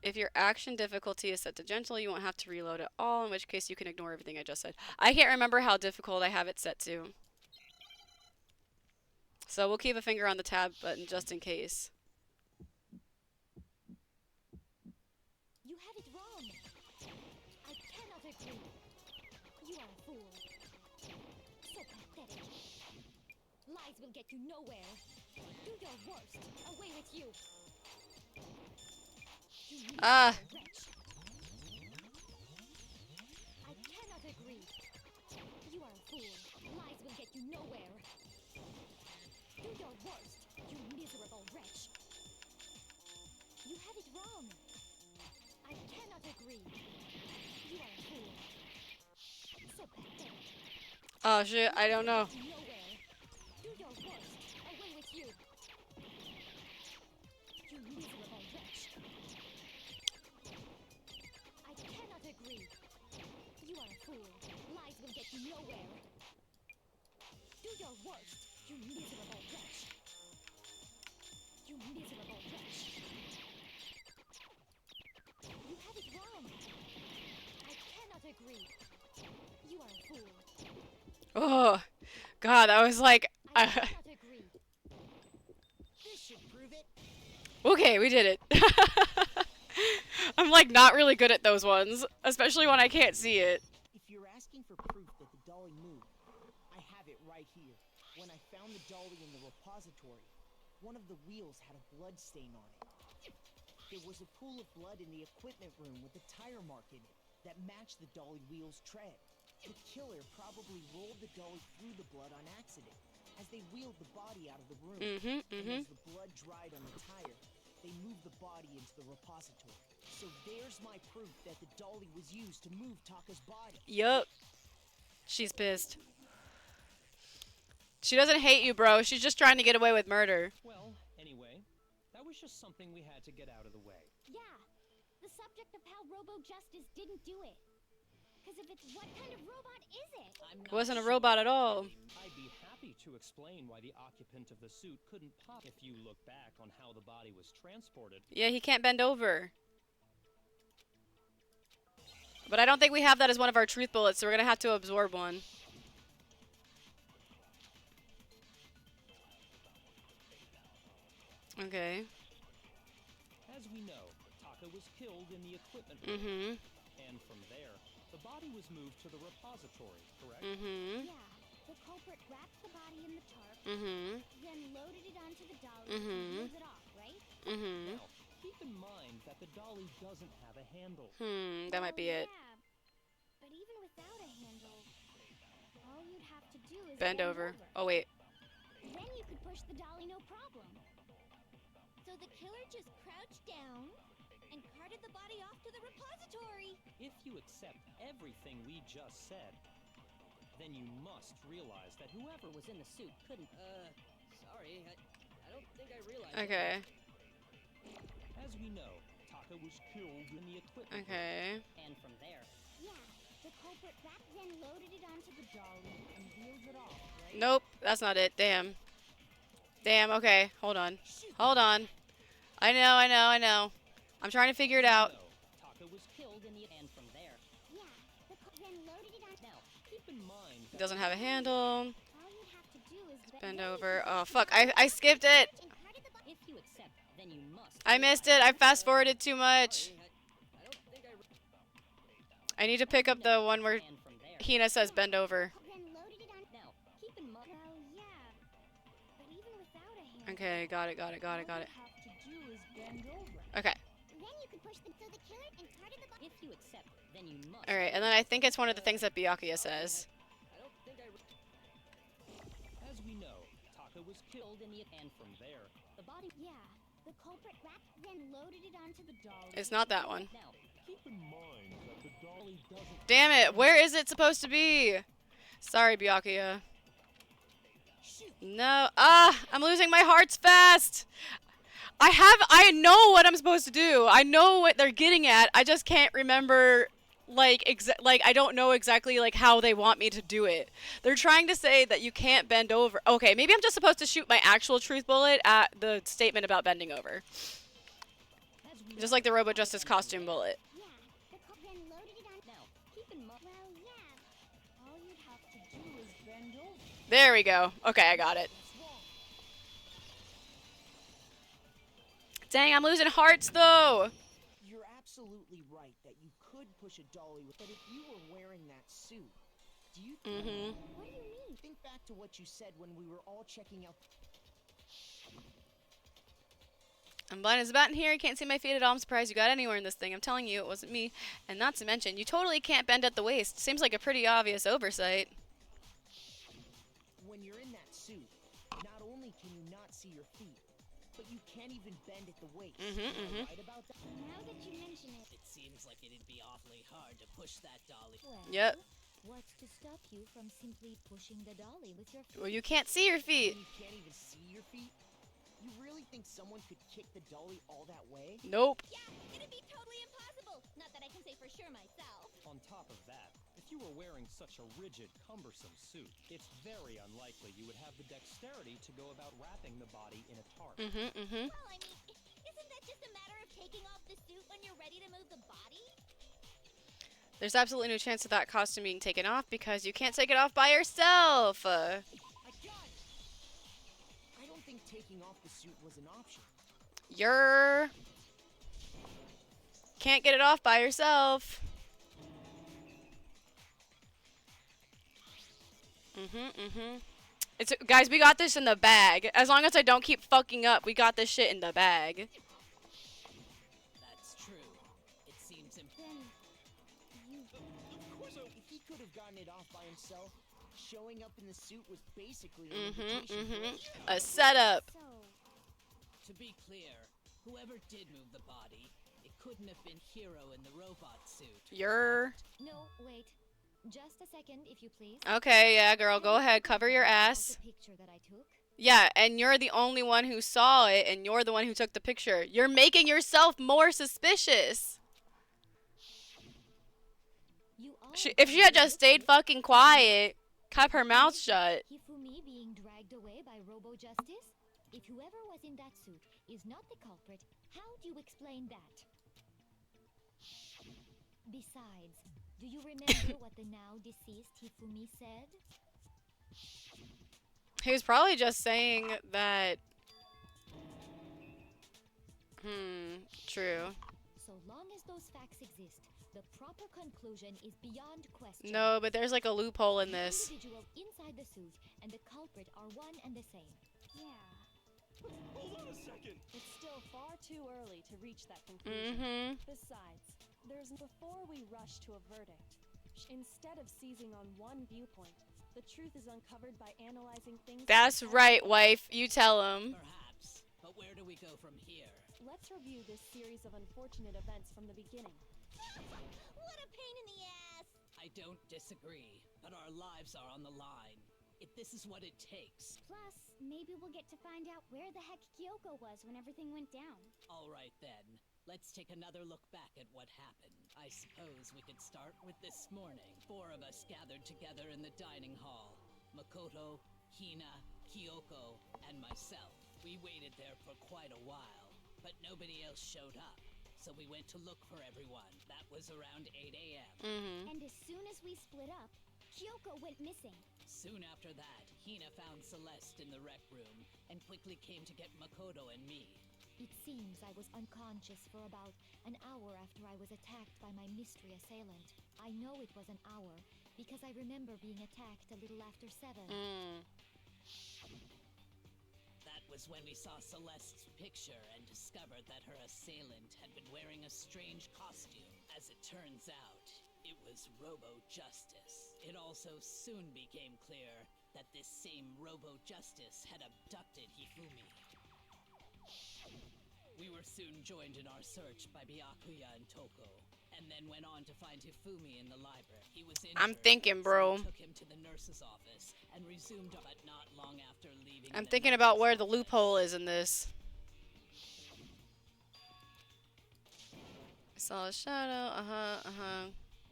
If your action difficulty is set to gentle, you won't have to reload at all, in which case you can ignore everything I just said. I can't remember how difficult I have it set to. So we'll keep a finger on the tab button just in case. You have it wrong. I cannot agree. You are a fool. So pathetic. Lies will get you nowhere. Do your worst. Away with you. You Ah. miserable wretch. I cannot agree. You are a fool. Lies will get you nowhere. Do your worst, you miserable wretch. You have it wrong. I cannot agree. You are a fool. So pathetic. Oh shit, I don't know. Nowhere. Do your worst. Away with you. You miserable wretch. I cannot agree. You are a fool. Lies will get you nowhere. Do your worst. You miserable wretch. You miserable wretch. You have it wrong. I cannot agree. You are a fool. Oh, God, I was like, I cannot agree. This should prove it. okay, we did it. I'm like not really good at those ones, especially when I can't see it. If you're asking for proof that the dolly moved, I have it right here. When I found the dolly in the repository, one of the wheels had a blood stain on it. There was a pool of blood in the equipment room with a tire mark in it that matched the dolly wheel's tread. The killer probably rolled the dolly through the blood on accident as they wheeled the body out of the room. And as the blood dried on the tire, they moved the body into the repository. So there's my proof that the dolly was used to move Taka's body. Yup. She's pissed. She doesn't hate you, bro. She's just trying to get away with murder. Well, anyway, that was just something we had to get out of the way. Yeah, the subject of how Robo-Justice didn't do it. Because if it's what kind of robot is it? I'm It not wasn't a sure. robot at all. I'd be happy to explain why the occupant of the suit couldn't pop if you look back on how the body was transported. Yeah, he can't bend over. But I don't think we have that as one of our truth bullets, so we're gonna have to absorb one. Okay. As we know, Taka was killed in the equipment room. And from there, the body was moved to the repository, correct? Yeah, The culprit wrapped the body in the tarp, Mm-hmm. then loaded it onto the dolly Mhm. and peeled it off, right? Mm-hmm. Now, keep in mind that the dolly doesn't have a handle. That might be it. Yeah, but even without a handle, all you'd have to do is Bend over. Oh, wait. Then you could push the dolly no problem. So the killer just crouched down and carted the body off to the repository. If you accept everything we just said, then you must realize that whoever was in the suit couldn't. Sorry, I don't think I realized. Okay. As we know, Taka was killed in the equipment. Okay. And from there, Yeah, the culprit wrapped then loaded it onto the dolly and peeled it off, right? Nope, that's not it. Damn. Damn, okay. Hold on. Hold on. I know. I'm trying to figure it out. No, Taka was killed in the and from there. Yeah, then loaded it on. Now, keep in mind It that doesn't have a handle. All you'd have to do is Bend over. Oh, fuck. I skipped it. and carted the body. if you accept, then you must. I missed it. I fast forwarded too much. Sorry, I don't think I. I need to pick up the one where And from there. Hina says bend over. Then loaded it on. Now, keep in mind. Well, yeah, but even without a handle, Okay, got it. all you'd have to do is bend over. Okay. Then you could push the killer and carted the body. If you accept, then you must. Alright, and then I think it's one of the things that Byakuya says. I don't think I. as we know, Taka was killed in the and from there. The body. Yeah, the culprit wrapped then loaded it onto the dolly. It's not that one. Now, Keep in mind that the dolly doesn't. Damn it, where is it supposed to be? Sorry, Byakuya. No. I'm losing my hearts fast. I know what I'm supposed to do. I know what they're getting at. I just can't remember I don't know exactly like how they want me to do it. They're trying to say that you can't bend over. Okay, maybe I'm just supposed to shoot my actual truth bullet at the statement about bending over. Just like the Robo Justice costume bullet. Yeah, the then loaded it on. now, keep in mind. Well, yeah, all you'd have to do is bend over. There we go. Okay, I got it. Dang, I'm losing hearts though. You're absolutely right that you could push a dolly with, but if you were wearing that suit, do you What do you mean? think back to what you said when we were all checking out? I'm blind as a bat in here. I can't see my feet at all. I'm surprised you got anywhere in this thing. I'm telling you, it wasn't me. And not to mention, you totally can't bend at the waist. Seems like a pretty obvious oversight. When you're in that suit, not only can you not see your feet, but you can't even bend at the waist. Am I right about that? Now that you mention it, It seems like it'd be awfully hard to push that dolly. well, Yep. what's to stop you from simply pushing the dolly with your feet? Well, you can't see your feet. When you can't even see your feet? You really think someone could kick the dolly all that way? Nope. Yeah, it'd be totally impossible. Not that I can say for sure myself. On top of that, if you were wearing such a rigid, cumbersome suit, it's very unlikely you would have the dexterity to go about wrapping the body in a tarp. Well, I mean, isn't that just a matter of taking off the suit when you're ready to move the body? There's absolutely no chance of that costume being taken off because you can't take it off by yourself. I got it! I don't think taking off the suit was an option. You're... Can't get it off by yourself. It's guys, we got this in the bag. As long as I don't keep fucking up, we got this shit in the bag. That's true. It seems Then you Of course, if he could have gotten it off by himself, showing up in the suit was basically an invitation for it. A setup. so To be clear, whoever did move the body, it couldn't have been Hero in the robot suit. You're... no, wait. Just a second, if you please. Okay, yeah, girl, go ahead. Cover your ass. The picture that I took. Yeah, and you're the only one who saw it, and you're the one who took the picture. You're making yourself more suspicious. You all If she had just stayed fucking quiet, kept her mouth shut. Hifumi being dragged away by Robo Justice? If whoever was in that suit is not the culprit, how do you explain that? Besides, do you remember what the now deceased Hifumi said? He was probably just saying that... True. So So long as those facts exist, the proper conclusion is beyond question. No, but there's like a loophole in this. The individual inside the suit and the culprit are one and the same. Yeah. Hold on a second. It's still far too early to reach that conclusion. Besides, before we rush to a verdict, instead of seizing on one viewpoint, the truth is uncovered by analyzing things. That's right, wife. You tell him. Perhaps. But where do we go from here? Let's review this series of unfortunate events from the beginning. What a pain in the ass! I don't disagree, but our lives are on the line. If this is what it takes. Plus, maybe we'll get to find out where the heck Kyoko was when everything went down. All right then. Let's take another look back at what happened. I suppose we could start with this morning. 4 of us gathered together in the dining hall. Makoto, Hina, Kyoko, and myself. We waited there for quite a while, but nobody else showed up. So we went to look for everyone. That was around 8 a.m. And as soon as we split up, Kyoko went missing. Soon after that, Hina found Celeste in the rec room and quickly came to get Makoto and me. It seems I was unconscious for about an hour after I was attacked by my mystery assailant. I know it was an hour because I remember being attacked a little after 7. That was when we saw Celeste's picture and discovered that her assailant had been wearing a strange costume. As it turns out, it was Robo-Justice. It also soon became clear that this same Robo-Justice had abducted Hifumi. We were soon joined in our search by Byakuya and Toko, and then went on to find Hifumi in the library. He was injured, I'm thinking, bro. So we took him to the nurse's office and resumed, but not long after leaving. I'm thinking about where the loophole is in this. I saw a shadow.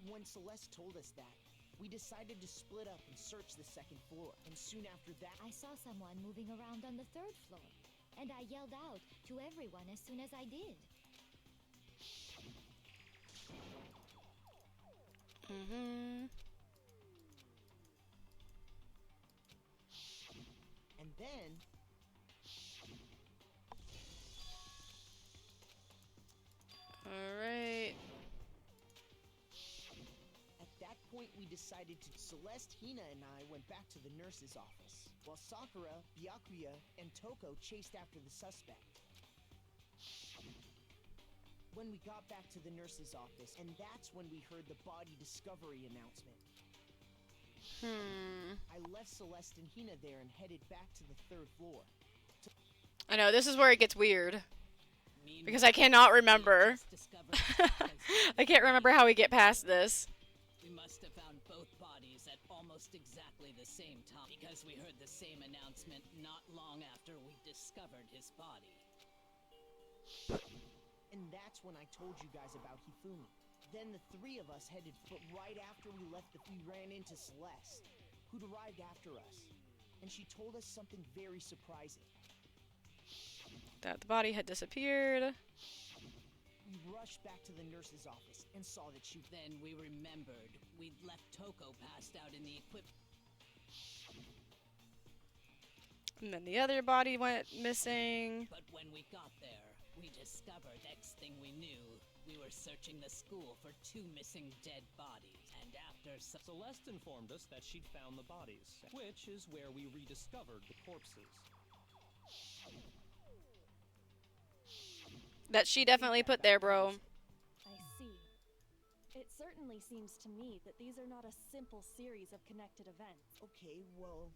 When Celeste told us that, we decided to split up and search the second floor. And soon after that, I saw someone moving around on the 3rd floor, and I yelled out to everyone as soon as I did. And then, Alright. at that point, we decided to. Celeste, Hina, and I went back to the nurse's office, while Sakura, Byakuya, and Toko chased after the suspect. When we got back to the nurse's office, and that's when we heard the body discovery announcement. I left Celeste and Hina there and headed back to the 3rd floor. I know, this is where it gets weird. Because I cannot remember. I can't remember how we get past this. We must have found both bodies at almost exactly the same time, because we heard the same announcement not long after we discovered his body. And that's when I told you guys about Hifumi. Then the 3 of us headed, but right after we left, we ran into Celeste, who'd arrived after us. And she told us something very surprising. That the body had disappeared. We rushed back to the nurse's office and saw that she... Then we remembered we'd left Toko passed out in the equipment. And then the other body went missing. But when we got there, we discovered next thing we knew, we were searching the school for 2 missing dead bodies. And after Celeste informed us that she'd found the bodies, which is where we rediscovered the corpses. That she definitely put there, bro. I see. It certainly seems to me that these are not a simple series of connected events. Okay, well...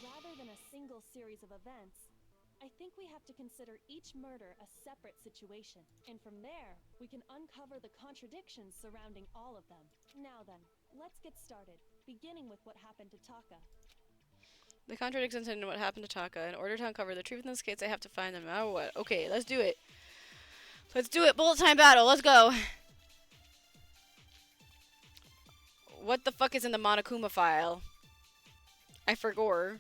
Rather than a single series of events, I think we have to consider each murder a separate situation. And from there, we can uncover the contradictions surrounding all of them. Now then, let's get started, beginning with what happened to Taka. The contradictions in what happened to Taka. In order to uncover the truth in this case, I have to find them no matter what. Okay, let's do it. Let's do it. Bullet time battle. Let's go. What the fuck is in the Monokuma file? I forgot.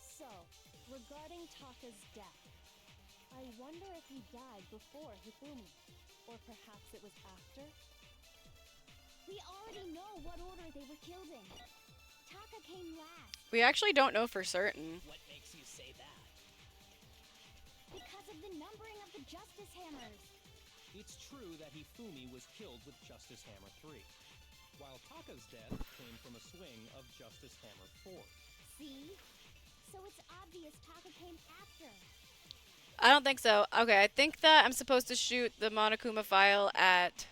So, regarding Taka's death, I wonder if he died before Hifumi, or perhaps it was after? We already know what order they were killed in. Taka came last. We actually don't know for certain. What makes you say that? Because of the numbering of the Justice Hammers. It's true that Hifumi was killed with Justice Hammer 3, while Taka's death came from a swing of Justice Hammer 4. See? So it's obvious Taka came after. I don't think so. Okay, I think that I'm supposed to shoot the Monokuma file at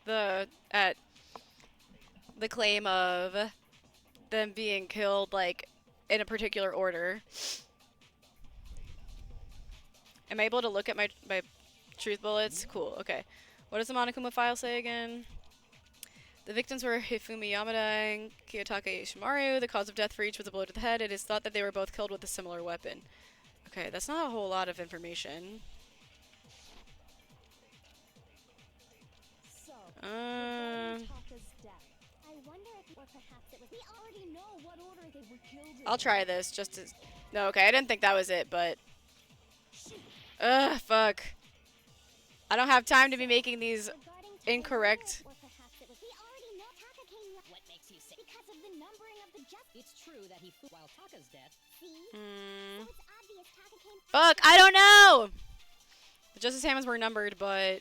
the claim of them being killed like in a particular order. Am I able to look at my truth bullets? Cool. Okay. What does the Monokuma file say again? The victims were Hifumi Yamada and Kiyotaka Ishimaru. The cause of death for each was a blow to the head. It is thought that they were both killed with a similar weapon. Okay, that's not a whole lot of information. So, regarding Taka's death, I wonder if, or perhaps it was. We already know what order they were killed in. I'll try this just to... No, okay, I didn't think that was it, but... Ugh, fuck. I don't have time to be making these Regarding Taka's incorrect... death, or perhaps it was. We already know Taka came What makes you say? because of the numbering of the just. It's true that while Taka's death. See? Hmm. So it's obvious Taka came Fuck, I don't know! The Justice Hammonds were numbered, but...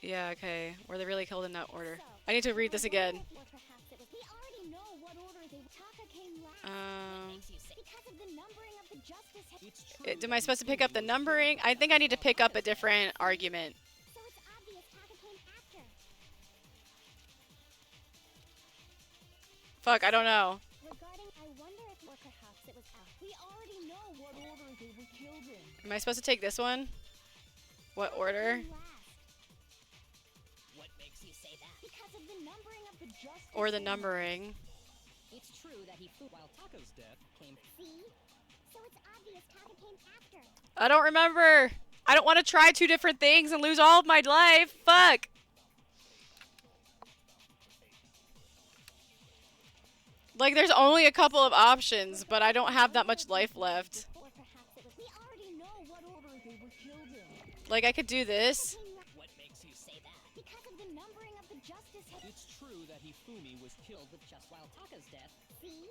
Yeah, okay. Were they really killed in that order? I need to read this again. Or perhaps it was. We already know what order they. Taka came last. Makes you say? Because of the numbering of the justice. It's true. Am I supposed to pick up the numbering? I think I need to pick up a different argument. So it's obvious Taka came after. Fuck, I don't know. Regarding, I wonder if, or perhaps it was after. we already know what order they were killed in. Am I supposed to take this one? What order? Last. What makes you say that? Because of the numbering of the Justice Or the Hammer. numbering? It's true that while Taka's death came. See? So it's obvious Taka came after. I don't remember. I don't want to try two different things and lose all of my life. Fuck. Like, there's only a couple of options, but I don't have that much life left. Or perhaps it was. We already know what order They were killed in. Like, I could do this. came last. What makes you say that? Because of the numbering of the justice. It's true that Hifumi was killed Killed with just while Taka's death. See?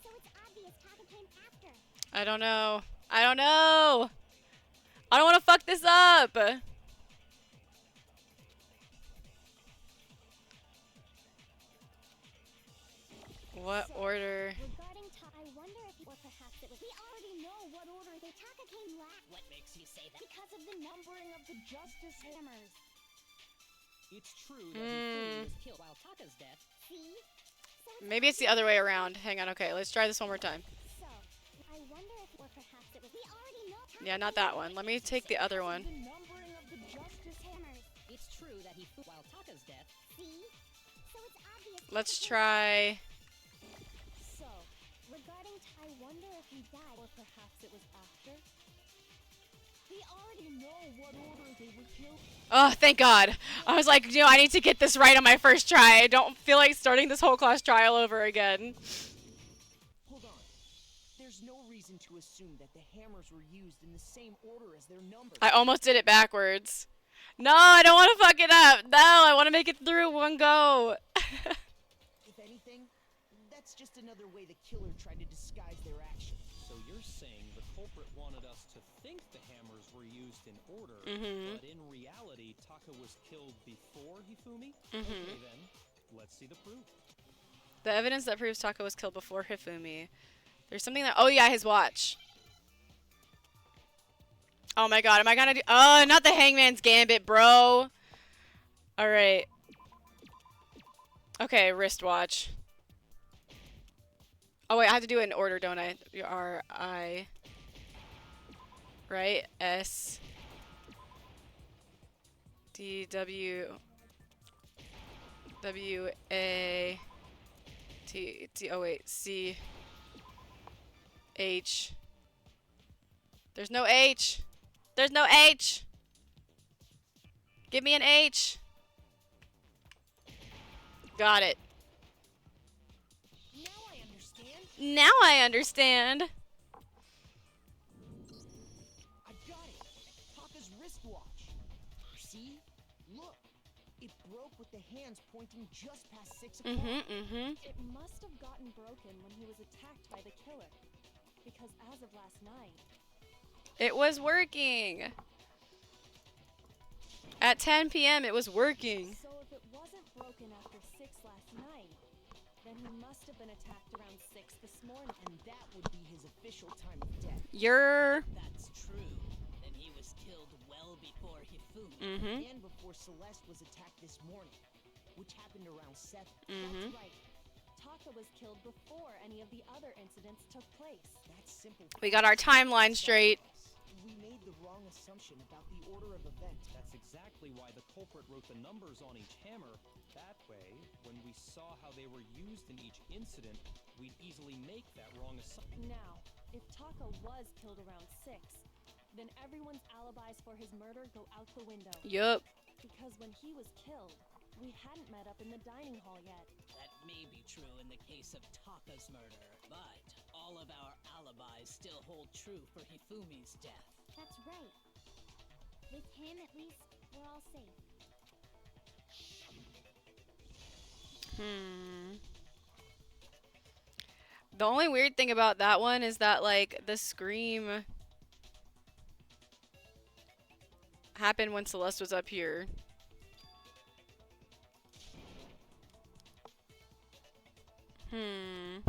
So it's obvious Taka came after. I don't know. I don't know. I don't want to fuck this up. What order? Regarding Taka, I wonder if, or perhaps it was. We already know what order they. Taka came last. What makes you say that? Because of the numbering of the justice hammers. It's true that Hifumi Was killed while Taka's death. See? So it's Maybe it's the other way around. Hang on. Okay, let's try this one more time. So, I wonder if, or perhaps it was. We already know. Taka Yeah, not came that one. Let me take the other one. The numbering of the justice hammers. It's true that while Taka's death. See? So it's obvious. Let's Taka came try. So, Regarding, I wonder if he died. or perhaps it was after. We already know what order they were killed. Oh, thank God. I was like, I need to get this right on my first try. I don't feel like starting this whole class trial over again. Hold on. There's no reason to assume that the hammers were used in the same order as their numbers. I almost did it backwards. No, I don't want to fuck it up. No, I want to make it through one go. If anything, that's just another way the killer tried to disguise their actions. So you're saying the culprit wanted us to think the hammers were used in order, Mhm. but in reality, Taka was killed before Hifumi? Mhm. Okay then, let's see the proof. The evidence that proves Taka was killed before Hifumi. There's something that... Oh, yeah, his watch. Oh, my God. Am I gonna do... Oh, not the Hangman's Gambit, bro. All right. Okay, wristwatch. Oh, wait. I have to do it in order, don't I? R-I... Right? S... D... W... W... A... T... T... Oh, wait. C... H... There's no H! There's no H! Give me an H! Got it. Now I understand. Now I understand. I got it. Taka's wristwatch. See? Look. It broke with the hands pointing just past 6 o'clock. It must have gotten broken when he was attacked by the killer. Because as of last night, It was working. At 10 p.m. it was working. So if it wasn't broken after 6 last night, then he must have been attacked around 6 this morning. And that would be his official time of death. That's true. Then he was killed well before Hifumi. And before Celeste was attacked this morning, which happened around 7. That's right. Taka was killed before any of the other incidents took place. That's simple. We got our timeline straight. We made the wrong assumption about the order of events. That's exactly why the culprit wrote the numbers on each hammer. That way, when we saw how they were used in each incident, we'd easily make that wrong assumption. Now, if Taka was killed around 6, then everyone's alibis for his murder go out the window. Yup. Because when he was killed, we hadn't met up in the dining hall yet. That may be true in the case of Taka's murder, but all of our alibis still hold true for Hifumi's death. That's right. With him, at least, we're all safe. The only weird thing about that one is that, like, the scream happened when Celeste was up here. When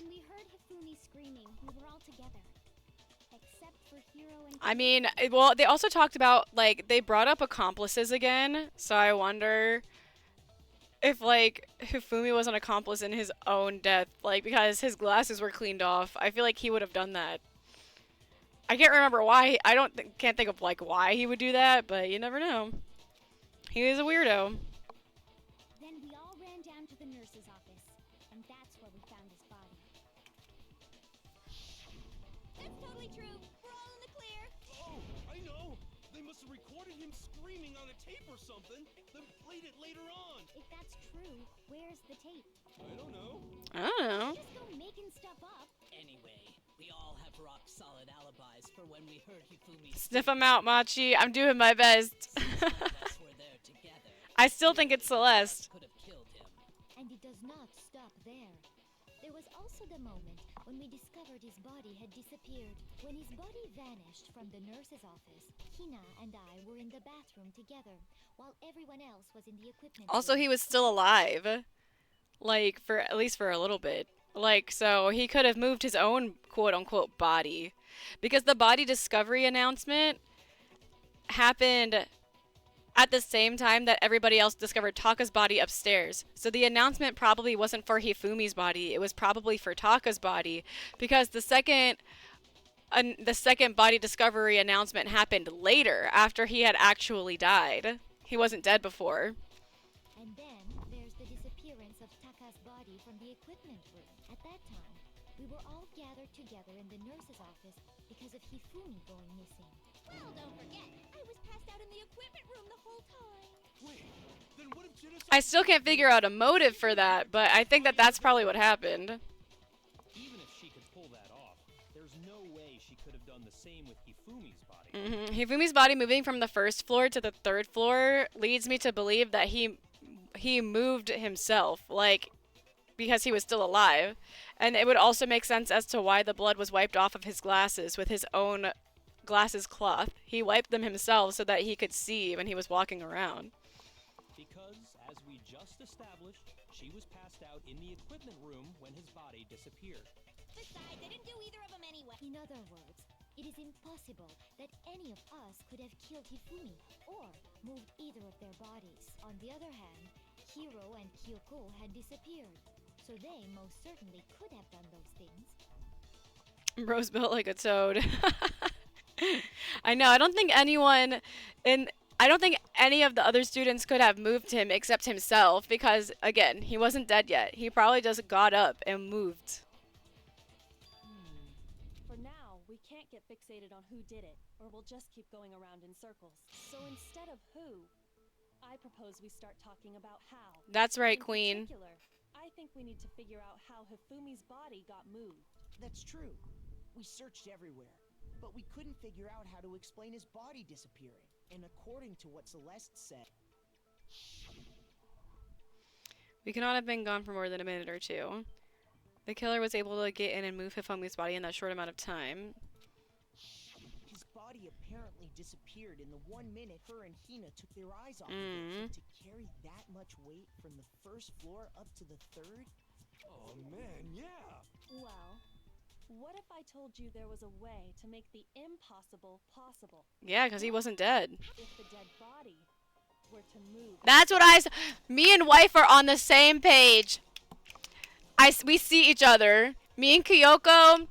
we heard Hifumi screaming, we were all together. Except for Hiro and I mean, well, they also talked about, like, they brought up accomplices again, so I wonder if, like, Hifumi was an accomplice in his own death, like, because his glasses were cleaned off. I feel like he would have done that. I can't remember why. I can't think of, like, why he would do that, but you never know. He was a weirdo. Then we all ran down to the nurse's office, and that's where we found his body. That's totally true. We're all in the clear. Oh, I know. They must have recorded him screaming on a tape or something, then played it later on. If that's true, where's the tape? I don't know. I don't know. Just go making stuff up. Anyway, we all have rock-solid alibis for when we heard Hifumi Sniff him out, Machi. I'm doing my best. All of us were there together. I still think it's Celeste. Could have killed him. And it does not stop there. There was also the moment when we discovered his body had disappeared. When his body vanished from the nurse's office, Hina and I were in the bathroom together, while everyone else was in the equipment Also, room. he was still alive. Like, for at least for a little bit. Like, so he could have moved his own quote-unquote body. Because the body discovery announcement happened at the same time that everybody else discovered Taka's body upstairs. So the announcement probably wasn't for Hifumi's body. It was probably for Taka's body. Because the second body discovery announcement happened later, after he had actually died. He wasn't dead before. And then there's the disappearance of Taka's body from the equipment room. At that time, we were all gathered together in the nurse's office because of Hifumi going missing. Well, don't forget, I was passed out in the equipment room the whole time. Wait, then what if genocide... I still can't figure out a motive for that, but I think that that's probably what happened. Even if she could pull that off, there's no way she could have done the same with Hifumi's body. Hifumi's body moving from the first floor to the third floor leads me to believe that he moved himself, like, because he was still alive. And it would also make sense as to why the blood was wiped off of his glasses with his own glasses cloth. He wiped them himself so that he could see when he was walking around. Because, as we just established, she was passed out in the equipment room when his body disappeared. Besides, I didn't do either of them anyway. In other words, it is impossible that any of us could have killed Hifumi or moved either of their bodies. On the other hand, Hiro and Kyoko had disappeared, so they most certainly could have done those things. Rose built like a toad. I know. I don't think anyone I don't think any of the other students could have moved him except himself because, again, he wasn't dead yet. He probably just got up and moved. For now, we can't get fixated on who did it, or we'll just keep going around in circles. So instead of who, I propose we start talking about how. That's right, In Queen. particular, I think we need to figure out how Hifumi's body got moved. That's true. We searched everywhere, but we couldn't figure out how to explain his body disappearing. And according to what Celeste said, We cannot have been gone for more than a minute or two. The killer was able to get in and move Hifumi's body in that short amount of time. his body body apparently disappeared in the 1 minute her and Hina took their eyes off of it. But to carry that much weight from the first floor up to the third? Oh man, yeah. Well, what if I told you there was a way to make the impossible possible? Yeah, because he wasn't dead. If the dead body were to move. That's what me and wife are on the same page. We see each other. Me and Kyoko,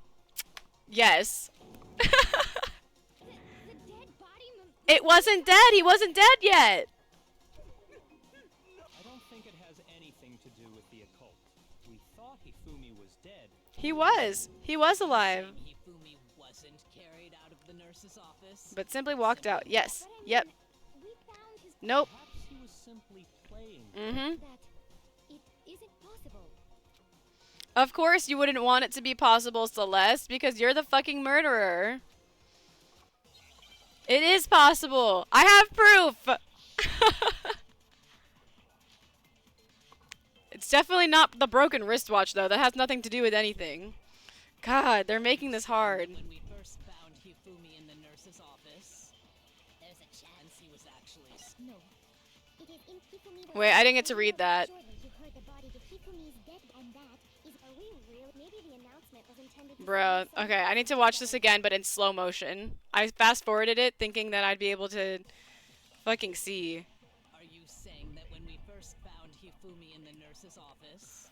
yes. The dead body It wasn't dead. He wasn't dead yet. I don't think it has anything to do with the occult. We thought Hifumi was dead. He was. He was alive. Hifumi wasn't carried out of the nurse's office. But simply walked out. Yes. But I Yep. mean, we found his Nope. Perhaps he was simply playing. Mm-hmm. that it isn't possible. Of course you wouldn't want it to be possible, Celeste, because you're the fucking murderer. It is possible. I have proof. It's definitely not the broken wristwatch, though. That has nothing to do with anything. God, they're making this hard. When we first found Hifumi in the nurse's office, there's a chance he was actually. No. It is in Hifumi was Wait, I didn't get to read that. Surely you heard the body of Hifumi is dead, and that is. Are we real? Maybe the announcement was intended to. Bruh. signal Okay, I need to watch this again, but in slow motion. I fast forwarded it thinking that I'd be able to fucking see. Are you saying that when we first found Hifumi in the nurse's office,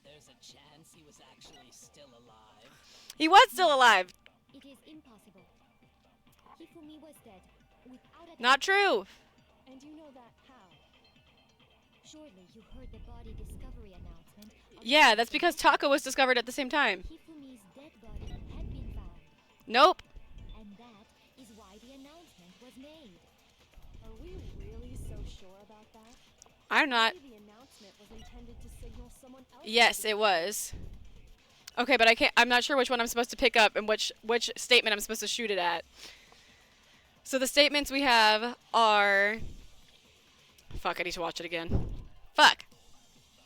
there's a chance he was actually still alive? He was still alive. It is impossible. Hifumi was dead, without a doubt. Not true. And you know that how? Surely you heard the body discovery announcement. Yeah, that's because Taka was discovered at the same time. Hifumi's dead body had been found, Nope. and that is why the announcement was made. Are we really so sure about that? I'm not. Maybe the announcement was intended to signal someone else. Yes, it was. Okay, but I'm not sure which one I'm supposed to pick up and which statement I'm supposed to shoot it at. So the statements we have are... Fuck, I need to watch it again. Fuck.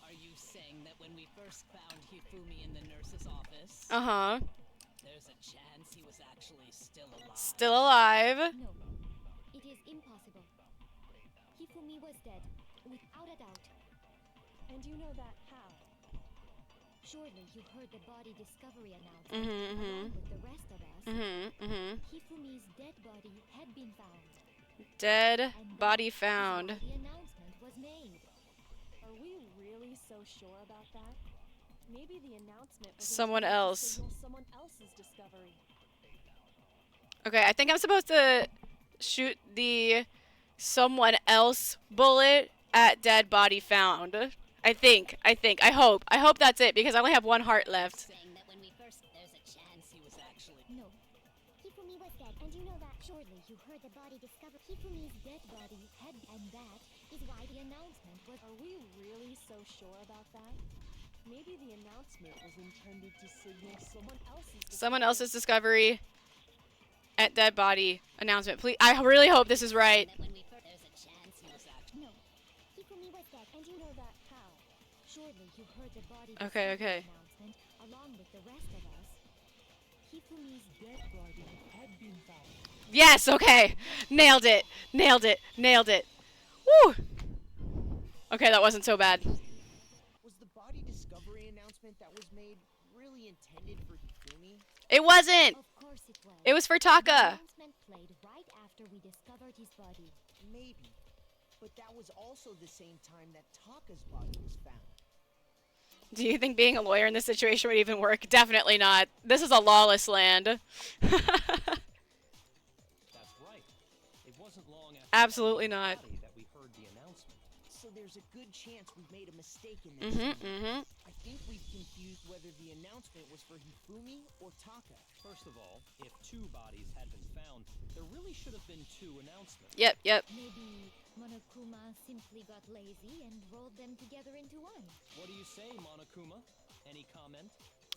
Are you saying that when we first found Hifumi in the nurse's office, Uh-huh. there's a chance he was actually still alive? Still alive. No, it is impossible. Hifumi was dead, without a doubt. And you know that how? Surely you heard the body discovery announcement, Mm-hmm, along with the rest of us. Hifumi's dead body had been found, Dead and body that is found. why the announcement was made. Are we really so sure about that? Maybe the announcement was Someone intended to else. signal someone else's discovery. Okay, I think I'm supposed to shoot the someone else bullet at dead body found. I think. I hope. I hope that's it because I only have one heart left. Saying that when we first, there's a chance he was actually. No. Hifumi was dead, and you know that. Surely you heard the body discovered. Hifumi's dead body had, and that is why the announcement was. Are we really so sure about that? Maybe the announcement was intended to signal Someone else's discovery at dead body announcement. Please, I really hope this is right. That when we first, there's a chance he was actually. No. Hifumi was dead, And you know that how? surely you heard the body Okay, discovery okay. announcement, along with the rest of us. Hifumi's dead body had been found. Yes, okay. Nailed it. Nailed it. Nailed it. Woo! Okay, that wasn't so bad. Was the body discovery announcement that was made really intended for Hifumi? It wasn't. Of course it was. It was for The Taka. announcement played right after we discovered his body. Maybe. But that was also the same time that Taka's body was found. Do you think being a lawyer in this situation would even work? Definitely not. This is a lawless land. That's right. It wasn't long after Absolutely not. finding the body that we heard the announcement. So there's a good chance we made a mistake in this. I think we've confused whether the announcement was for Hifumi or Taka. First of all, if two bodies had been found, there really should have been two announcements. Yep, yep. Maybe Monokuma simply got lazy and rolled them together into one. What do you say, Monokuma? Any comment?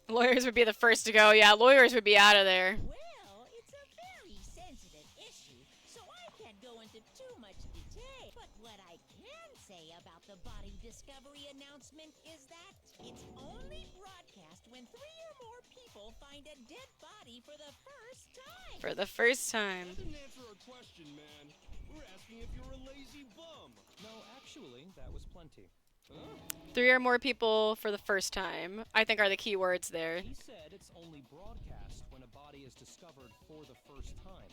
Lawyers would be the first to go. Yeah, lawyers would be out of there. Well, it's a very sensitive issue, so I can't go into too much detail. But What I can say about the body discovery announcement is that it's only broadcast when 3 or more people find a dead body for the first time. For the first time. That didn't answer our question, man. We're asking if you're a lazy bum. No, actually, that was plenty. Huh? 3 or more people for the first time, I think, are the key words there. He said it's only broadcast when a body is discovered for the first time.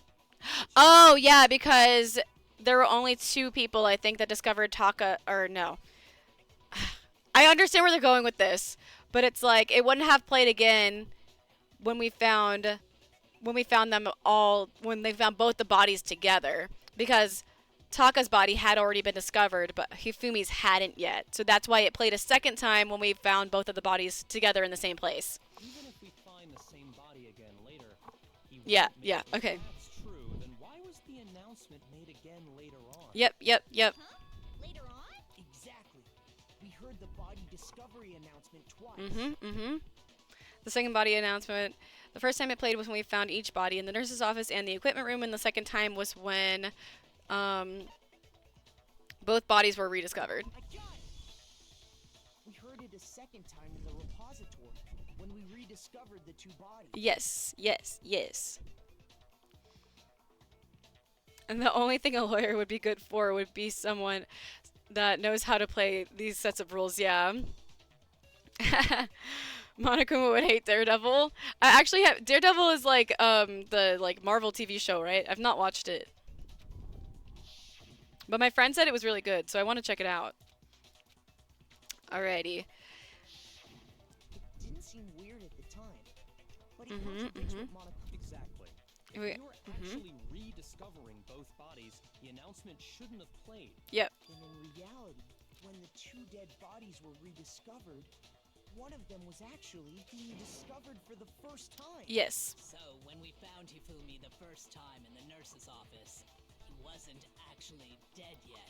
Oh, yeah, because there were only 2 people, I think, that discovered Taka, or no. I understand where they're going with this, but it's like, it wouldn't have played again when we found them all, when they found both the bodies together, because Taka's body had already been discovered, but Hifumi's hadn't yet. So that's why it played a second time when we found both of the bodies together in the same place. Even if we find the same body again later, he Yeah, won't make yeah, it. okay. If that's true, then why was the announcement made again later on? Yep. Huh? Later on? Exactly. We heard the body discovery announcement twice. The second body announcement, the first time it played was when we found each body in the nurse's office and the equipment room, and the second time was when both bodies were rediscovered. I got it! We heard it a second time in the repository when we rediscovered the 2 bodies. Yes. And the only thing a lawyer would be good for would be someone that knows how to play these sets of rules, yeah. Monokuma would hate Daredevil. I actually have Daredevil is like the like Marvel TV show, right? I've not watched it. But my friend said it was really good, so I want to check it out. Alrighty. It didn't seem weird at the time, but it Mhm, contradicts mhm. what Monaco. Exactly. If Wait, we were actually rediscovering both bodies, the announcement shouldn't have played. Yep. And in reality, when the 2 dead bodies were rediscovered, one of them was actually being discovered for the first time. Yes. So, when we found Hifumi the first time in the nurse's office, he wasn't actually dead yet.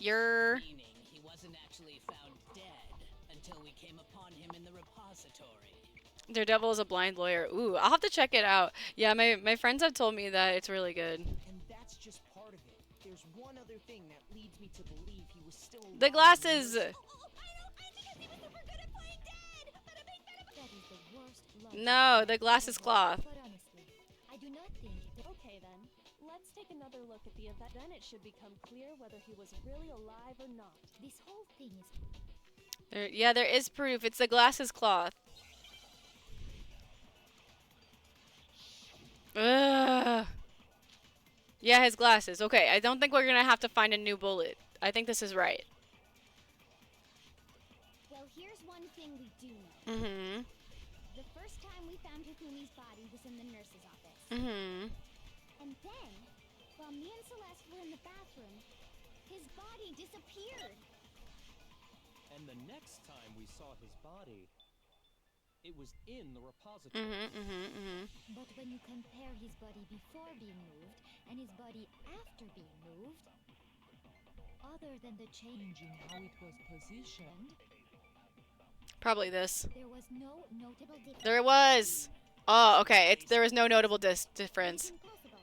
Meaning, he wasn't actually found dead until we came upon him in the repository. Daredevil is a blind lawyer. Ooh, I'll have to check it out. Yeah, my friends have told me that it's really good. And that's just part of it. There's one other thing that leads me to believe he was still alive. The glasses. I know, I think he was super good at playing dead, but a big fan of That is the worst luck. No, the glasses cloth. But honestly, I do not think that Okay then, let's take another look at the event. Then it should become clear whether he was really alive or not. this whole thing is Yeah, there is proof. It's the glasses cloth. Ugh. Yeah, his glasses. Okay, I don't think we're gonna have to find a new bullet. I think this is right. well, here's one thing we do know. The first time we found Hifumi's body was in the nurse's office. And then, while me and Celeste were in the bathroom, his body disappeared. And the next time we saw his body, it was in the repository. But when you compare his body before being moved and his body after being moved, other than the change in how it was positioned, Probably this. there was no notable difference. There was. Oh, okay. There was no notable difference. Impossible.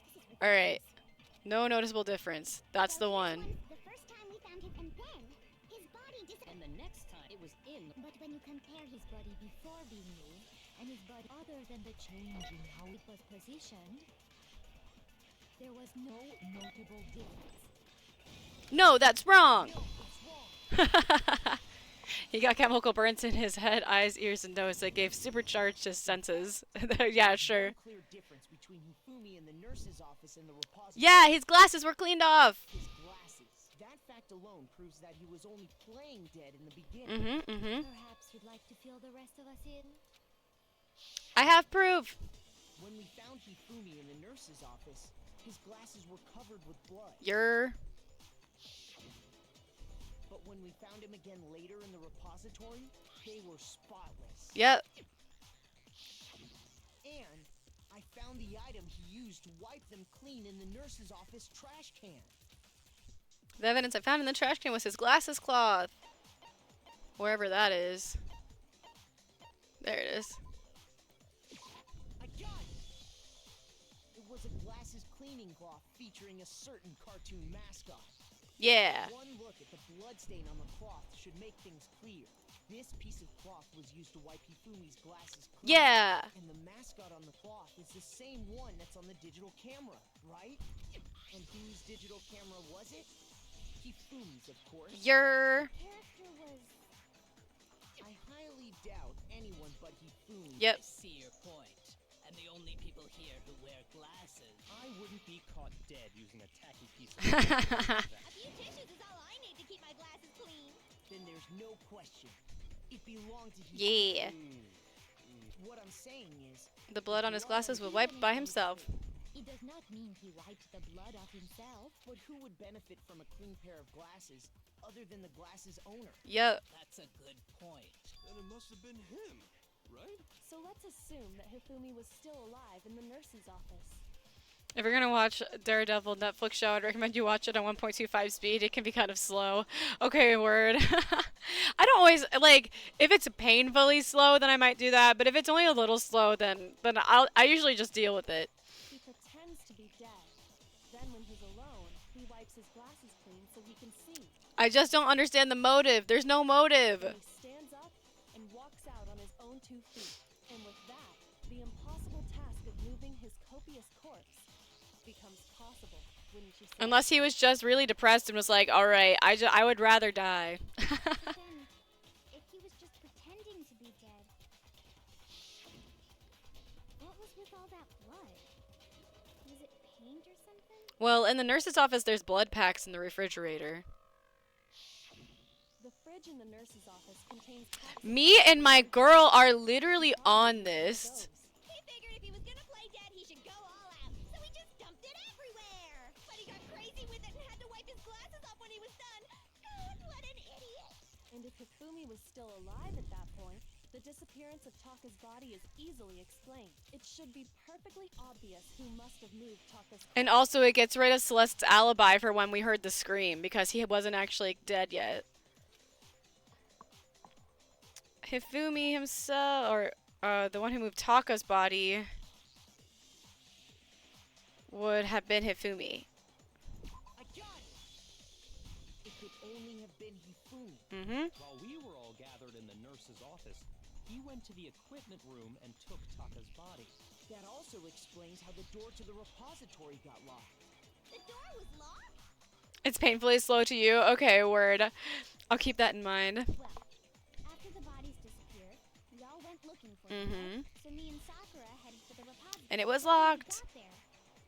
This is All right. No noticeable difference. That's the one. The first time we found him, and then his body disappeared. And the next time, it was in. But when you compare his body before being moved and his body other than the change in how it was positioned, there was no notable difference. No, that's wrong. He got chemical burns in his head, eyes, ears, and nose that gave supercharged his senses. Yeah, sure. No clear difference between Hifumi in the nurse's office and the repository. Yeah, his glasses were cleaned off. His glasses. That fact alone proves that he was only playing dead in the beginning. Perhaps you'd like to fill the rest of us in? I have proof. When we found Hifumi in the nurse's office, his glasses were covered with blood. But when we found him again later in the repository, they were spotless. Yep. And I found the item he used to wipe them clean in the nurse's office trash can. The evidence I found in the trash can was his glasses cloth. Wherever that is. There it is. I got it! It was a glasses cleaning cloth featuring a certain cartoon mascot. Yeah. One look at the bloodstain on the cloth should make things clear. This piece of cloth was used to wipe Hifumi's glasses clean. Yeah. And the mascot on the cloth is the same one that's on the digital camera, right? And whose digital camera was it? Hifumi's, of course. Your. Character was. I highly doubt anyone but Hifumi. Yep. I see your point. And the only people here who wear glasses. I wouldn't be caught dead using a tacky piece of A few tissues is all I need to keep my glasses clean. Then there's no question. It belonged to Hifumi. Yeah. What I'm saying is, The blood on his glasses was wiped by himself. It does not mean he wiped the blood off himself. but who would benefit from a clean pair of glasses other than the glasses owner? Yep. That's a good point. Then it must have been him, right? So let's assume that Hifumi was still alive in the nurse's office. If you're gonna watch Daredevil Netflix show, I'd recommend you watch it on 1.25 speed. It can be kind of slow. Okay, word. I don't always like if it's painfully slow, then I might do that. But if it's only a little slow, then I usually just deal with it. He pretends to be dead. Then when he's alone, he wipes his glasses clean so he can see. I just don't understand the motive. There's no motive. Then he stands up and walks out on his own 2 feet. And with that, the impossible task of moving his copious corpse becomes possible, wouldn't you say? Unless he was just really depressed and was like, all right, I would rather die. But then, if he was just pretending to be dead, what was with all that blood? Was it paint or something? Well, in the nurse's office, there's blood packs in the refrigerator. The fridge in the nurse's office contains toxic Me and my girl are literally on this. He figured if he was gonna play dead, he should go all out. So he just dumped it everywhere. But he got crazy with it and had to wipe his glasses off when he was done. God, what an idiot. And if Hifumi was still alive at that point, the disappearance of Taka's body is easily explained. It should be perfectly obvious who must have moved Taka's And also, it gets rid of Celeste's alibi for when we heard the scream because he wasn't actually dead yet. Hifumi himself, or the one who moved Taka's body, would have been Hifumi. I got it! It could only have been Hifumi. Mm-hmm. While we were all gathered in the nurse's office, he went to the equipment room and took Taka's body. That also explains how the door to the repository got locked. The door was locked? It's painfully slow to you? Okay, word. I'll keep that in mind. Well, after the bodies disappeared, we all went looking for them. Mm-hmm. So me and Sakura headed for the repository. And it was When we locked. got there,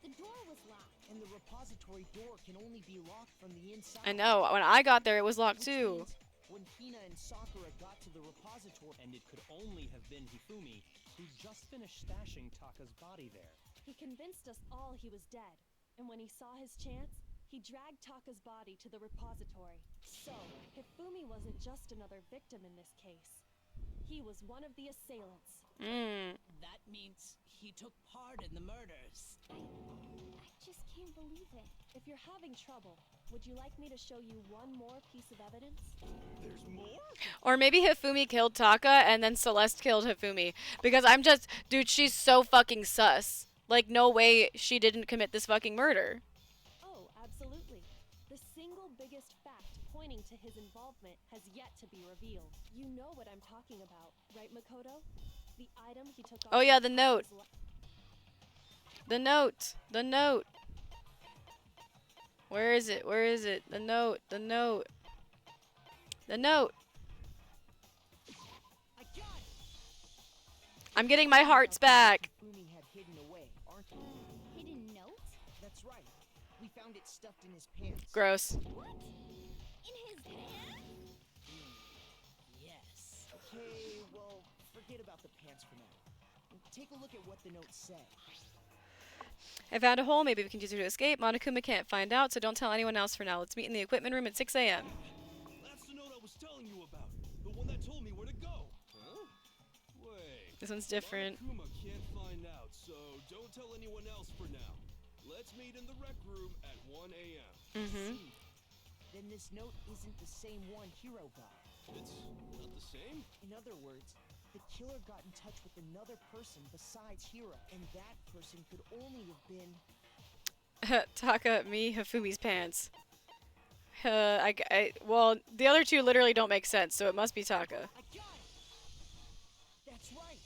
the door was locked. And the repository door can only be locked from the inside. I know. When I got there, it was locked Which too. means when Hina and Sakura got to the repository, And it could only have been Hifumi, who just finished stashing Taka's body there. He convinced us all he was dead, and when he saw his chance, he dragged Taka's body to the repository. So, Hifumi wasn't just another victim in this case. He was one of the assailants. Mm. That means he took part in the murders. I just can't believe it. If you're having trouble, would you like me to show you one more piece of evidence? There's more? Or maybe Hifumi killed Taka and then Celeste killed Hifumi. Because I'm just, dude, she's so fucking sus. Like, no way she didn't commit this fucking murder. Oh, absolutely. The single biggest fact pointing to his involvement has yet to be revealed. You know what I'm talking about, right, Makoto? The item he took off Oh yeah, his the note. le- The note. The note. Where is it? Where is it? The note. The note. The note. I got it! I'm getting my hearts back. Hifumi had hidden away, aren't we? Hidden note? That's right. We found it stuffed in his pants. Gross. What? In his pants? Yes. Okay, well, forget about the pants for now. Take a look at what the note said. I found a hole. Maybe we can use it to escape. Monokuma can't find out, so don't tell anyone else for now. Let's meet in the equipment room at 6 a.m. That's the note I was telling you about. The one that told me where to go. Huh? Wait. This one's different. Monokuma can't find out, so don't tell anyone else for now. Let's meet in the rec room at 1 a.m. Mm-hmm. Then this note isn't the same one Hiro got. It's not the same? In other words, the killer got in touch with another person besides Hiro, and that person could only have been... Taka, me, Hifumi's pants. Well, the other two literally don't make sense, so it must be Taka. I got it! That's right!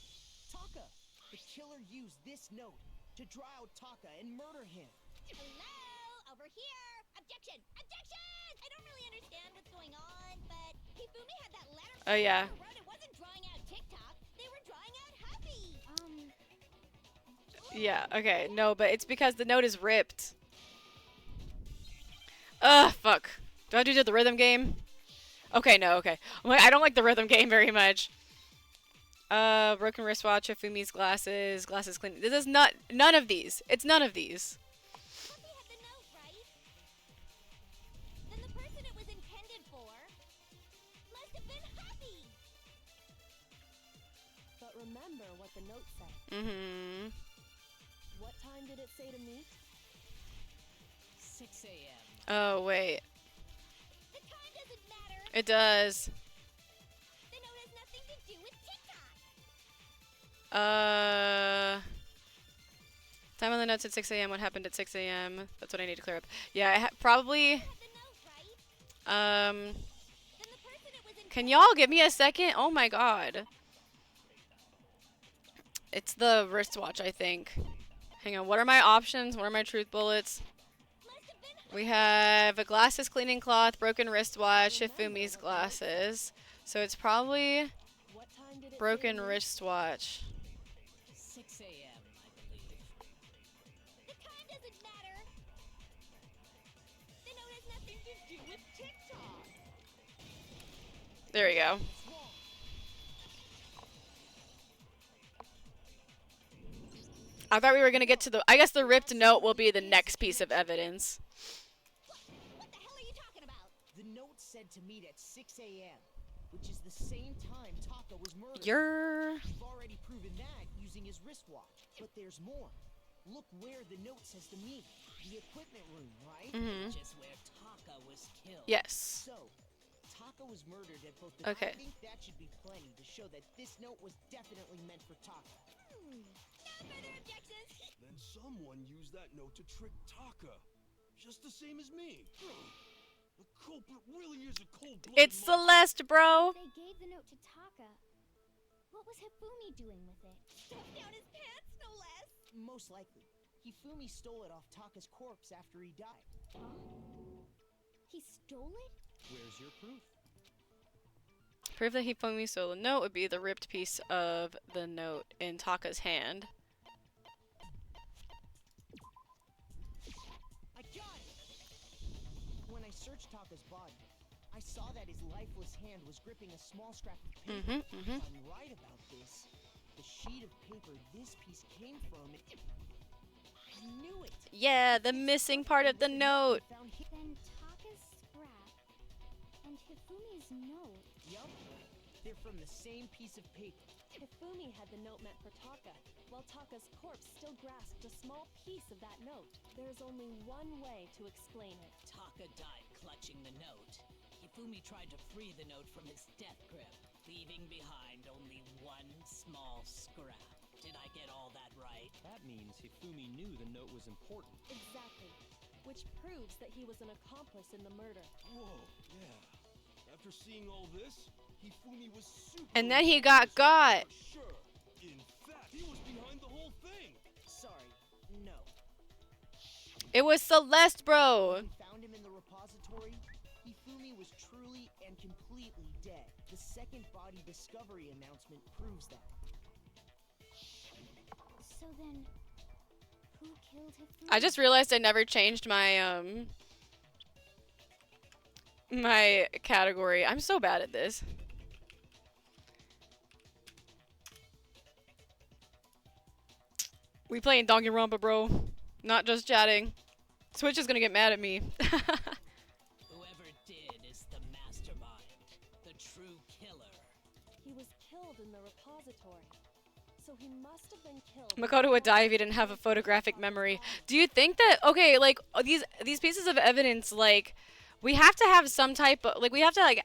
Taka! The killer used this note to draw out Taka and murder him. Hello, over here. Objection! Objection! I don't really understand what's going on, but Hifumi had that letter. Oh, yeah. Wrote it wasn't drawing out TikTok. They were drawing out Happy. Yeah, okay. No, but it's because the note is ripped. Ugh, fuck. Do I do the rhythm game? Okay, no, okay. I don't like the rhythm game very much. Broken wristwatch, Hifumi's glasses, glasses clean. This is none of these. It's none of these. Happy had the note, right? Then the person it was intended for must have been Happy. But remember what the note said. Mm-hmm. What time did it say to meet? 6 a.m. Oh, wait. The time doesn't matter. It does. The note has nothing to do with TikTok. Time on the notes at 6 a.m. What happened at 6 a.m.? That's what I need to clear up. Yeah, probably. Had the note, right? Um, Then the person it was intended can y'all give me a second? Oh my god. It's the wristwatch, I think. Hang on, what are my options? What are my truth bullets? must have been We have a glasses cleaning cloth, broken wristwatch, Hifumi's glasses. So it's probably What time did it broken say to meet? wristwatch. 6 a.m., I believe. The time doesn't matter. The note has nothing to do with TikTok. There we go. I thought we were gonna get to the. I guess the ripped note will be the next piece of evidence. What the hell are you talking about? The note said to meet at 6 a.m., which is the same time Taka was murdered. We've already proven that using his wristwatch. But there's more. Look where the note says to meet. The equipment room, right? Mm-hmm. Which is where Taka was killed. Yes. So, Taka was murdered at both the Okay. I think that should be plenty to show that this note was definitely meant for Taka. No further objections. Then someone used that note to trick Taka. Just the same as me. The culprit really is a cold-blooded It's monster. Celeste, bro. They gave the note to Taka. What was Hifumi doing with it? Stuffed down his pants, no less. Most likely. Hifumi stole it off Taka's corpse after he died. He stole it? Where's your proof? Proof that Hifumi stole the note would be the ripped piece of the note in Taka's hand. I got it! When I searched Taka's body, I saw that his lifeless hand was gripping a small scrap of paper. If I'm right about this, the sheet of paper this piece came from, I knew it! Yeah, the missing part of the note. Found Then Taka's scrap and Hifumi's note. Yup, they're from the same piece of paper. Hifumi had the note meant for Taka, while Taka's corpse still grasped a small piece of that note. There's only one way to explain it. Taka died clutching the note. Hifumi tried to free the note from his death grip, leaving behind only one small scrap. Did I get all that right? That means Hifumi knew the note was important. Exactly. Which proves that he was an accomplice in the murder. Whoa, yeah. After seeing all this, Hifumi was super. And then he got got. For sure. In fact, he was behind the whole thing. Sorry, no. It was Celeste, bro. We found him in the repository. Hifumi was truly and completely dead. The second body discovery announcement proves that. So then, who killed Hifumi? I just realized I never changed my my category. I'm so bad at this. We playing Donkey Rompa, bro. Not just chatting. Switch is gonna get mad at me. Whoever did is the mastermind, the true killer. He was killed in the repository. So he must have been killed. Makoto would die if he didn't have a photographic memory. Do you think that, okay, like these pieces of evidence, like we have to have some type of, like we have to like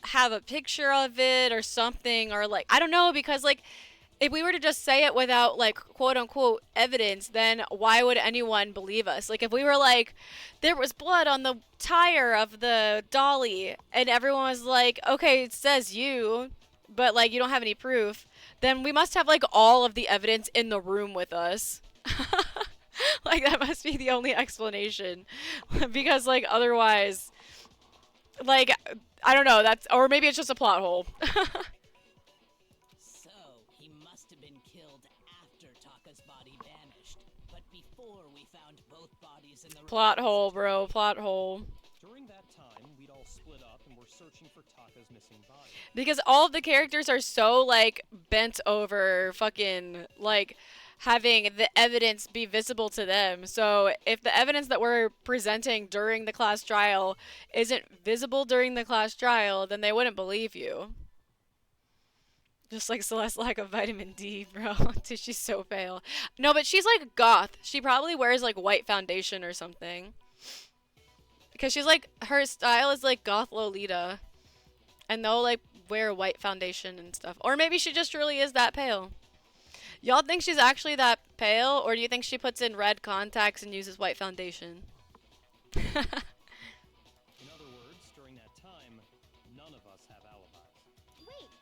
have a picture of it or something, or like I don't know, because like if we were to just say it without like quote unquote evidence, then why would anyone believe us? Like if we were like, there was blood on the tire of the dolly, and everyone was like, okay, it says you, but like you don't have any proof, then we must have like all of the evidence in the room with us. Like that must be the only explanation. Because like otherwise, like I don't know, that's, or maybe it's just a plot hole. So, he must have been killed after Taka's body vanished, but before we found both bodies in the Plot hole, bro, plot hole. During that time, we'd all split up and were searching for Taka's missing body. Because all of the characters are so like bent over fucking like having the evidence be visible to them. So if the evidence that we're presenting during the class trial isn't visible during the class trial, then they wouldn't believe you. Just like Celeste's lack of vitamin D, bro. Dude, she's so pale. No, but she's like goth. She probably wears like white foundation or something. Because she's like, her style is like goth Lolita. And they'll like wear white foundation and stuff. Or maybe she just really is that pale. Y'all think she's actually that pale? Or do you think she puts in red contacts and uses white foundation? In other words, during that time, none of us have alibis. Wait,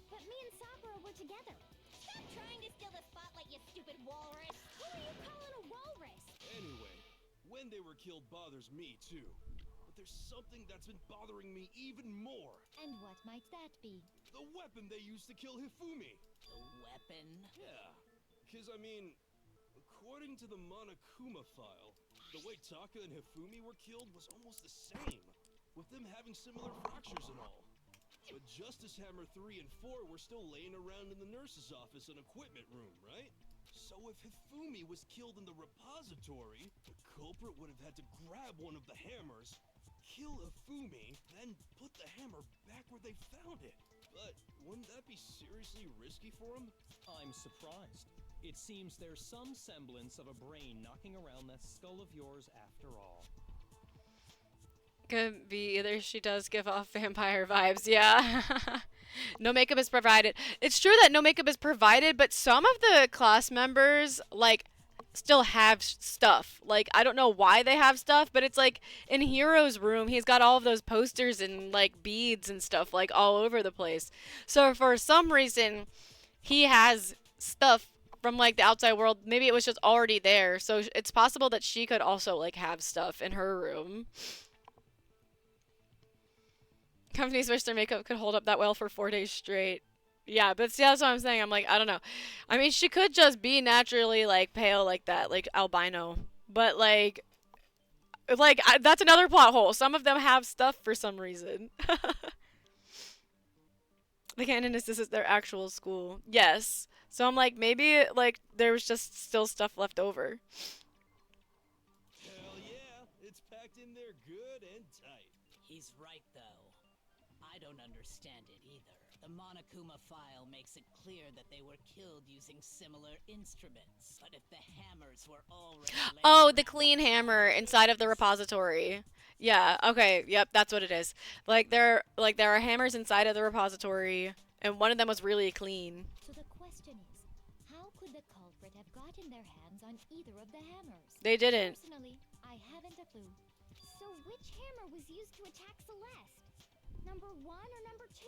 but me and Sakura were together. Stop trying to steal the spotlight, you stupid walrus. Who are you calling a walrus? Anyway, when they were killed bothers me too. But there's something that's been bothering me even more. And what might that be? The weapon they used to kill Hifumi. The weapon? Yeah, because I mean, according to the Monokuma file, the way Taka and Hifumi were killed was almost the same, with them having similar fractures and all. But Justice Hammer 3 and 4 were still laying around in the nurse's office and equipment room, right? So if Hifumi was killed in the repository, the culprit would have had to grab one of the hammers, kill Hifumi, then put the hammer back where they found it. But wouldn't that be seriously risky for him? I'm surprised. It seems there's some semblance of a brain knocking around that skull of yours after all. Could be either she does give off vampire vibes, yeah. No makeup is provided. It's true that no makeup is provided, but some of the class members, like, still have stuff. Like, I don't know why they have stuff, but it's like in Hero's room, he's got all of those posters and like beads and stuff like all over the place. So for some reason, he has stuff from like the outside world. Maybe it was just already there. So it's possible that she could also like have stuff in her room. Companies wish their makeup could hold up that well for 4 days straight. Yeah, but see, that's what I'm saying. I'm like, I don't know. I mean, she could just be naturally, like, pale like that, like, albino. But, like, that's another plot hole. Some of them have stuff for some reason. The canon is this is their actual school. Yes. So I'm like, maybe, like, there was just still stuff left over. Hell yeah, it's packed in there good and tight. He's right, though. I don't understand it either. The Monokuma file makes it clear that they were killed using similar instruments. But if the hammers were already Oh, the clean hammer inside of the repository. Yeah, okay, yep, that's what it is. Like there are hammers inside of the repository, and one of them was really clean. So the question is, how could the culprit have gotten their hands on either of the hammers? They didn't. Personally, I haven't a clue. So which hammer was used to attack Celeste? Number 1 or number 2?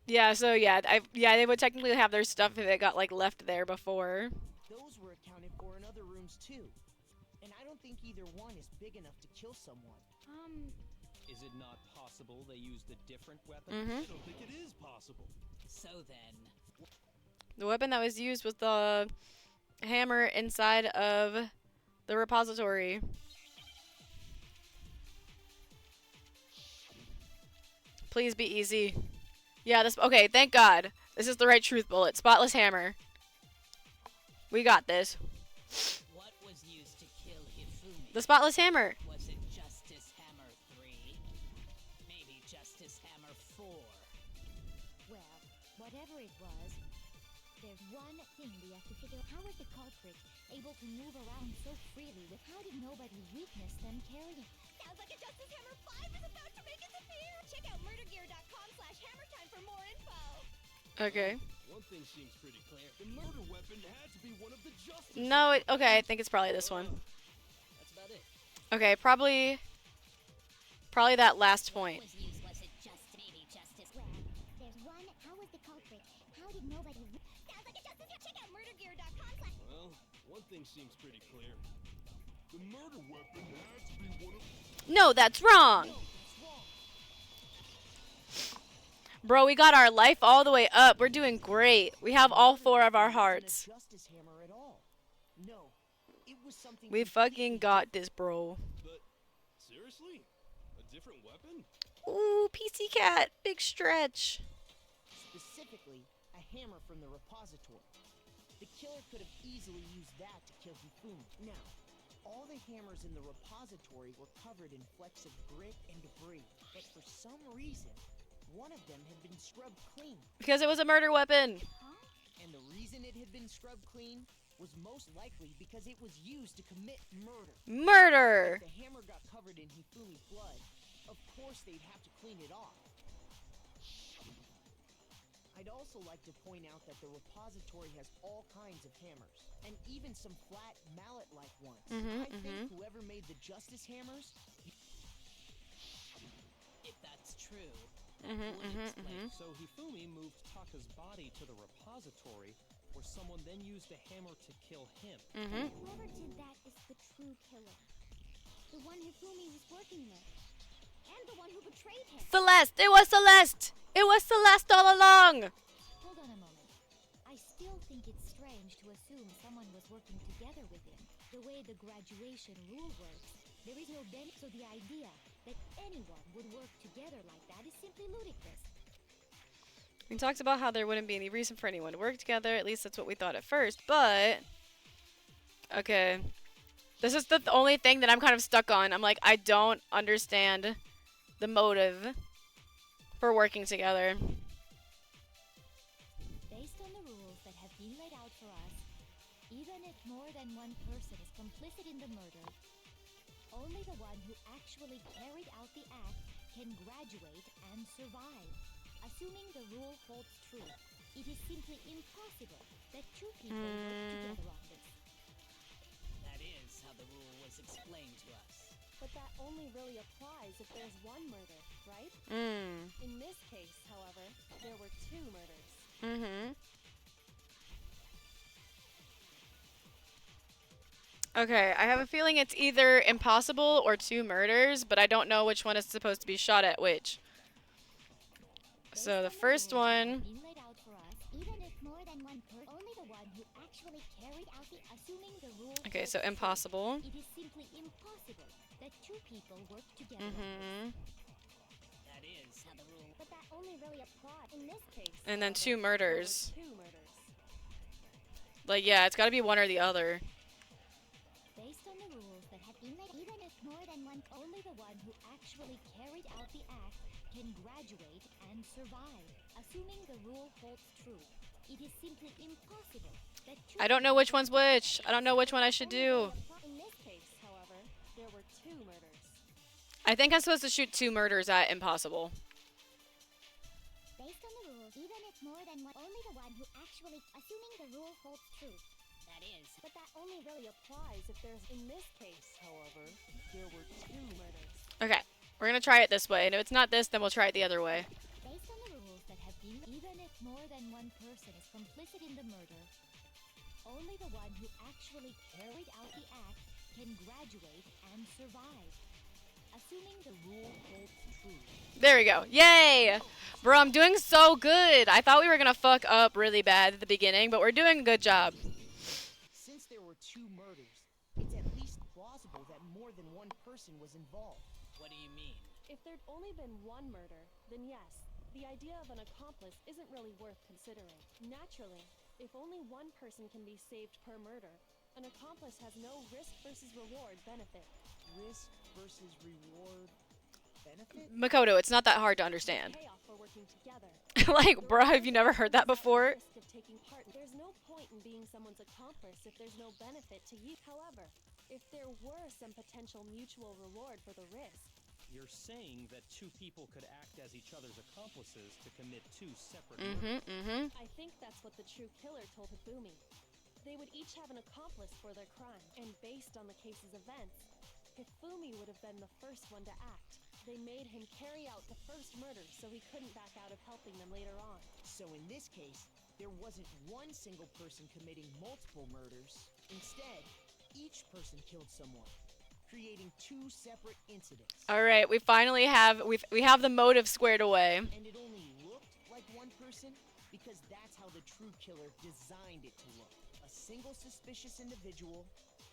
Yeah, so yeah, they would technically have their stuff if it got like left there before. Those were accounted for in other rooms too. And I don't think either one is big enough to kill someone. Is it not possible they used a different weapon? I don't think it is possible. So then, The weapon that was used was the hammer inside of the repository. Please be easy. Yeah, okay, thank God. This is the right truth bullet. Spotless hammer. We got this. what was used to kill Hifumi? The spotless hammer. Was it Justice Hammer 3? Maybe Justice Hammer 4? Well, whatever it was, there's one thing we have to figure out. How was the culprit able to move around so freely with how did nobody witness them carrying it? Sounds like a Justice Hammer 5 is about to make its appearance. Check out murdergear.com/hammertime for more info. Okay. One thing seems pretty clear. The murder weapon had to be one of the justice. No, okay, I think it's probably this one. That's about it. Okay, probably that last point. Was used, was it just maybe justice? Well, there's one. How was the culprit? How did nobody? Sounds like a justice. Check out murdergear.com. Well, one thing seems pretty clear. The murder weapon had to be one of. No, that's wrong. Bro, we got our life all the way up. We're doing great. We have all 4 of our hearts. Justice hammer at all. No, it was something. We fucking got this, bro. But seriously, a different weapon? Ooh, PC cat, big stretch. Specifically, a hammer from the repository. The killer could have easily used that to kill Hifumi. Now, all the hammers in the repository were covered in flecks of grit and debris, but for some reason, one of them had been scrubbed clean. Because it was a murder weapon. And the reason it had been scrubbed clean was most likely because it was used to commit murder. Murder. If the hammer got covered in Hifumi's blood, of course they'd have to clean it off. I'd also like to point out that the repository has all kinds of hammers, and even some flat mallet-like ones. I think whoever made the justice hammers... If that's true, that would explain. So Hifumi moved Taka's body to the repository, where someone then used the hammer to kill him. Whoever did that is the true killer. The one Hifumi was working with. And the one who betrayed him. Celeste. It was Celeste. It was Celeste all along. Hold on a moment. I still think it's strange to assume someone was working together with him. The way the graduation rule works, there is no benefit, so the idea that anyone would work together like that is simply ludicrous. We talked about how there wouldn't be any reason for anyone to work together. At least that's what we thought at first. But okay, this is the only thing that I'm kind of stuck on. I'm like, I don't understand the motive for working together. Based on the rules that have been laid out for us, even if more than one person is complicit in the murder, only the one who actually carried out the act can graduate and survive. Assuming the rule holds true, it is simply impossible that 2 people work together on this. That is how the rule was explained to us. But that only really applies if there's one murder, right? In this case, however, there were 2 murders. Okay, I have a feeling it's either impossible or 2 murders, but I don't know which one is supposed to be shot at which. So the first one. Been laid out for us, even if more than one person, only the one who actually carried out the assuming the rule. Okay, so impossible. It is simply impossible that 2 people work together on this. That is how the rule. But that only really applies in this case. And then 2 murders. 2 murders. Like, yeah, it's got to be one or the other. Based on the rules that have been made, even if more than one, only the one who actually carried out the act can graduate and survive. Assuming the rule holds true, it is simply impossible that 2 I don't know which one's which. I don't know which one I should do. In this case, however, there were 2 murders. I think I'm supposed to shoot 2 murders at impossible. Based on the rules, even if more than one, only the one who actually, assuming the rule holds true. That is. But that only really applies if there's. In this case, however, there were 2 murders. Okay, we're going to try it this way. And if it's not this, then we'll try it the other way. Based on the rules that have been, even if more than one person is complicit in the murder, only the one who actually carried out the act can graduate and survive. Assuming the rule holds true. There we go. Yay! Bro, I'm doing so good. I thought we were going to fuck up really bad at the beginning, but we're doing a good job. Since there were 2 murders, it's at least plausible that more than one person was involved. What do you mean? If there'd only been 1 murder, then yes, the idea of an accomplice isn't really worth considering. Naturally, if only one person can be saved per murder, an accomplice has no risk versus reward benefit. Risk versus reward benefit? Makoto, it's not that hard to understand. Payoff for working together. Like, bro, have you never heard that before? Risk of taking part. There's no point in being someone's accomplice if there's no benefit to you. However, if there were some potential mutual reward for the risk, You're saying that two people could act as each other's accomplices to commit two separate murders. I think that's what the true killer told Hifumi. They would each have an accomplice for their crime, and based on the case's events, Hifumi would have been the first one to act. They made him carry out the first murder so he couldn't back out of helping them later on. So in this case, there wasn't one single person committing multiple murders. Instead, each person killed someone, creating two separate incidents. All right, we finally have we have the motive squared away. And it only looked like one person because that's how the true killer designed it to look. A single suspicious individual,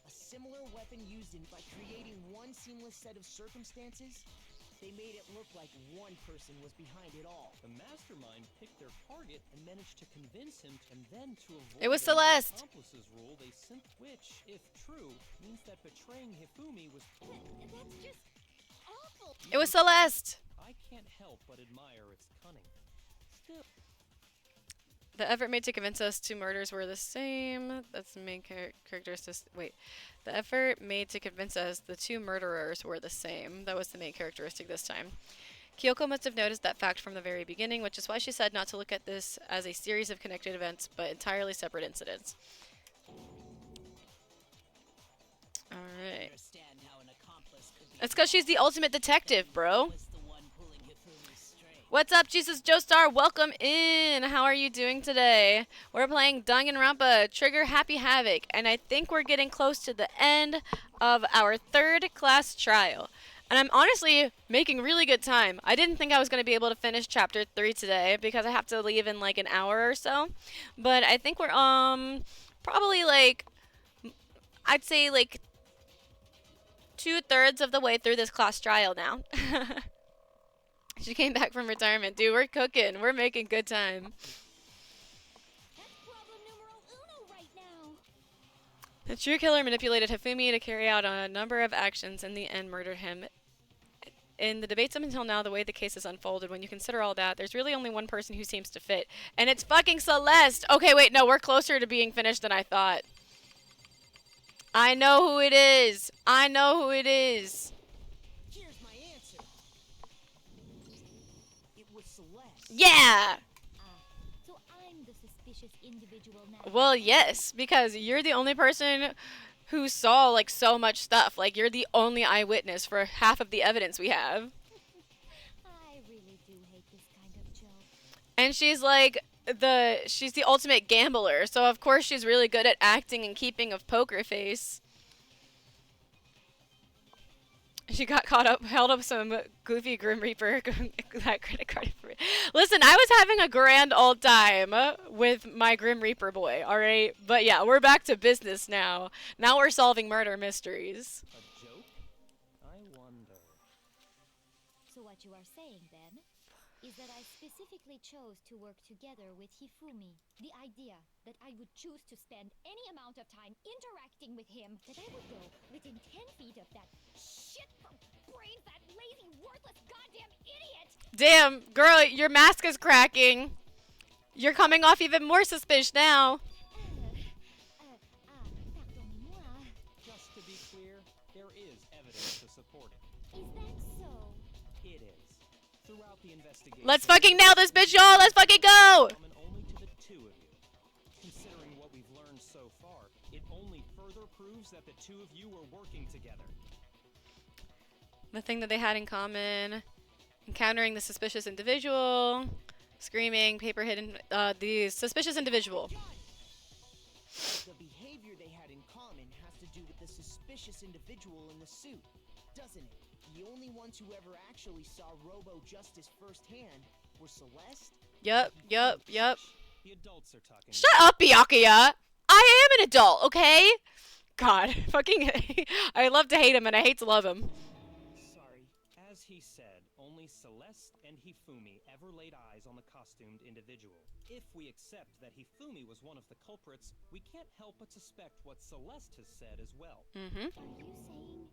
a similar weapon used by creating one seamless set of circumstances. They made it look like one person was behind it all. The mastermind picked their target and managed to convince him, and then to avoid It was the Celeste. accomplices rule, they which, if true, means that betraying Hifumi was. That's just awful. It was Celeste. I can't help but admire its cunning. Still. The effort made to convince us two murders were the same. That's the main characteristic. Wait. The effort made to convince us the two murderers were the same. That was the main characteristic this time. Kyoko must have noticed that fact from the very beginning, which is why she said not to look at this as a series of connected events, but entirely separate incidents. Alright. That's because she's the ultimate detective, bro. What's up, Jesus Joestar? Welcome in. How are you doing today? We're playing Danganronpa Trigger Happy Havoc, and I think we're getting close to the end of our third class trial. And I'm honestly making really good time. I didn't think I was going to be able to finish chapter 3 today because I have to leave in like an hour or so. But I think we're probably like, I'd say like 2/3 of the way through this class trial now. She came back from retirement. Dude, we're cooking. We're making good time. That's problem numero uno right now. The true killer manipulated Hifumi to carry out a number of actions and in the end murdered him. In the debates up until now, the way the case has unfolded, when you consider all that, there's really only one person who seems to fit. And it's fucking Celeste! Okay, wait, no, we're closer to being finished than I thought. I know who it is! I know who it is! Here's my answer. It was Celeste. Yeah! So I'm the suspicious individual now. Well, yes, because you're the only person who saw, like, so much stuff. Like, you're the only eyewitness for half of the evidence we have. I really do hate this kind of joke. And she's, like, she's the ultimate gambler, so of course she's really good at acting and keeping a poker face. She got caught up, held up some goofy Grim Reaper that credit card information. Listen, I was having a grand old time with my Grim Reaper boy, alright? But yeah, we're back to business now. Now we're solving murder mysteries. A joke? I wonder. So what you are saying then is that I specifically chose to work together with Hifumi. The idea that I would choose to spend any amount of time interacting with him, that I would go within 10 feet of that shit for brains, that lazy, worthless goddamn idiot! Damn, girl, your mask is cracking. You're coming off even more suspicious now. Pardonnez-moi. Just to be clear, there is evidence to support it. Is that so? It is. Throughout the investigation, Let's fucking nail this bitch, y'all. Let's fucking go. common only to the two of you. Considering what we've learned so far, it only further proves that the two of you were working together. The thing that they had in common, encountering the suspicious individual, screaming, paper hidden, the suspicious individual. The behavior they had in common has to do with the suspicious individual in the suit, doesn't it? The only ones who ever actually saw Robo Justice firsthand were Celeste. Yup. The adults are talking. Shut up, Byakuya. I am an adult, okay? God, fucking, I love to hate him and I hate to love him. Sorry. As he said, only Celeste and Hifumi ever laid eyes on the costumed individual. If we accept that Hifumi was one of the culprits, we can't help but suspect what Celeste has said as well. Mm-hmm. Are you saying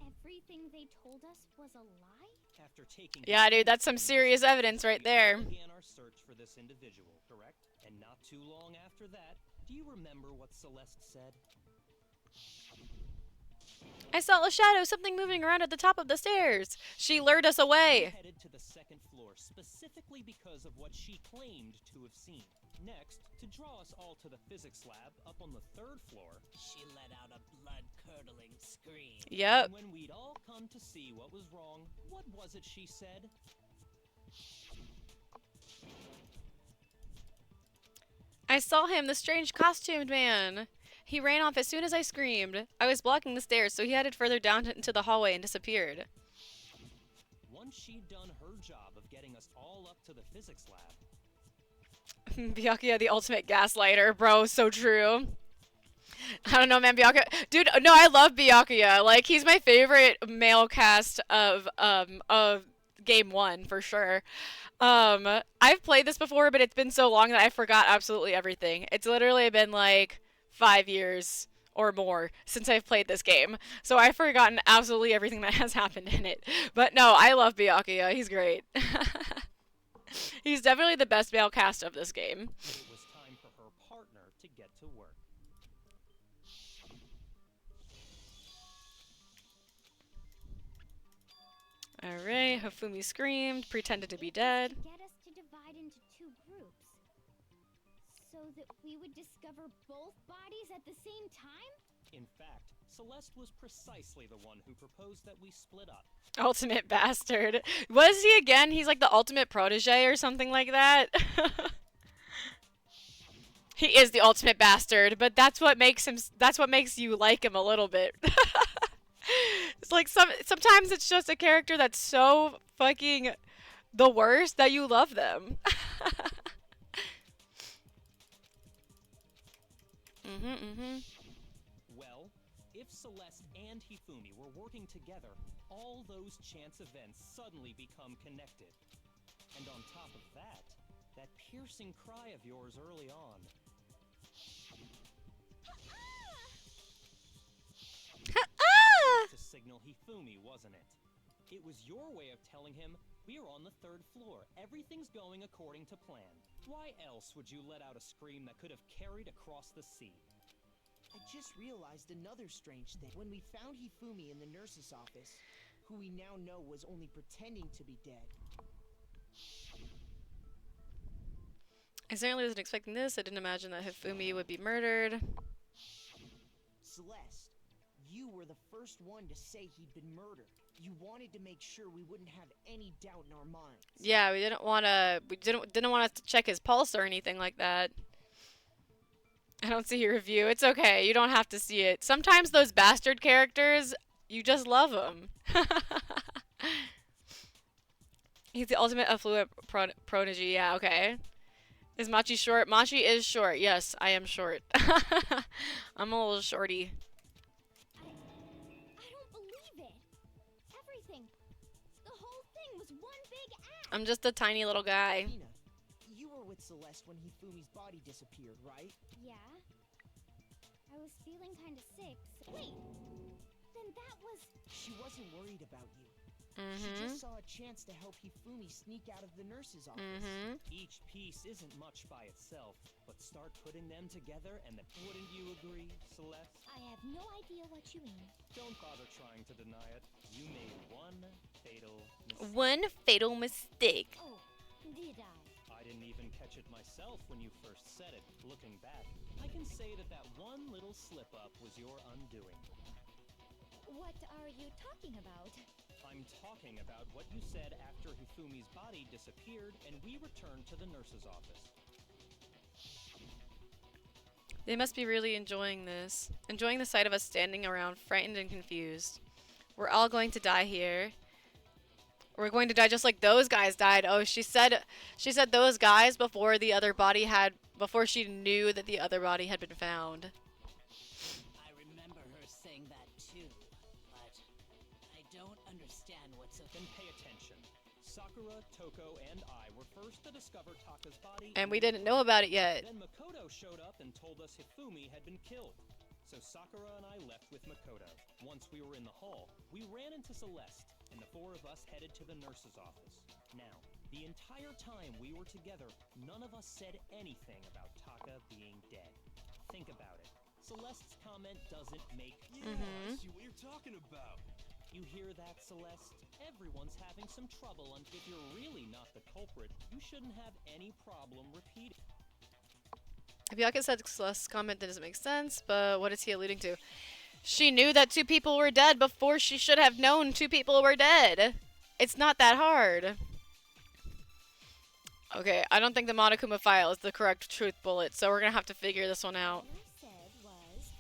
everything they told us was a lie? After taking Yeah, dude, that's some serious evidence right there. We began our search for this individual, correct? And not too long after that, do you remember what Celeste said? I saw a shadow, something moving around at the top of the stairs. She lured us We away. headed to the second floor specifically because of what she claimed to have seen. Next, to draw us all to the physics lab up on the third floor. She let out a blood-curdling scream. Yep. And when we'd all come to see what was wrong, what was it she said? I saw him, the strange costumed man. He ran off as soon as I screamed. I was blocking the stairs, so he headed further down into the hallway and disappeared. Once she'd done her job of getting us all up to the physics lab, Byakuya, the ultimate gaslighter, bro. So true. I don't know, man. Byakuya, dude. No, I love Byakuya. Like, he's my favorite male cast of game one for sure. I've played this before, but it's been so long that I forgot absolutely everything. It's literally been like 5 years or more since I've played this game, so I've forgotten absolutely everything that has happened in it. But no, I love Byakuya. He's great. He's definitely the best male cast of this game. it was time for her partner to get to work. Alright, Hifumi screamed, pretended to be dead. Get us to divide into two groups. So that we would discover both bodies at the same time? In fact, Celeste was precisely the one who proposed that we split up. Ultimate bastard. What is he again? He's like the ultimate protege or something like that. He is the ultimate bastard, but that's what makes you like him a little bit. It's like sometimes it's just a character that's so fucking the worst that you love them. Well, if Celeste and Hifumi were working together, all those chance events suddenly become connected. And on top of that, that piercing cry of yours early on. To signal Hifumi, wasn't it? It was your way of telling him, we're on the third floor, everything's going according to plan. Why else would you let out a scream that could have carried across the sea? I just realized another strange thing. When we found Hifumi in the nurse's office, who we now know was only pretending to be dead. I certainly wasn't expecting this. I didn't imagine that Hifumi would be murdered. Celeste, you were the first one to say he'd been murdered. You wanted to make sure we wouldn't have any doubt in our minds. Yeah, we didn't want to check his pulse or anything like that. I don't see your review. It's okay. You don't have to see it. Sometimes those bastard characters, you just love them. He's the ultimate affluent prodigy. Yeah, okay. Is Machi short? Machi is short. Yes, I am short. I'm a little shorty. I don't believe it. Everything. The whole thing was one big act. I'm just a tiny little guy. Hina, you were with Celeste when Hifumi's body disappeared, right? Yeah. I was feeling kind of sick. Wait. Then that was... She wasn't worried about you. She just saw a chance to help Hifumi sneak out of the nurse's office. Each piece isn't much by itself, but start putting them together and wouldn't you agree, Celeste? I have no idea what you mean. Don't bother trying to deny it. You made one fatal mistake. One fatal mistake. Oh, did I? I didn't even catch it myself when you first said it. Looking back, I can say that one little slip-up was your undoing. What are you talking about? I'm talking about what you said after Hifumi's body disappeared and we returned to the nurse's office. They must be really enjoying this. Enjoying the sight of us standing around, frightened and confused. We're all going to die here. We're going to die just like those guys died. Oh, she said those guys before she knew that the other body had been found. I remember her saying that too, but I don't understand what's Then pay attention. Sakura, Toko, and I were first to discover Taka's body. And we didn't know about it yet. Then Makoto showed up and told us Hifumi had been killed. So Sakura and I left with Makoto. Once we were in the hall, we ran into Celeste, and the four of us headed to the nurse's office. Now, the entire time we were together, none of us said anything about Taka being dead. Think about it. Celeste's comment doesn't make Yeah, I see what you're talking about. You hear that, Celeste? Everyone's having some trouble, and if you're really not the culprit, you shouldn't have any problem repeating. I feel like it said Celeste's comment that doesn't make sense, but what is he alluding to? She knew that 2 people were dead before she should have known 2 people were dead. It's not that hard. Okay, I don't think the Monokuma file is the correct truth bullet, so we're gonna have to figure this one out. All I said was,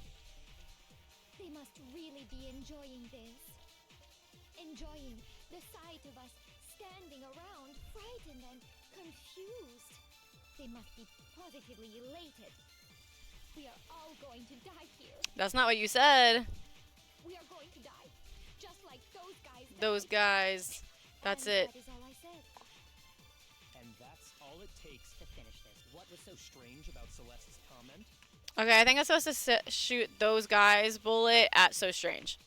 they must really be enjoying this. Enjoying the sight of us standing around, frightened and confused. They must be positively elated. We are all going to die here. That's not what you said. We are going to die. Just like those guys. Those guys. That's And it. That is all I said. And that's all it takes to finish this. What was so strange about Celeste's comment? Okay, I think I'm supposed to shoot those guys bullet at So Strange.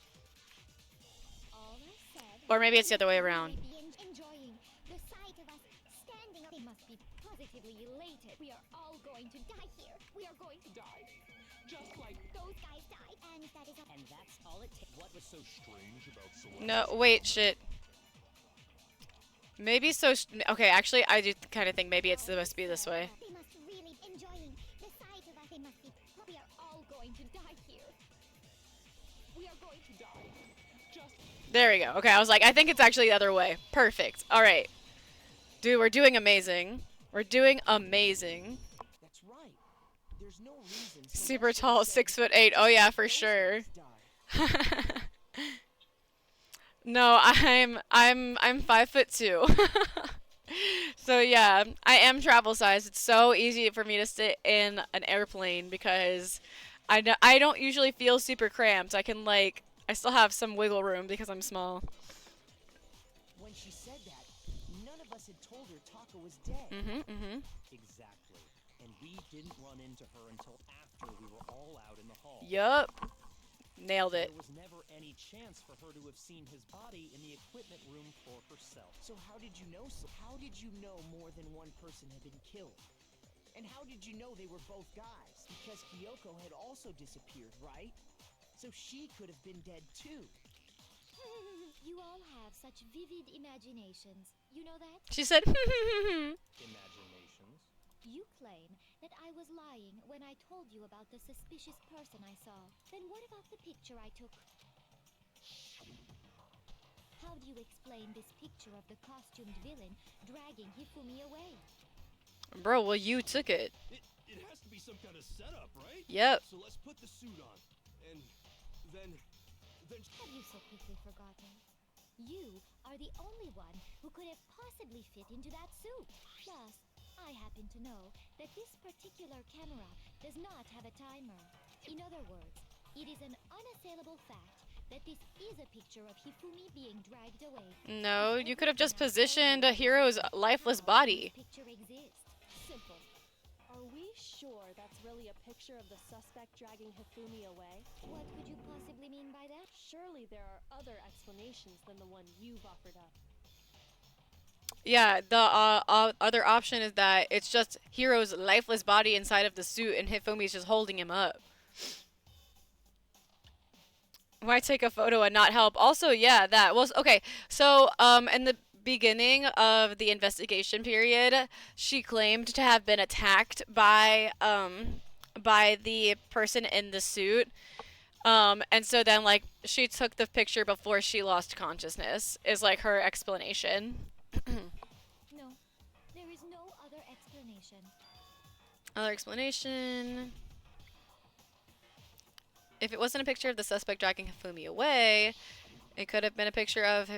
All I said. Or maybe it's the other way They must around. really be enjoying the sight of us standing. They must be positively elated. We are all going to die here. We are going to die. Just like those guys died. And that is all. And that's all it takes. What was so strange about Celeste? No, wait, shit. Maybe okay, actually, I do kind of think maybe it's supposed to be this way. They must really enjoying the sight of us. They must be. We are all going to die here. We are going to die. Just There we go. Okay, I was like, I think it's actually the other way. Perfect. All right. Dude, we're doing amazing. We're doing amazing. That's right. There's no reason. Super Celeste tall, said 6'8". Oh yeah, for those sure. guys died. No, I'm 5'2". So yeah, I am travel size. It's so easy for me to sit in an airplane because I don't usually feel super cramped. I can like I still have some wiggle room because I'm small. When she said that, none of us had told her Taka was dead. Exactly. And we didn't run into her until after we were all out in the hall. Yup. Nailed it. There was never any chance for her to have seen his body in the equipment room for herself. So how did you know? How did you know more than one person had been killed? And how did you know they were both guys? Because Kyoko had also disappeared, right? So she could have been dead too. You all have such vivid imaginations. You know that? She said, Imaginations. You claim that I was lying when I told you about the suspicious person I saw. Then what about the picture I took? How do you explain this picture of the costumed villain dragging Hifumi away? bro, well, you took it. It has to be some kind of setup, right? Yep. So let's put the suit on. And then Have you so quickly forgotten? You are the only one who could have possibly fit into that suit. Plus, I happen to know that this particular camera does not have a timer. In other words, it is an unassailable fact that this is a picture of Hifumi being dragged away. No, you could have just positioned a hero's lifeless body. This picture exists. Simple. Are we sure that's really a picture of the suspect dragging Hifumi away? What could you possibly mean by that? Surely there are other explanations than the one you've offered up. Yeah, the other option is that it's just Hiro's lifeless body inside of the suit and Hifumi's just holding him up. Why take a photo and not help? Also, yeah, that was okay. So, in the beginning of the investigation period, she claimed to have been attacked by the person in the suit. And so then like she took the picture before she lost consciousness is like her explanation. No, there is no other explanation. Other explanation. If it wasn't a picture of the suspect dragging Hifumi away, it could have been a picture of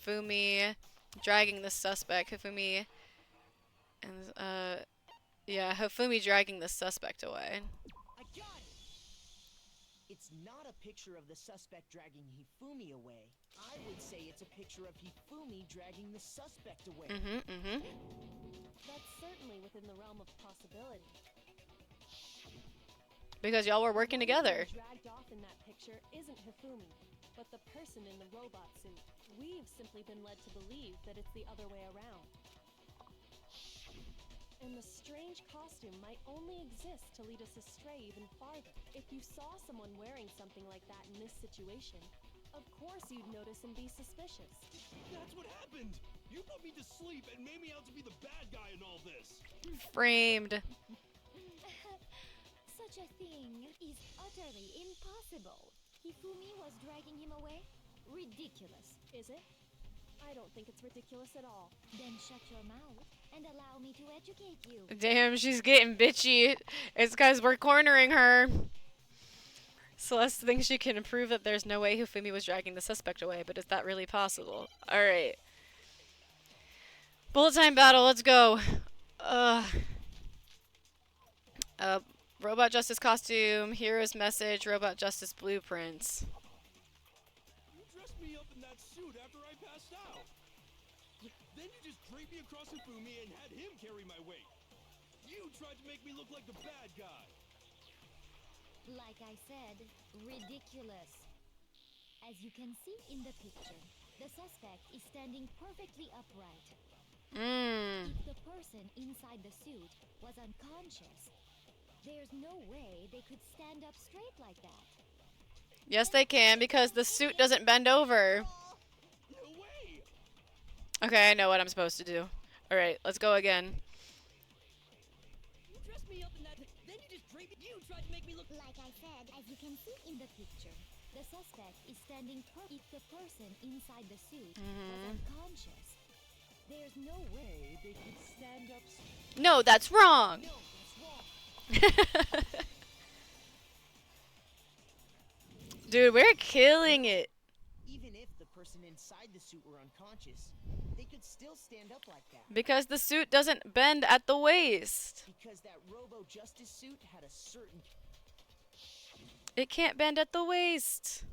Hifumi dragging the suspect. Hifumi and yeah, Hifumi dragging the suspect away. I got it! It's not a picture of the suspect dragging Hifumi away. I would say it's a picture of Hifumi dragging the suspect away. That's certainly within the realm of possibility. Because y'all were working The together. one dragged off in that picture isn't Hifumi, but the person in the robot suit. We've simply been led to believe that it's the other way around. And the strange costume might only exist to lead us astray even farther. If you saw someone wearing something like that in this situation, of course you'd notice and be suspicious. That's what happened! You put me to sleep and made me out to be the bad guy in all this! Framed. Such a thing is utterly impossible. Hifumi was dragging him away? Ridiculous. Is it? I don't think it's ridiculous at all. Then shut your mouth and allow me to educate you. Damn, she's getting bitchy. It's because we're cornering her. Celeste thinks she can prove that there's no way Hifumi was dragging the suspect away, but is that really possible? Alright. Bullet time battle, let's go. Robot Justice costume, hero's message, robot justice blueprints. You dressed me up in that suit after I passed out. Then you just draped me across Hifumi and had him carry my weight. You tried to make me look like the bad guy. Like I said, ridiculous. As you can see in the picture, the suspect is standing perfectly upright. If the person inside the suit was unconscious, there's no way they could stand up straight like that. Yes, they can, because the suit doesn't bend over. No way! Okay, I know what I'm supposed to do. Alright, let's go again. You dressed me up in that, then you just draped me. You tried to make me look. Like I said, as you can see in the picture, the suspect is standing if the person inside the suit was unconscious, there's no way they could stand up. No, that's wrong! No, that's wrong. Dude, we're killing it. Even if the person inside the suit were unconscious, they could still stand up like that. Because the suit doesn't bend at the waist. Because that Robo Justice suit had a certain... It can't bend at the waist.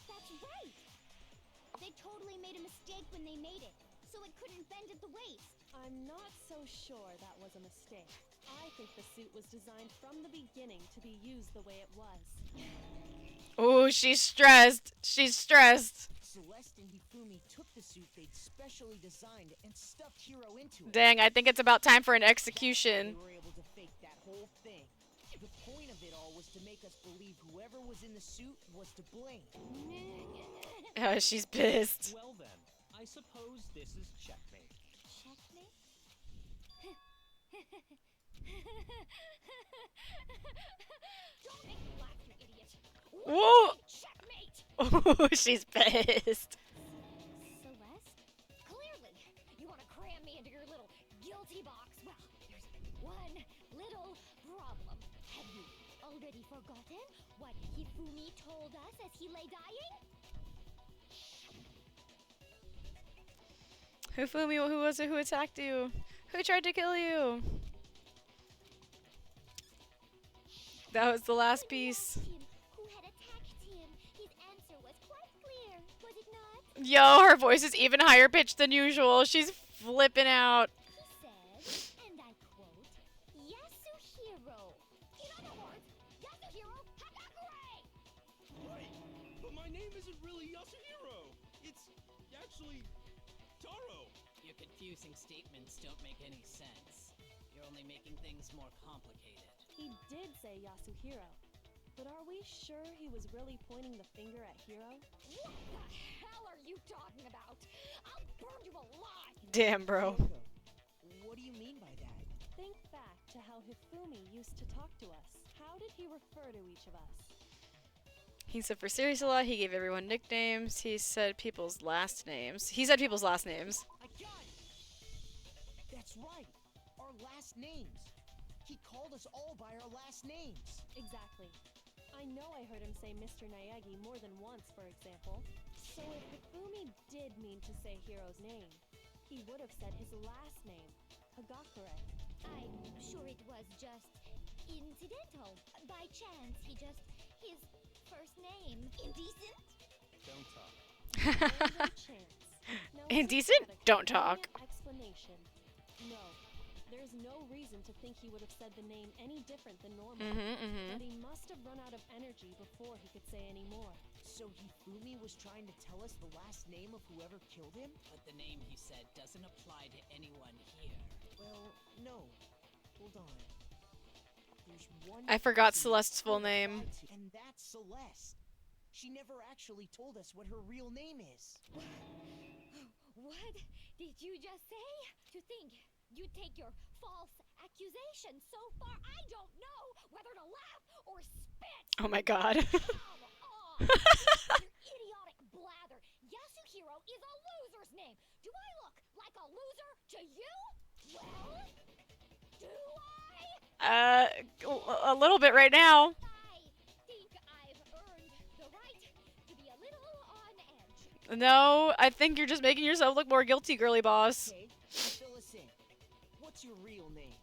That's right! They totally made a mistake when they made it, so it couldn't bend at the waist. I'm not so sure that was a mistake. I think the suit was designed from the beginning to be used the way it was. Oh, she's stressed. She's stressed. Celeste and Hifumi took the suit they'd specially designed and stuffed Hero into it. Dang, I think it's about time for an They execution. were able to fake that whole thing. The point of it all was to make us believe whoever was in the suit was to blame. Oh, she's pissed. Well then, I suppose this is checkmate. Checkmate? Don't make me laugh, you idiot. Whoa! Checkmate! Oh, she's pissed. Celeste? Clearly, you want to cram me into your little guilty box. Well, there's one little problem. Have you already forgotten what Hifumi told us as he lay dying? Hifumi, who was it who attacked you? Who tried to kill you? That was the last piece. Him who had attacked him. His answer was quite clear, was it not? Yo, her voice is even higher pitched than usual. She's flipping out. He said, and I quote, Yasuhiro. In other words, Yasuhiro Hagakure! Right, but my name isn't really Yasuhiro. It's actually Taro. Your confusing statements don't make any sense. You're only making things more complicated. He did say Yasuhiro, but are we sure he was really pointing the finger at Hiro? What the hell are you talking about? I'll burn you alive! Damn, bro. Yoko, what do you mean by that? Think back to how Hifumi used to talk to us. How did he refer to each of us? He said for serious a lot, he gave everyone nicknames. He said people's last names. He said people's last names. I got it! That's right! Our last names! He called us all by our last names! Exactly. I know I heard him say Mr. Naegi more than once, for example. So if Hifumi did mean to say Hiro's name, he would have said his last name, Hagakure. I'm sure it was just incidental. By chance, his first name. Indecent? Don't talk. No chance. No Indecent? sympathetic Don't talk. explanation. No. There's no reason to think he would have said the name any different than normal. But he must have run out of energy before he could say any more. So Hifumi was trying to tell us the last name of whoever killed him? But the name he said doesn't apply to anyone here. Well, no. Hold on. There's one I forgot person Celeste's full we name. applied to, and that's Celeste. She never actually told us what her real name is. What did you just say? To think you take your false accusation so far, I don't know whether to laugh or spit. Oh my god. Come on! You idiotic blather. Yasuhiro is a loser's name. Do I look like a loser to you? Well, do I? A little bit right now. I think I've earned the right to be a little on edge. No, I think you're just making yourself look more guilty, girly boss. Okay, fill us in. What's your real name?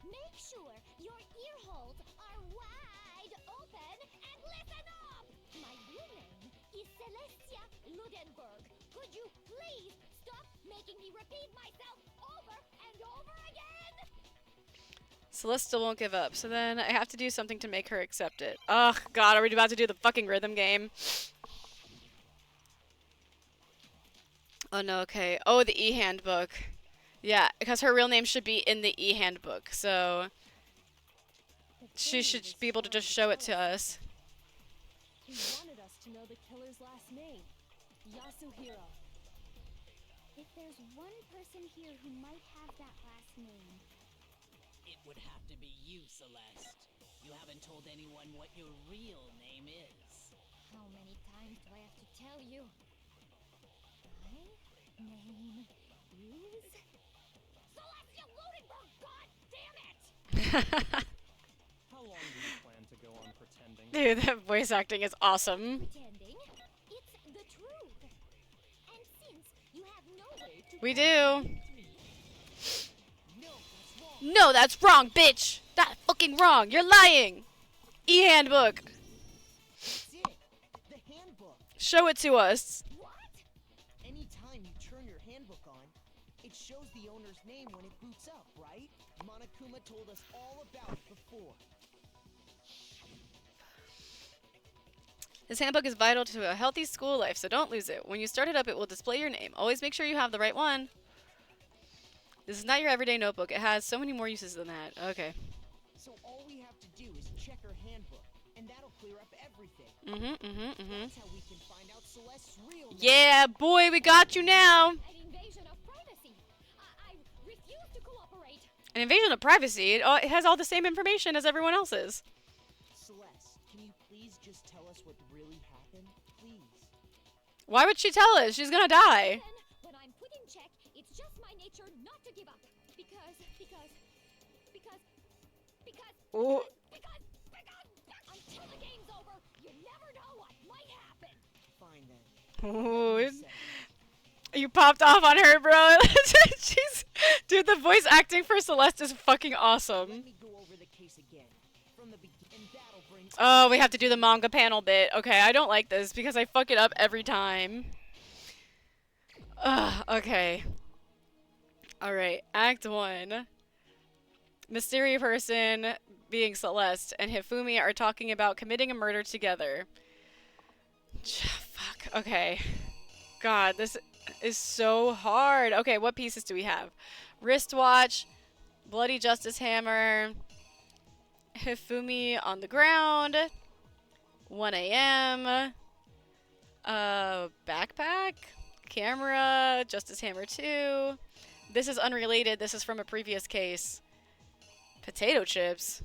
Make sure your ear holes are wide open and listen up! My real name is Celestia Ludenberg. Could you please stop making me repeat myself over and over again? Celeste still won't give up, so then I have to do something to make her accept it. Ugh, god, are we about to do the fucking rhythm game? Oh no, okay. Oh, the e-handbook. Yeah, because her real name should be in the e-handbook, so she should be able to just show it to us. He wanted us to know the killer's last name, Yasuhiro. If there's one person here who might have that last name, It would have to be you, Celeste. You haven't told anyone what your real name is. how many times do I have to tell you? My name is... Celestia Ludenberg, god damn it! How long do you plan to go on pretending? Dude, that voice acting is awesome. Pretending it's the truth. And since you have no way to We do. No, that's wrong. No, that's wrong, bitch! That's fucking wrong! You're lying! E-handbook! That's it. The handbook. Show it to us. what? Anytime you turn your handbook on, it shows the owner's name when it boots up, right? Monokuma told us all about it before. This handbook is vital to a healthy school life, so don't lose it. When you start it up, it will display your name. Always make sure you have the right one. This is not your everyday notebook. It has so many more uses than that. Okay. So all we have to do is check her handbook, and that'll clear up everything. That's how we can find out Celeste's real name. Yeah, boy, we got you now. An invasion of privacy. I refuse to cooperate. An invasion of privacy. It has all the same information as everyone else's. Celeste, can you please just tell us what really happened? Please. Why would she tell us? She's gonna die. Then, when I'm put in check, it's just my nature not to give up. Because, Ooh. until the game's over, you never know what might happen. Fine then. Ooh, You said it. you popped off on her, bro. Dude, the voice acting for Celeste is fucking awesome. Let me go over the case again. From the beginning, and that'll bring... Oh, we have to do the manga panel bit. Okay, I don't like this because I fuck it up every time. Ugh, okay. Alright, Act 1. Mystery person being Celeste and Hifumi are talking about committing a murder together. Fuck, okay. God, this is so hard. Okay, what pieces do we have? Wristwatch, Bloody Justice Hammer, Hifumi on the ground, 1 a.m., backpack, camera, Justice Hammer 2. This is unrelated. This is from a previous case. Potato chips.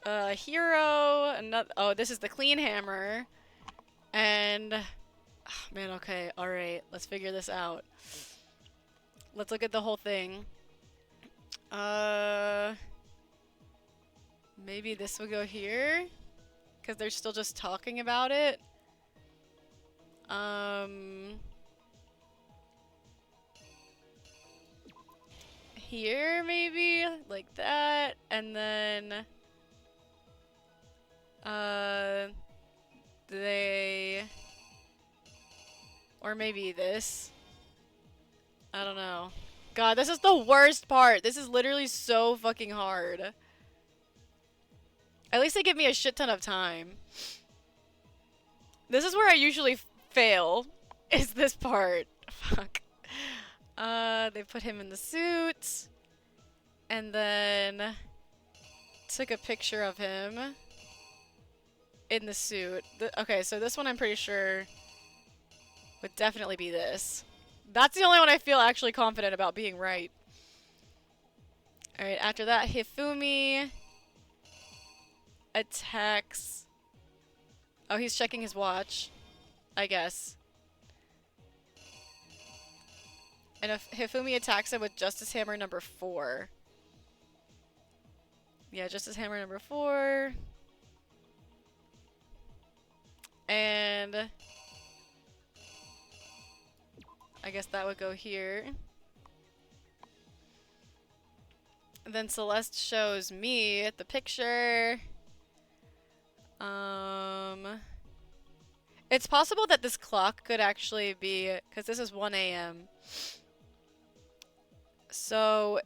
Hero. Another. Oh, this is the clean hammer. And oh, man, okay, all right. Let's figure this out. Let's look at the whole thing. Maybe this will go here, because they're still just talking about it. Here maybe, like that, and then they, or maybe this. I don't know. God, this is the worst part. This is literally so fucking hard. At least they give me a shit ton of time. This is where I usually fail, is this part. Fuck. They put him in the suit. And then took a picture of him in the suit. Okay, so this one I'm pretty sure would definitely be this. That's the only one I feel actually confident about being right. Alright, after that, Hifumi attacks... Oh, he's checking his watch, I guess. And if Hifumi attacks him with Justice Hammer number 4. Yeah, Justice Hammer number 4. And I guess that would go here. And then Celeste shows me the picture. It's possible that this clock could actually be, because this is 1 a.m. So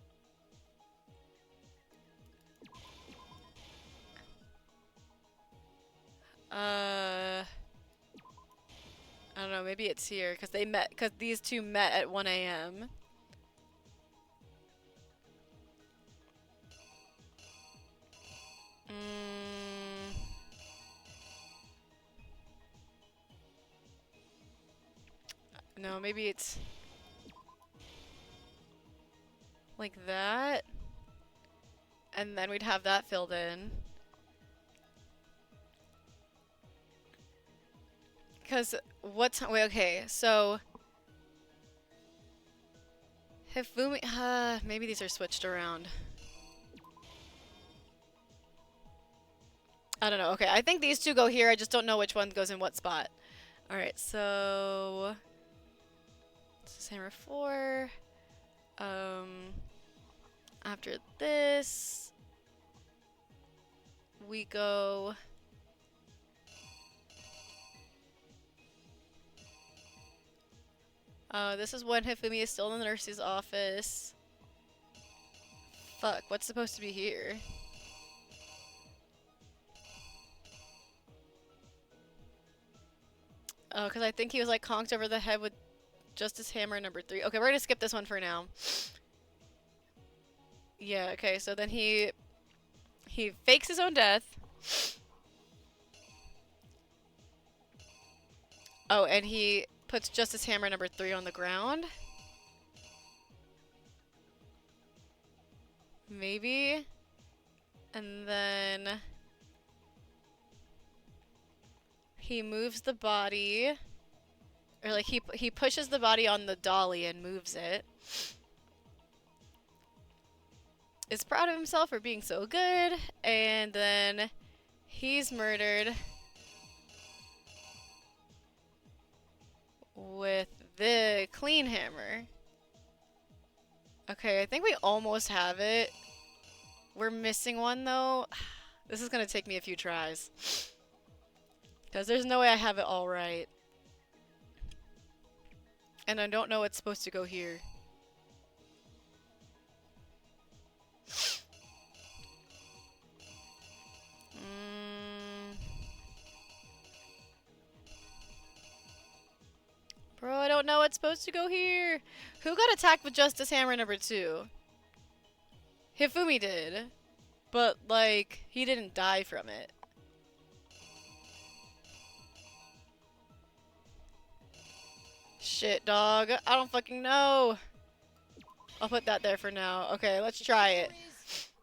I don't know, maybe it's here because they met, because these two met at 1 a.m. No, maybe it's like that. And then we'd have that filled in. Because what's... Wait, okay, so... Hifumi... maybe these are switched around. I don't know. Okay, I think these two go here. I just don't know which one goes in what spot. Alright, so... This is hammer 4. After this... We go... This is when Hifumi is still in the nurse's office. Fuck, what's supposed to be here? Oh, because I think he was like conked over the head with Justice Hammer number 3. Okay, we're gonna skip this one for now. Yeah, okay, so then he fakes his own death. Oh, and he puts Justice Hammer number 3 on the ground. Maybe. And then he moves the body. Or like he pushes the body on the dolly and moves it. Is proud of himself for being so good. And then he's murdered with the clean hammer. Okay, I think we almost have it. We're missing one though. This is gonna take me a few tries. Because there's no way I have it all right. And I don't know what's supposed to go here. Bro, I don't know what's supposed to go here. Who got attacked with Justice Hammer number 2? Hifumi did. But, like, he didn't die from it. Shit, dog. I don't fucking know. I'll put that there for now. Okay, let's try it.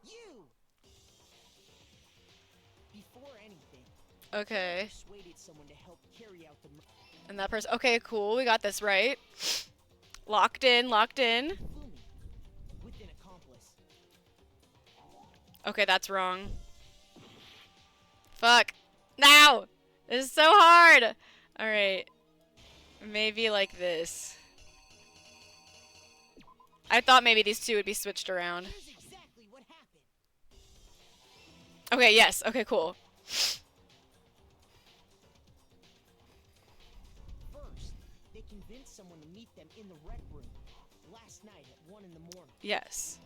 You. Before anything, Okay. persuaded someone to help carry out the murder. And that person... Okay, cool. We got this right. Locked in, locked in. With an accomplice. Okay, that's wrong. Fuck. Now! This is so hard! Alright. Maybe like this. I thought maybe these two would be switched around. Here's exactly what happened. Okay, yes. Okay, cool. First, they convinced someone to meet them in the rec room. last night at 1 in the morning. Yes.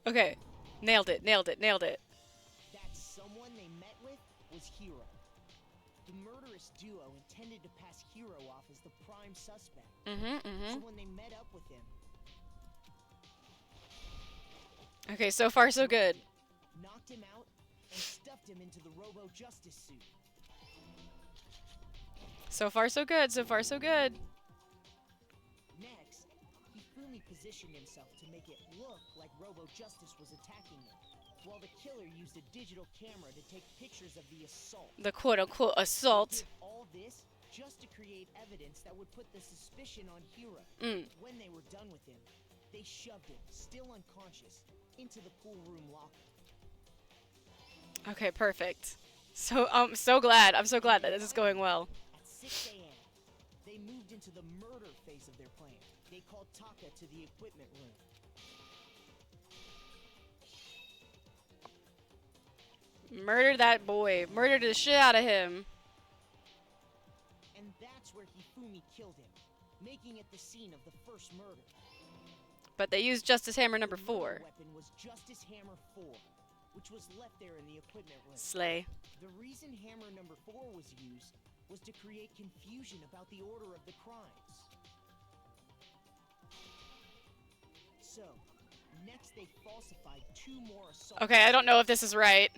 Okay. Nailed it, nailed it, nailed it. That someone they met with was Hero. The murderous duo intended to pass Hero off as the prime suspect. So when they met up with him, Okay, so far so good. knocked him out, and stuffed him into the Robo-Justice suit. So far so good, so far so good. Next, Hifumi positioned himself to make it look like Robo-Justice was attacking him, while the killer used a digital camera to take pictures of the assault. The quote-unquote They assault. did all this just to create evidence that would put the suspicion on Hero. When they were done with him, they shoved him, still unconscious, into the pool room locker. Okay, perfect. So I'm so glad that this is going well. At 6 a.m., they moved into the murder phase of their plan. They called Taka to the equipment room. Murder that boy. Murdered the shit out of him. And that's where Hifumi killed him, making it the scene of the first murder. But they used Justice Hammer number The 4. murder weapon was Justice Hammer 4, which was left there in the equipment room. Slay. The reason Hammer number 4 was used was to create confusion about the order of the crimes. So, next they falsified 2 more assaults. Okay, I don't know if this is right.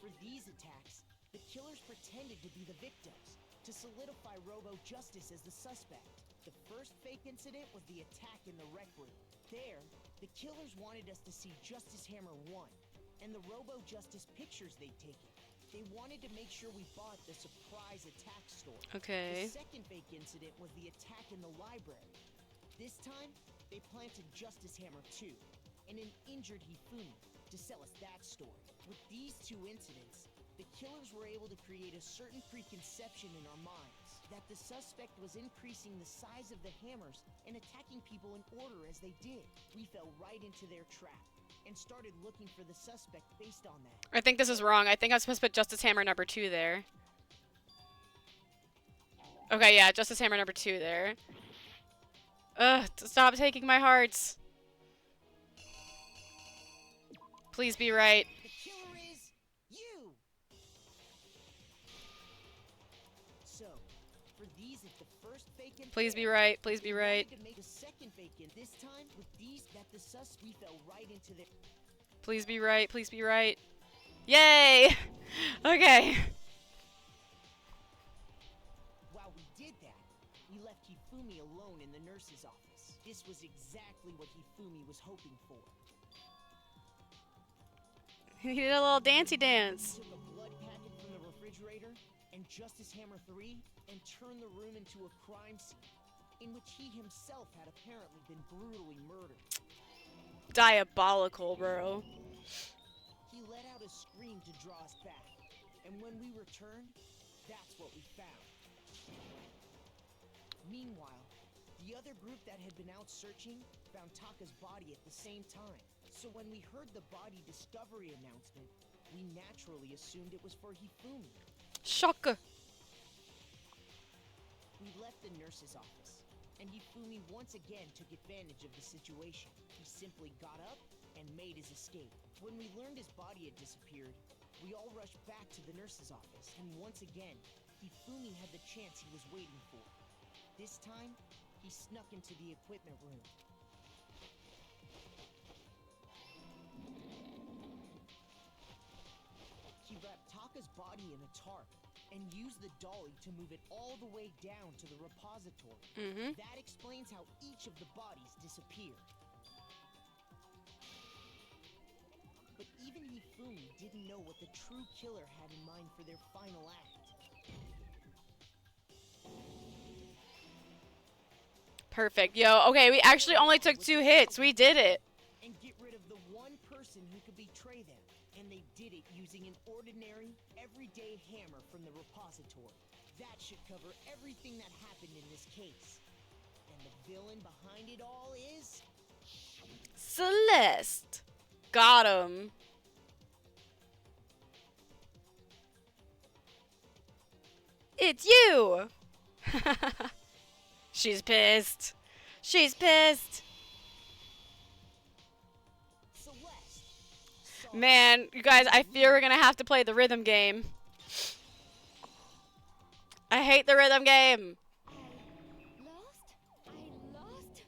For these attacks, the killers pretended to be the victims, to solidify Robo-Justice as the suspect. The first fake incident was the attack in the rec room. There, the killers wanted us to see Justice Hammer 1, and the Robo-Justice pictures they'd taken. They wanted to make sure we bought the surprise attack store. Okay. The second fake incident was the attack in the library. This time, they planted Justice Hammer 2, and an injured Hifumi, to sell us that story. With these 2 incidents, the killers were able to create a certain preconception in our minds that the suspect was increasing the size of the hammers and attacking people in order as they did. We fell right into their trap and started looking for the suspect based on that. I think this is wrong. I think I'm supposed to put Justice Hammer number 2 there. Okay, yeah, Justice Hammer number 2 there. Ugh, stop taking my hearts. Please be right. The killer is you! So, for these, if the first fake in Please be failed, right. Please be we right. wanted to make the second fake in. This time, with these, that the we fell right into the... Please be right. Please be right. Yay! Okay. While we did that, we left Hifumi alone in the nurse's office. This was exactly what Hifumi was hoping for. He did a little dancey dance. He took a blood packet from the refrigerator and Justice Hammer 3 and turned the room into a crime scene in which he himself had apparently been brutally murdered. Diabolical, bro. He let out a scream to draw us back, and when we returned, that's what we found. Meanwhile, the other group that had been out searching found Taka's body at the same time. So when we heard the body discovery announcement, we naturally assumed it was for Hifumi. Shocker. We left the nurse's office, and Hifumi once again took advantage of the situation. He simply got up and made his escape. When we learned his body had disappeared, we all rushed back to the nurse's office, and once again, Hifumi had the chance he was waiting for. This time, he snuck into the equipment room. He wrapped Taka's body in a tarp and used the dolly to move it all the way down to the repository. That explains how each of the bodies disappeared. But even Hifumi didn't know what the true killer had in mind for their final act. Perfect. Yo, okay, we actually only took 2 hits. We did it. And get rid of the one person who could betray them. And they did it using an ordinary, everyday hammer from the repository. That should cover everything that happened in this case. And the villain behind it all is... Celeste. Got him. It's you. She's pissed. She's pissed. Celeste. Man, you guys, I fear we're gonna have to play the rhythm game. I hate the rhythm game. Lost? I lost?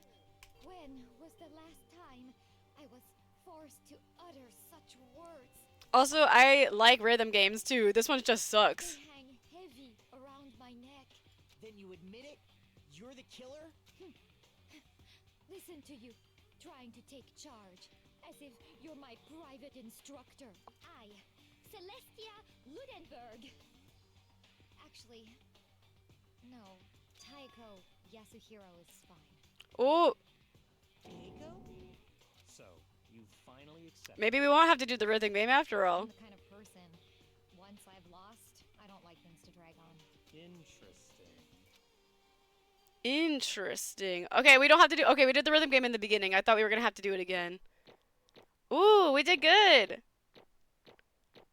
When was the last time I was forced to utter such words? Also, I like rhythm games too. This one just sucks. They hang heavy around my neck. Then you admit it? You're the killer? Listen to you, trying to take charge, as if you're my private instructor. I, Celestia Ludenberg. Actually, no, Taiko Yasuhiro is fine. Oh, Keiko? So, you finally accept. maybe we won't have to do the rhythm game after all. I'm the kind of person, once I've lost, I don't like things to drag on. Interesting. Okay, we don't have to do. Okay, we did the rhythm game in the beginning. I thought we were gonna have to do it again. Ooh, we did good.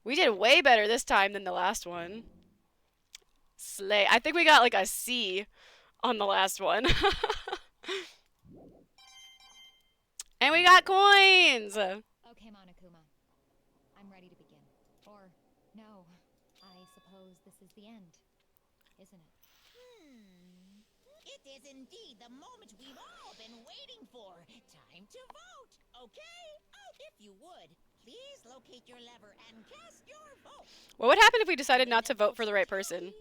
We did way better this time than the last one. Slay. I think we got like a C on the last one. And we got coins. Okay, Monokuma. I'm ready to begin. Or, no, I suppose this is the end, isn't it? It is indeed the moment we've all been waiting for. Time to vote, okay? Oh, if you would, please locate your lever and cast your vote. What would happen if we decided not to vote for the right person?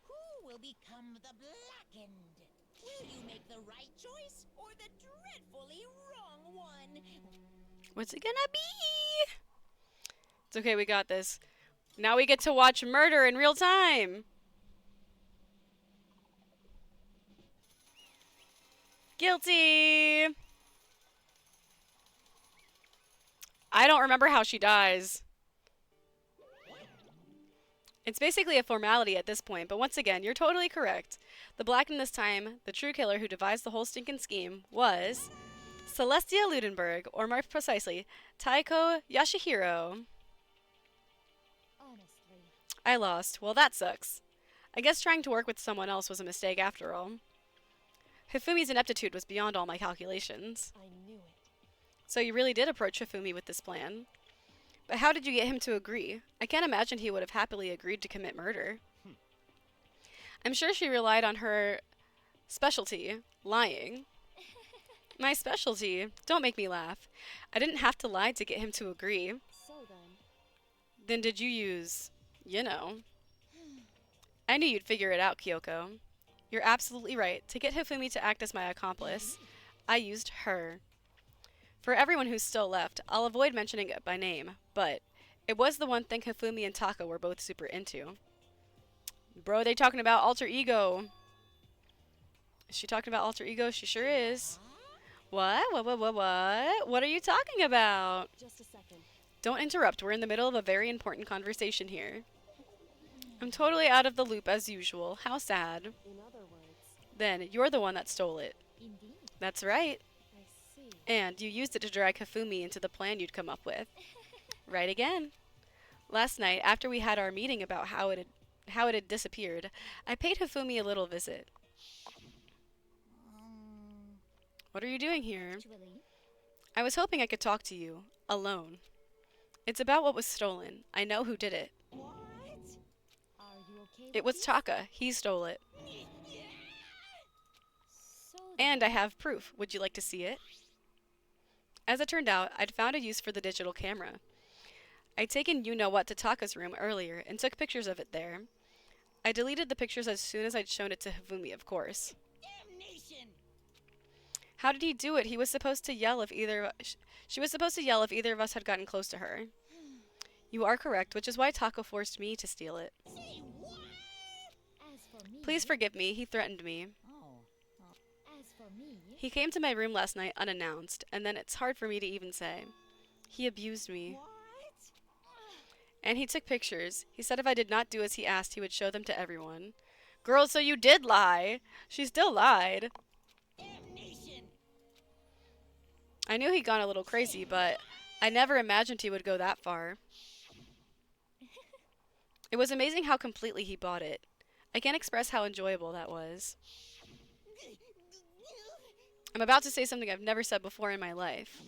Who will become the blackened? Will you make the right choice or the dreadfully wrong one? What's it gonna be? It's okay, we got this. Now we get to watch murder in real time. Guilty. I don't remember how she dies. It's basically a formality at this point, but once again, you're totally correct. The blackened this time, the true killer who devised the whole stinking scheme, was Celestia Ludenberg, or more precisely, Taiko Yashihiro. Honestly. I lost. Well, that sucks. I guess trying to work with someone else was a mistake after all. Hifumi's ineptitude was beyond all my calculations. I knew it. So you really did approach Hifumi with this plan. But how did you get him to agree? I can't imagine he would have happily agreed to commit murder. I'm sure she relied on her specialty, lying. My specialty? Don't make me laugh. I didn't have to lie to get him to agree. So then, Then did you use, you know. I knew you'd figure it out, Kyoko. You're absolutely right. To get Hifumi to act as my accomplice, I used her. For everyone who's still left, I'll avoid mentioning it by name, but it was the one thing Hifumi and Taka were both super into. Bro, they talking about alter ego. Is she talking about alter ego? She sure is. What? What? What are you talking about? just a second. Don't interrupt. We're in the middle of a very important conversation here. I'm totally out of the loop as usual. How sad. In other words, Then, you're the one that stole it. Indeed. That's right. I see. And you used it to drag Hifumi into the plan you'd come up with. Right again. Last night, after we had our meeting about how it had disappeared, I paid Hifumi a little visit. What are you doing here? Actually, I was hoping I could talk to you. Alone. It's about what was stolen. I know who did it. are you okay with It was this? Taka. He stole it. So And I have proof. Would you like to see it? As it turned out, I'd found a use for the digital camera. I'd taken you-know-what to Taka's room earlier and took pictures of it there. I deleted the pictures as soon as I'd shown it to Hifumi, of course. Damnation! How did he do it? He was supposed to yell if either... She was supposed to yell if either of us had gotten close to her. You are correct, which is why Taka forced me to steal it. Say what? as for me, Please forgive me. He threatened me. as for me, He came to my room last night unannounced, and then it's hard for me to even say. He abused me. And he took pictures. He said if I did not do as he asked, he would show them to everyone. Girl, so you did lie. She still lied. Damnation! I knew he'd gone a little crazy, but I never imagined he would go that far. It was amazing how completely he bought it. I can't express how enjoyable that was. I'm about to say something I've never said before in my life.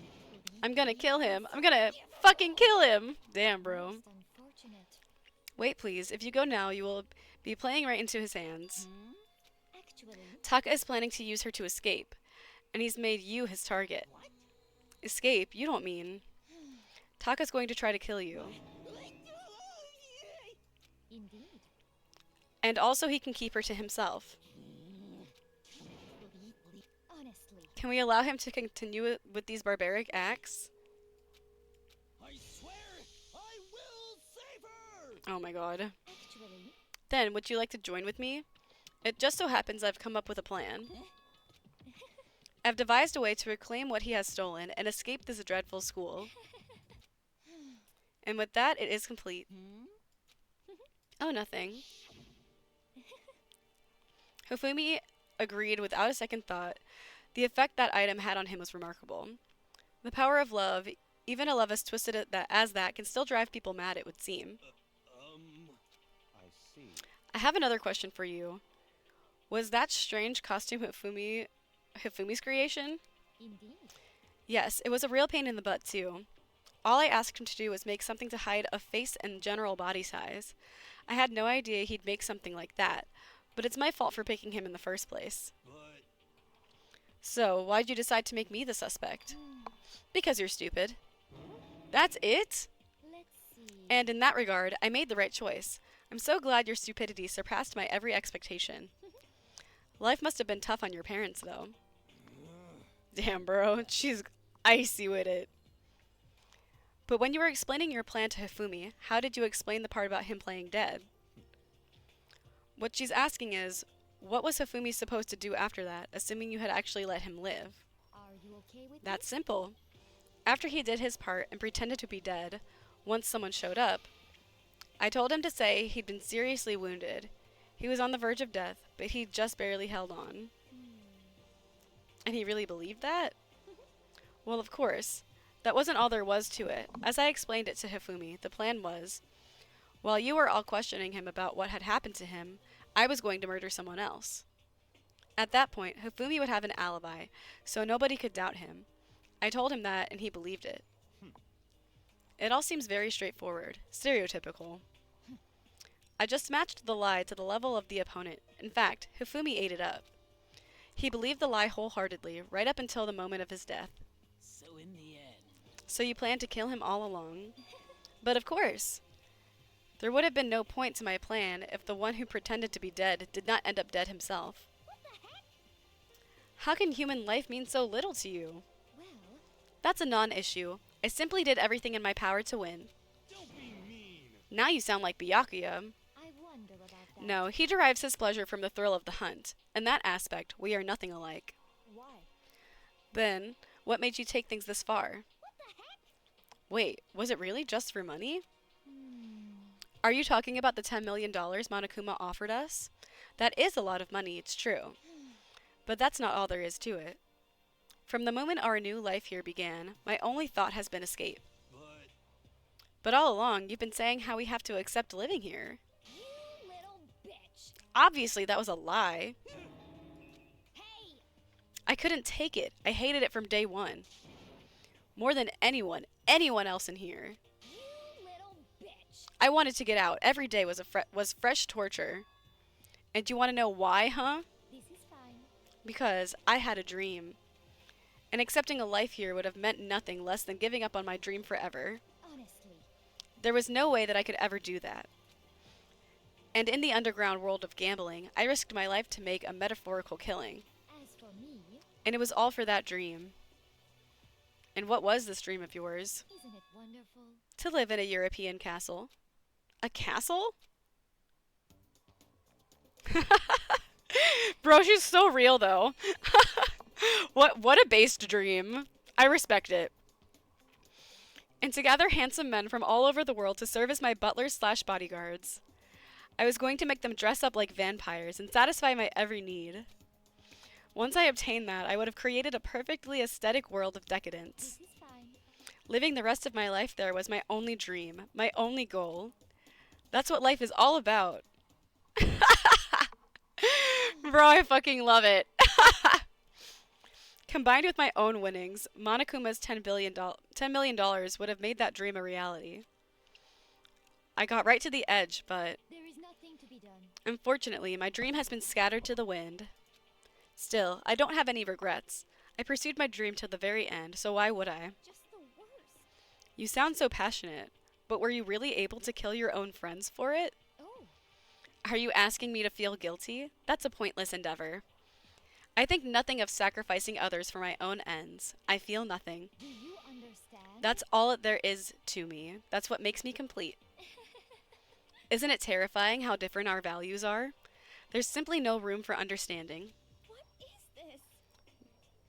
I'm gonna kill him. I'm gonna fucking kill him. Damn, bro. Most unfortunate. Wait, please. If you go now, you will be playing right into his hands. Actually, Taka is planning to use her to escape, and he's made you his target. Escape? You don't mean. Taka's going to try to kill you. indeed. And also he can keep her to himself. Honestly, Can we allow him to continue with these barbaric acts? I swear I will save her! Oh my god. actually, Then, would you like to join with me? It just so happens I've come up with a plan. I've devised a way to reclaim what he has stolen and escape this dreadful school. And with that, it is complete. Oh, nothing. Hifumi agreed without a second thought. The effect that item had on him was remarkable. The power of love, even a love as twisted as that, can still drive people mad, it would seem. I see. I have another question for you. Was that strange costume Hifumi's creation? indeed. Yes, it was a real pain in the butt, too. All I asked him to do was make something to hide a face and general body size. I had no idea he'd make something like that, but it's my fault for picking him in the first place. But So, why'd you decide to make me the suspect? Because you're stupid. That's it? Let's see. And in that regard, I made the right choice. I'm so glad your stupidity surpassed my every expectation. Life must have been tough on your parents, though. Damn, bro. She's icy with it. But when you were explaining your plan to Hifumi, how did you explain the part about him playing dead? What she's asking is, what was Hifumi supposed to do after that, assuming you had actually let him live? Are you okay with That's simple. After he did his part and pretended to be dead, once someone showed up, I told him to say he'd been seriously wounded. He was on the verge of death, but he just barely held on. And he really believed that? Well, of course. That wasn't all there was to it. As I explained it to Hifumi, the plan was, while you were all questioning him about what had happened to him, I was going to murder someone else. At that point, Hifumi would have an alibi, so nobody could doubt him. I told him that, and he believed it. It all seems very straightforward, stereotypical. I just matched the lie to the level of the opponent. In fact, Hifumi ate it up. He believed the lie wholeheartedly, right up until the moment of his death. So in the end, So you planned to kill him all along? But of course. There would have been no point to my plan if the one who pretended to be dead did not end up dead himself. How can human life mean so little to you? Well, That's a non-issue. I simply did everything in my power to win. don't be mean. Now you sound like Byakuya. I wonder about that. No, he derives his pleasure from the thrill of the hunt. In that aspect, we are nothing alike. Why? Then, what made you take things this far? Wait, was it really just for money? Are you talking about the $10 million Monokuma offered us? That is a lot of money, it's true. But that's not all there is to it. From the moment our new life here began, my only thought has been escape. But all along, you've been saying how we have to accept living here. You little bitch. Obviously, that was a lie. Hey, I couldn't take it. I hated it from day one. More than anyone else in here. you little bitch. I wanted to get out. Every day was fresh torture. And you want to know why, huh? This is fine. Because I had a dream. And accepting a life here would have meant nothing less than giving up on my dream forever. Honestly, There was no way that I could ever do that. And in the underground world of gambling, I risked my life to make a metaphorical killing. as for me, And it was all for that dream. And what was this dream of yours? isn't it wonderful? To live in a European castle. A castle? Bro, she's so real though. What a based dream. I respect it. And to gather handsome men from all over the world to serve as my butlers/bodyguards. I was going to make them dress up like vampires and satisfy my every need. Once I obtained that, I would have created a perfectly aesthetic world of decadence. This is fine. Living the rest of my life there was my only dream, my only goal. That's what life is all about. Bro, I fucking love it. Combined with my own winnings, Monokuma's $10 million would have made that dream a reality. I got right to the edge, but There is nothing to be done. unfortunately, my dream has been scattered to the wind. Still, I don't have any regrets. I pursued my dream till the very end, so why would I? Just the worst. You sound so passionate, but were you really able to kill your own friends for it? Oh, Are you asking me to feel guilty? That's a pointless endeavor. I think nothing of sacrificing others for my own ends. I feel nothing. do you understand? That's all there is to me. That's what makes me complete. Isn't it terrifying how different our values are? There's simply no room for understanding. What is this?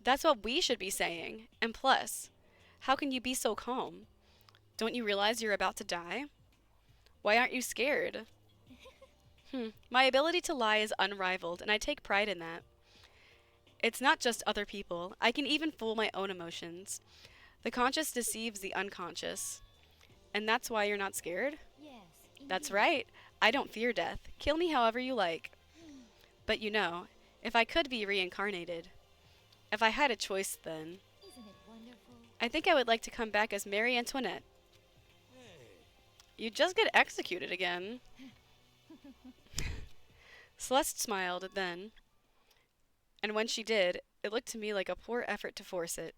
That's what we should be saying. And plus, how can you be so calm? Don't you realize you're about to die? Why aren't you scared? My ability to lie is unrivaled, and I take pride in that. It's not just other people. I can even fool my own emotions. The conscious deceives the unconscious. And that's why you're not scared? Yes. That's indeed. right. I don't fear death. Kill me however you like. But you know, if I could be reincarnated, if I had a choice then, Isn't it wonderful? I think I would like to come back as Marie Antoinette. Hey, You just get executed again. Celeste smiled then, and when she did, it looked to me like a poor effort to force it.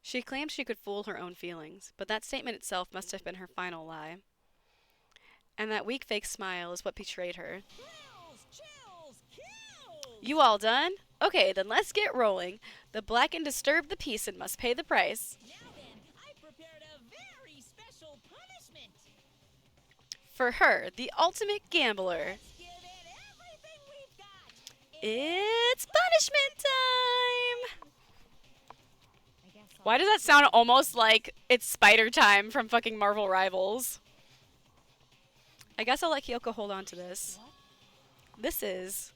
She claimed she could fool her own feelings, but that statement itself must have been her final lie. And that weak fake smile is what betrayed her. Kills, chills, kills! You all done? Okay, then let's get rolling. The blackened disturb the peace and must pay the price. Now then, I prepared a very special punishment. For her, the ultimate gambler. Let's give it everything we've got. It's punishment time! I guess I'll Why does that sound almost like it's spider time from fucking Marvel Rivals? I guess I'll let Kyoko hold on to this. What? This is...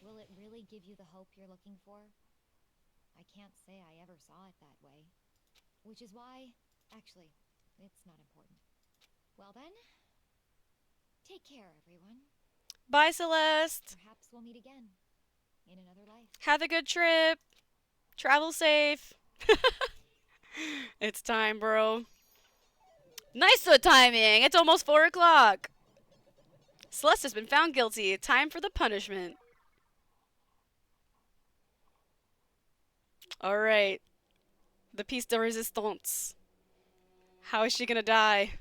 Will it really give you the hope you're looking for? I can't say I ever saw it that way. Which is why, actually, it's not important. Well then, take care, everyone. Bye, Celeste! Perhaps we'll meet again in another life. Have a good trip! Travel safe! It's time, bro. Nice timing! It's almost 4 o'clock! Celeste has been found guilty. Time for the punishment. Alright. The piece de resistance. How is she gonna die?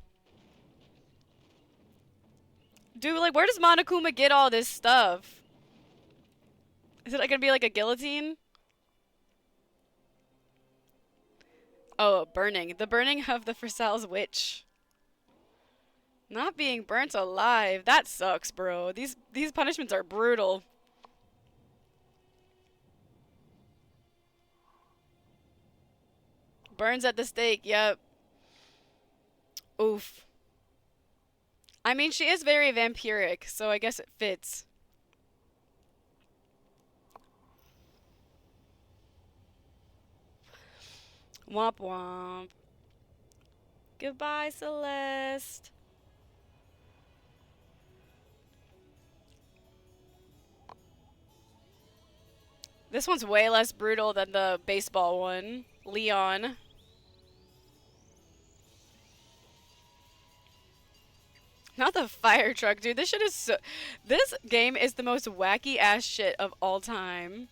Dude, like, where does Monokuma get all this stuff? Is it like, gonna be like a guillotine? Oh, burning. The burning of the Versailles witch. Not being burnt alive. That sucks, bro. These punishments are brutal. Burns at the stake, yep. Oof. I mean, she is very vampiric, so I guess it fits. Womp womp. Goodbye, Celeste. This one's way less brutal than the baseball one. Leon. Not the fire truck, dude. This shit is so... This game is the most wacky ass shit of all time.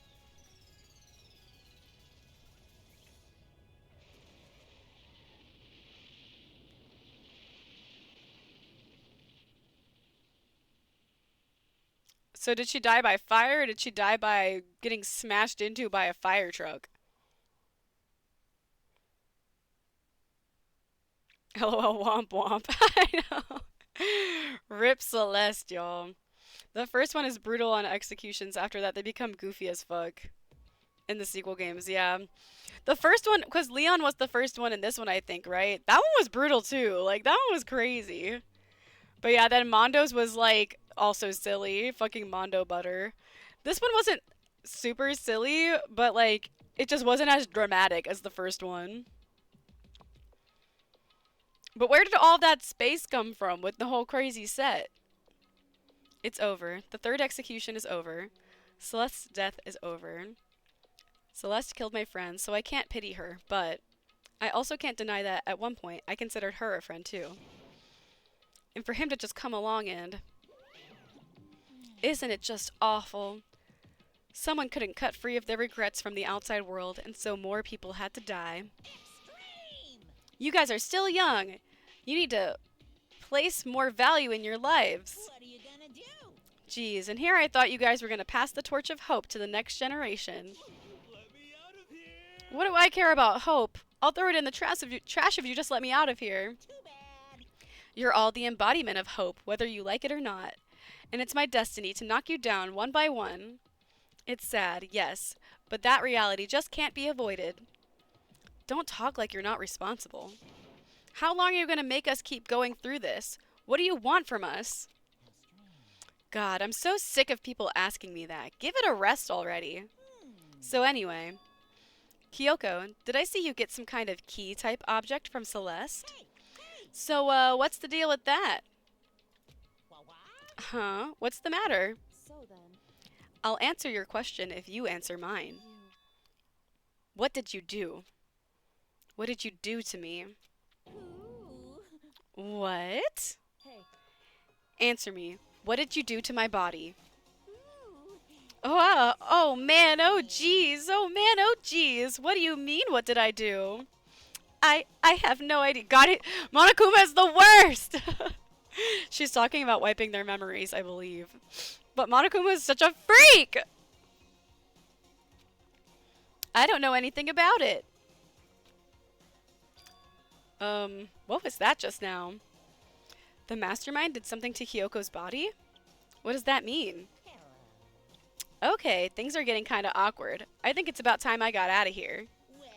So did she die by fire or did she die by getting smashed into by a fire truck? LOL womp womp. I know. Rip Celeste, y'all. The first one is brutal on executions. After that, they become goofy as fuck. In the sequel games, yeah. The first one, because Leon was the first one in this one, I think, right? That one was brutal too. Like, that one was crazy. But yeah, then Mondo's was like also silly. Fucking Mondo butter. This one wasn't super silly, but like it just wasn't as dramatic as the first one. But where did all that space come from with the whole crazy set? It's over. The third execution is over. Celeste's death is over. Celeste killed my friend, so I can't pity her, but I also can't deny that at one point I considered her a friend too. And for him to just come along and... Isn't it just awful? Someone couldn't cut free of their regrets from the outside world, and so more people had to die. Extreme! You guys are still young. You need to place more value in your lives. What are you gonna do? Jeez, and here I thought you guys were going to pass the torch of hope to the next generation. Let me out of here! What do I care about hope? I'll throw it in the trash if you just let me out of here. Too bad. You're all the embodiment of hope, whether you like it or not. And it's my destiny to knock you down one by one. It's sad, yes, but that reality just can't be avoided. Don't talk like you're not responsible. How long are you going to make us keep going through this? What do you want from us? God, I'm so sick of people asking me that. Give it a rest already. So anyway, Kyoko, did I see you get some kind of key-type object from Celeste? So, what's the deal with that? What? Huh? What's the matter? So then, I'll answer your question if you answer mine. What did you do? What did you do to me? Ooh. What? hey, Answer me. What did you do to my body? Ooh. Oh man, oh geez, oh man, oh geez. What do you mean, what did I do? I have no idea. Got it. Monokuma is the worst! She's talking about wiping their memories, I believe. But Monokuma is such a freak! I don't know anything about it. What was that just now? The mastermind did something to Kyoko's body? What does that mean? Okay, things are getting kind of awkward. I think it's about time I got out of here. Well,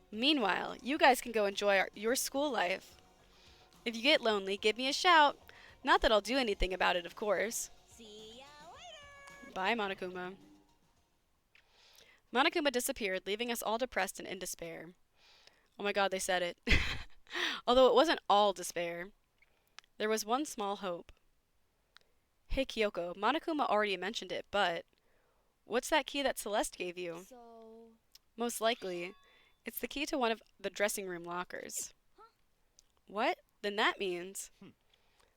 Meanwhile, you guys can go enjoy your school life. If you get lonely, give me a shout. Not that I'll do anything about it, of course. see ya later. Bye, Monokuma. Monokuma disappeared, leaving us all depressed and in despair. Oh my god, they said it. Although it wasn't all despair. There was one small hope. Hey, Kyoko, Monokuma already mentioned it, but... What's that key that Celeste gave you? so Most likely, it's the key to one of the dressing room lockers. What? Then that means...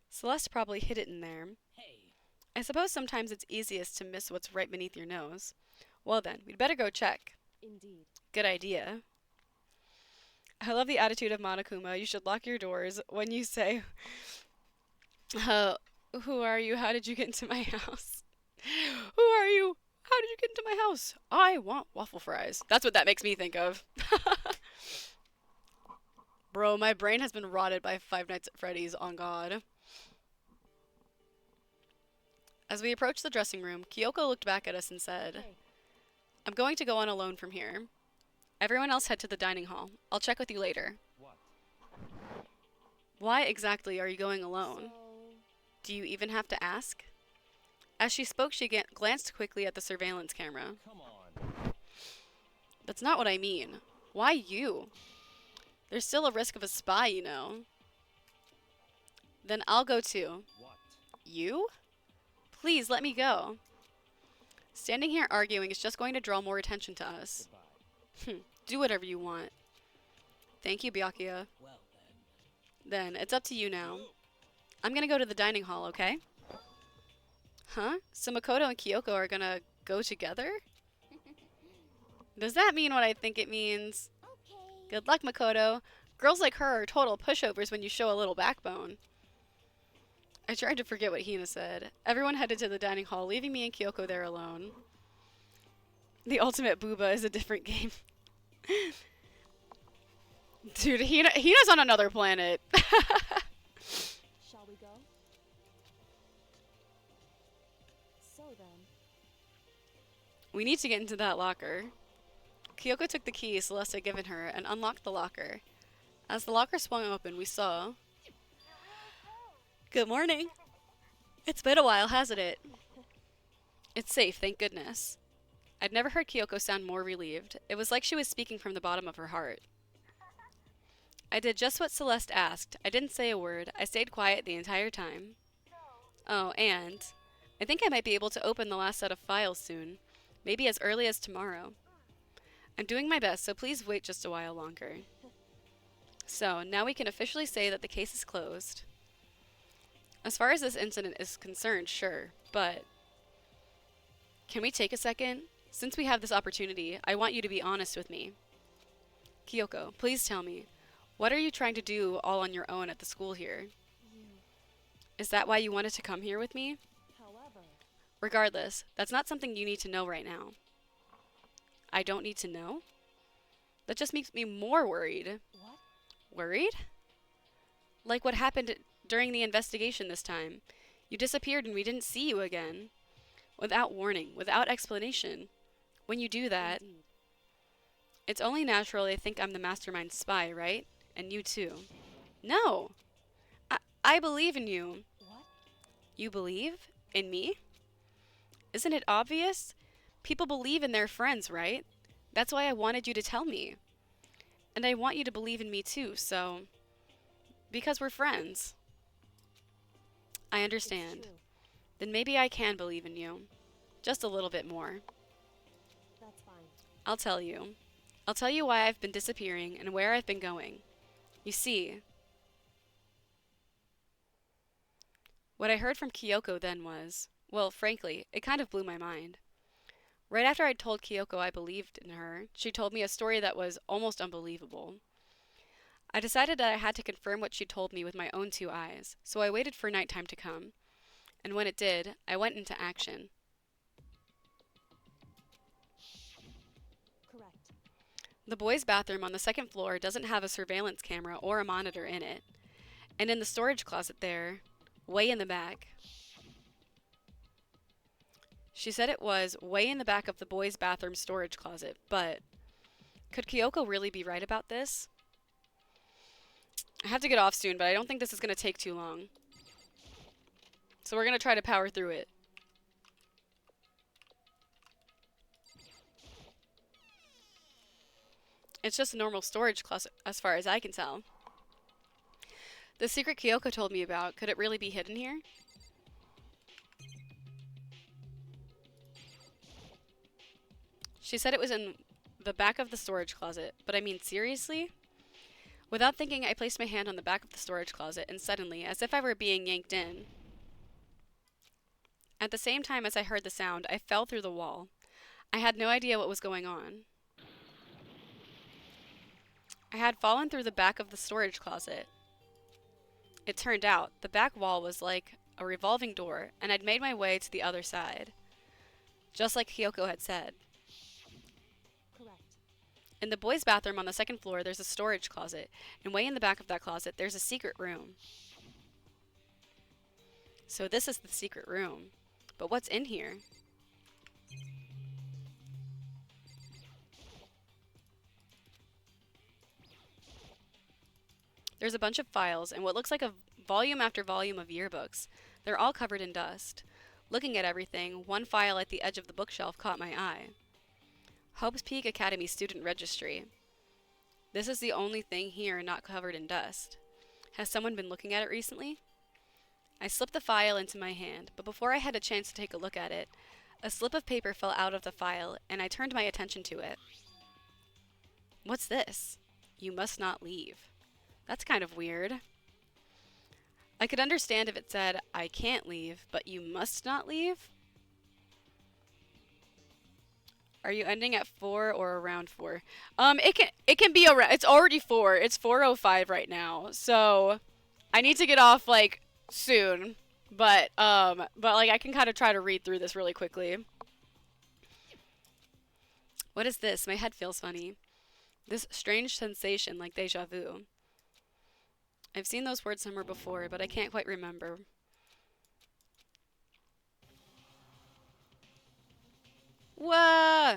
Celeste probably hid it in there. Hey, I suppose sometimes it's easiest to miss what's right beneath your nose. Well then, we'd better go check. indeed. Good idea. I love the attitude of Monokuma. You should lock your doors when you say, who are you? How did you get into my house? Who are you? How did you get into my house? I want waffle fries. That's what that makes me think of. Bro, my brain has been rotted by Five Nights at Freddy's, on God. As we approached the dressing room, Kyoko looked back at us and said, Hey, I'm going to go on alone from here. Everyone else head to the dining hall. I'll check with you later. What? Why exactly are you going alone? so Do you even have to ask? As she spoke, she glanced quickly at the surveillance camera. Come on. That's not what I mean. Why you? There's still a risk of a spy, you know. Then I'll go too. What? You? Please, let me go. Standing here arguing is just going to draw more attention to us. Goodbye. Do whatever you want. Thank you, Byakuya. well then. Then, it's up to you now. I'm gonna go to the dining hall, okay? Huh? So Makoto and Kyoko are gonna go together? Does that mean what I think it means? Okay. Good luck, Makoto. Girls like her are total pushovers when you show a little backbone. I tried to forget what Hina said. Everyone headed to the dining hall, leaving me and Kyoko there alone. The ultimate booba is a different game. Dude, Hina's on another planet. shall we go? So then, We need to get into that locker. Kyoko took the key Celeste had given her and unlocked the locker. As the locker swung open, we saw... Good morning. It's been a while, hasn't it? It's safe, thank goodness. I'd never heard Kyoko sound more relieved. It was like she was speaking from the bottom of her heart. I did just what Celeste asked. I didn't say a word. I stayed quiet the entire time. Oh, and I think I might be able to open the last set of files soon. Maybe as early as tomorrow. I'm doing my best, so please wait just a while longer. So, now we can officially say that the case is closed. As far as this incident is concerned, sure, but can we take a second? Since we have this opportunity, I want you to be honest with me. Kyoko, please tell me, what are you trying to do all on your own at the school here? Is that why you wanted to come here with me? However, Regardless, that's not something you need to know right now. I don't need to know? That just makes me more worried. what? Worried? Like what happened during the investigation this time. You disappeared and we didn't see you again. Without warning, without explanation. When you do that, Indeed. it's only natural they think I'm the mastermind spy, right? And you too. No! I believe in you. What? You believe? In me? Isn't it obvious? People believe in their friends, right? That's why I wanted you to tell me. And I want you to believe in me too, so... Because we're friends. I It's understand. true. Then maybe I can believe in you. Just a little bit more. That's fine. I'll tell you. I'll tell you why I've been disappearing and where I've been going. You see, what I heard from Kyoko then was, well, frankly, it kind of blew my mind. Right after I'd told Kyoko I believed in her, she told me a story that was almost unbelievable. I decided that I had to confirm what she told me with my own two eyes, so I waited for nighttime to come. And when it did, I went into action. Correct. The boys' bathroom on the second floor doesn't have a surveillance camera or a monitor in it. And in the storage closet there, way in the back. She said it was way in the back of the boys' bathroom storage closet, but could Kyoko really be right about this? I have to get off soon, but I don't think this is going to take too long. So we're going to try to power through it. It's just a normal storage closet as far as I can tell. The secret Kyoko told me about, could it really be hidden here? She said it was in the back of the storage closet, but I mean seriously? Without thinking, I placed my hand on the back of the storage closet, and suddenly, as if I were being yanked in, at the same time as I heard the sound, I fell through the wall. I had no idea what was going on. I had fallen through the back of the storage closet. It turned out, the back wall was like a revolving door, and I'd made my way to the other side. Just like Kyoko had said. Correct. In the boys' bathroom on the second floor, there's a storage closet, and way in the back of that closet, there's a secret room. So this is the secret room. But what's in here? There's a bunch of files and what looks like a volume after volume of yearbooks. They're all covered in dust. Looking at everything, one file at the edge of the bookshelf caught my eye. Hope's Peak Academy Student Registry. This is the only thing here not covered in dust. Has someone been looking at it recently? I slipped the file into my hand, but before I had a chance to take a look at it, a slip of paper fell out of the file, and I turned my attention to it. What's this? You must not leave. That's kind of weird. I could understand if it said, I can't leave, but you must not leave? Are you ending at 4 or around 4? It can be around. It's already 4. It's 4:05 right now. So I need to get off like soon. But like I can kind of try to read through this really quickly. What is this? My head feels funny. This strange sensation like deja vu. I've seen those words somewhere before, but I can't quite remember. Whoa!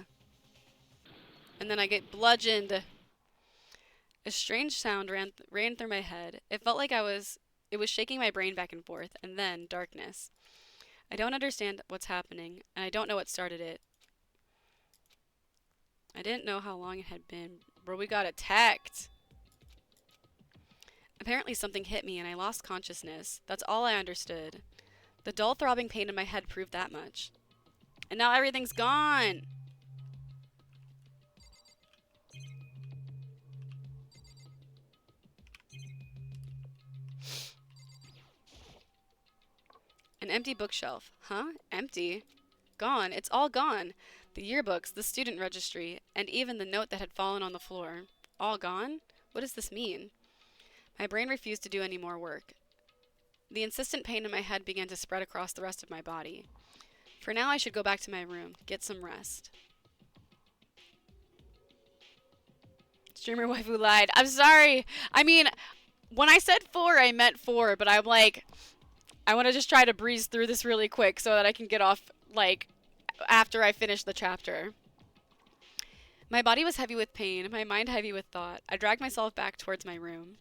And then I get bludgeoned. A strange sound ran through my head. It felt like it was shaking my brain back and forth, and then darkness. I don't understand what's happening, and I don't know what started it. I didn't know how long it had been, bro. We got attacked. Apparently something hit me and I lost consciousness. That's all I understood. The dull throbbing pain in my head proved that much. And now everything's gone! An empty bookshelf. Huh? Empty? Gone. It's all gone. The yearbooks, the student registry, and even the note that had fallen on the floor. All gone? What does this mean? My brain refused to do any more work. The insistent pain in my head began to spread across the rest of my body. For now, I should go back to my room, get some rest. Streamer waifu lied. I'm sorry. I mean, when I said 4, I meant 4, but I'm like, I want to just try to breeze through this really quick so that I can get off, like, after I finish the chapter. My body was heavy with pain, my mind heavy with thought. I dragged myself back towards my room.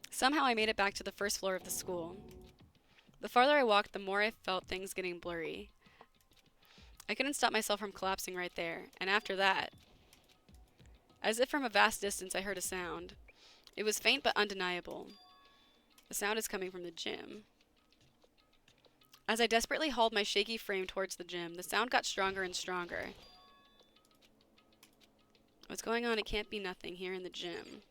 Somehow I made it back to the first floor of the school. The farther I walked, the more I felt things getting blurry. I couldn't stop myself from collapsing right there, and after that, as if from a vast distance, I heard a sound. It was faint but undeniable. The sound is coming from the gym. As I desperately hauled my shaky frame towards the gym, the sound got stronger and stronger. What's going on? It can't be nothing here in the gym.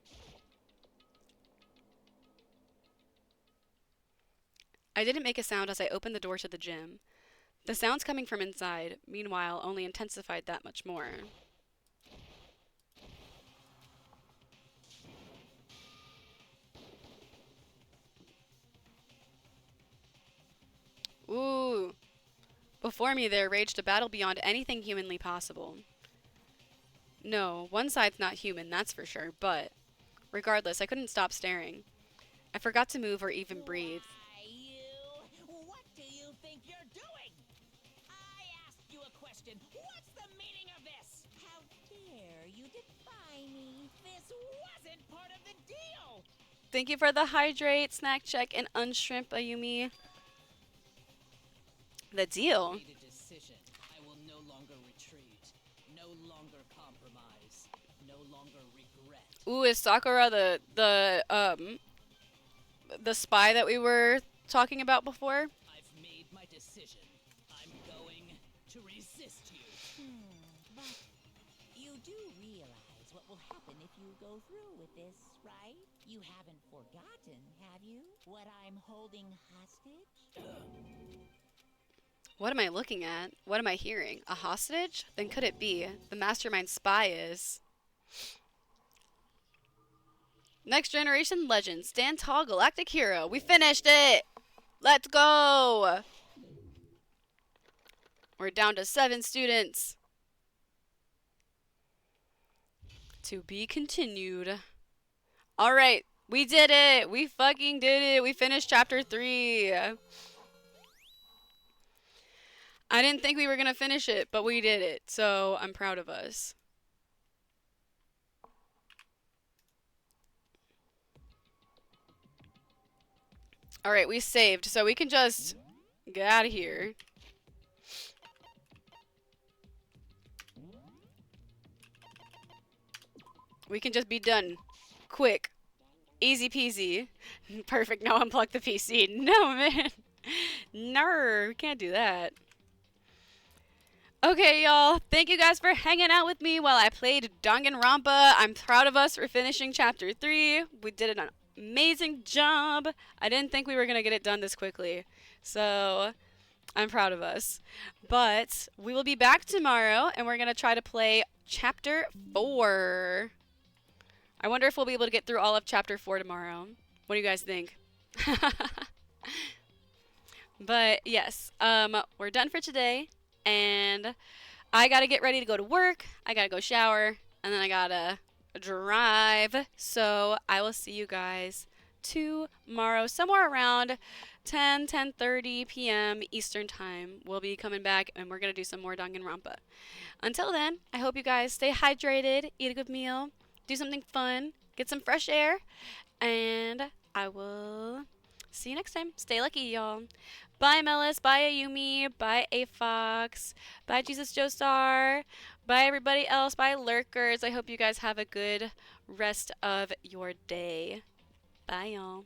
I didn't make a sound as I opened the door to the gym. The sounds coming from inside, meanwhile, only intensified that much more. Ooh. Before me there raged a battle beyond anything humanly possible. No, one side's not human, that's for sure, but regardless, I couldn't stop staring. I forgot to move or even breathe. Why, you? What do you think you're doing? I asked you a question. What's the meaning of this? How dare you defy me? This wasn't part of the deal. Thank you for the hydrate, snack check, and unshrimp, Ayumi. The deal. Made a decision. I will no longer retreat. No longer compromise. No longer regret. Ooh, is Sakura the spy that we were talking about before? I've made my decision. I'm going to resist you. But you do realize what will happen if you go through with this, right? You haven't forgotten, have you? What I'm holding hostage? What am I looking at? What am I hearing? A hostage? Then could it be? The mastermind spy is... Next Generation Legend, Stand Tall Galactic Hero. We finished it! Let's go! We're down to 7 students. To be continued. Alright, we did it! We fucking did it! We finished chapter 3. I didn't think we were gonna finish it, but we did it, so I'm proud of us. Alright, we saved, so we can just get out of here. We can just be done. Quick. Easy peasy. Perfect, now unplug the PC. No, man. No, we can't do that. Okay, y'all. Thank you guys for hanging out with me while I played Danganronpa. I'm proud of us for finishing Chapter 3. We did an amazing job. I didn't think we were going to get it done this quickly. So, I'm proud of us. But, we will be back tomorrow, and we're going to try to play Chapter 4. I wonder if we'll be able to get through all of Chapter 4 tomorrow. What do you guys think? But, yes. We're done for today. And I gotta get ready to go to work. I gotta go shower. And then I gotta drive. So I will see you guys tomorrow. Somewhere around 10:30 p.m. Eastern Time. We'll be coming back and we're gonna do some more Danganronpa. Until then, I hope you guys stay hydrated, eat a good meal, do something fun, get some fresh air. And I will see you next time. Stay lucky, y'all. Bye, Melis. Bye, Ayumi. Bye, Afox. Bye, Jesus Joestar. Bye, everybody else. Bye, Lurkers. I hope you guys have a good rest of your day. Bye, y'all.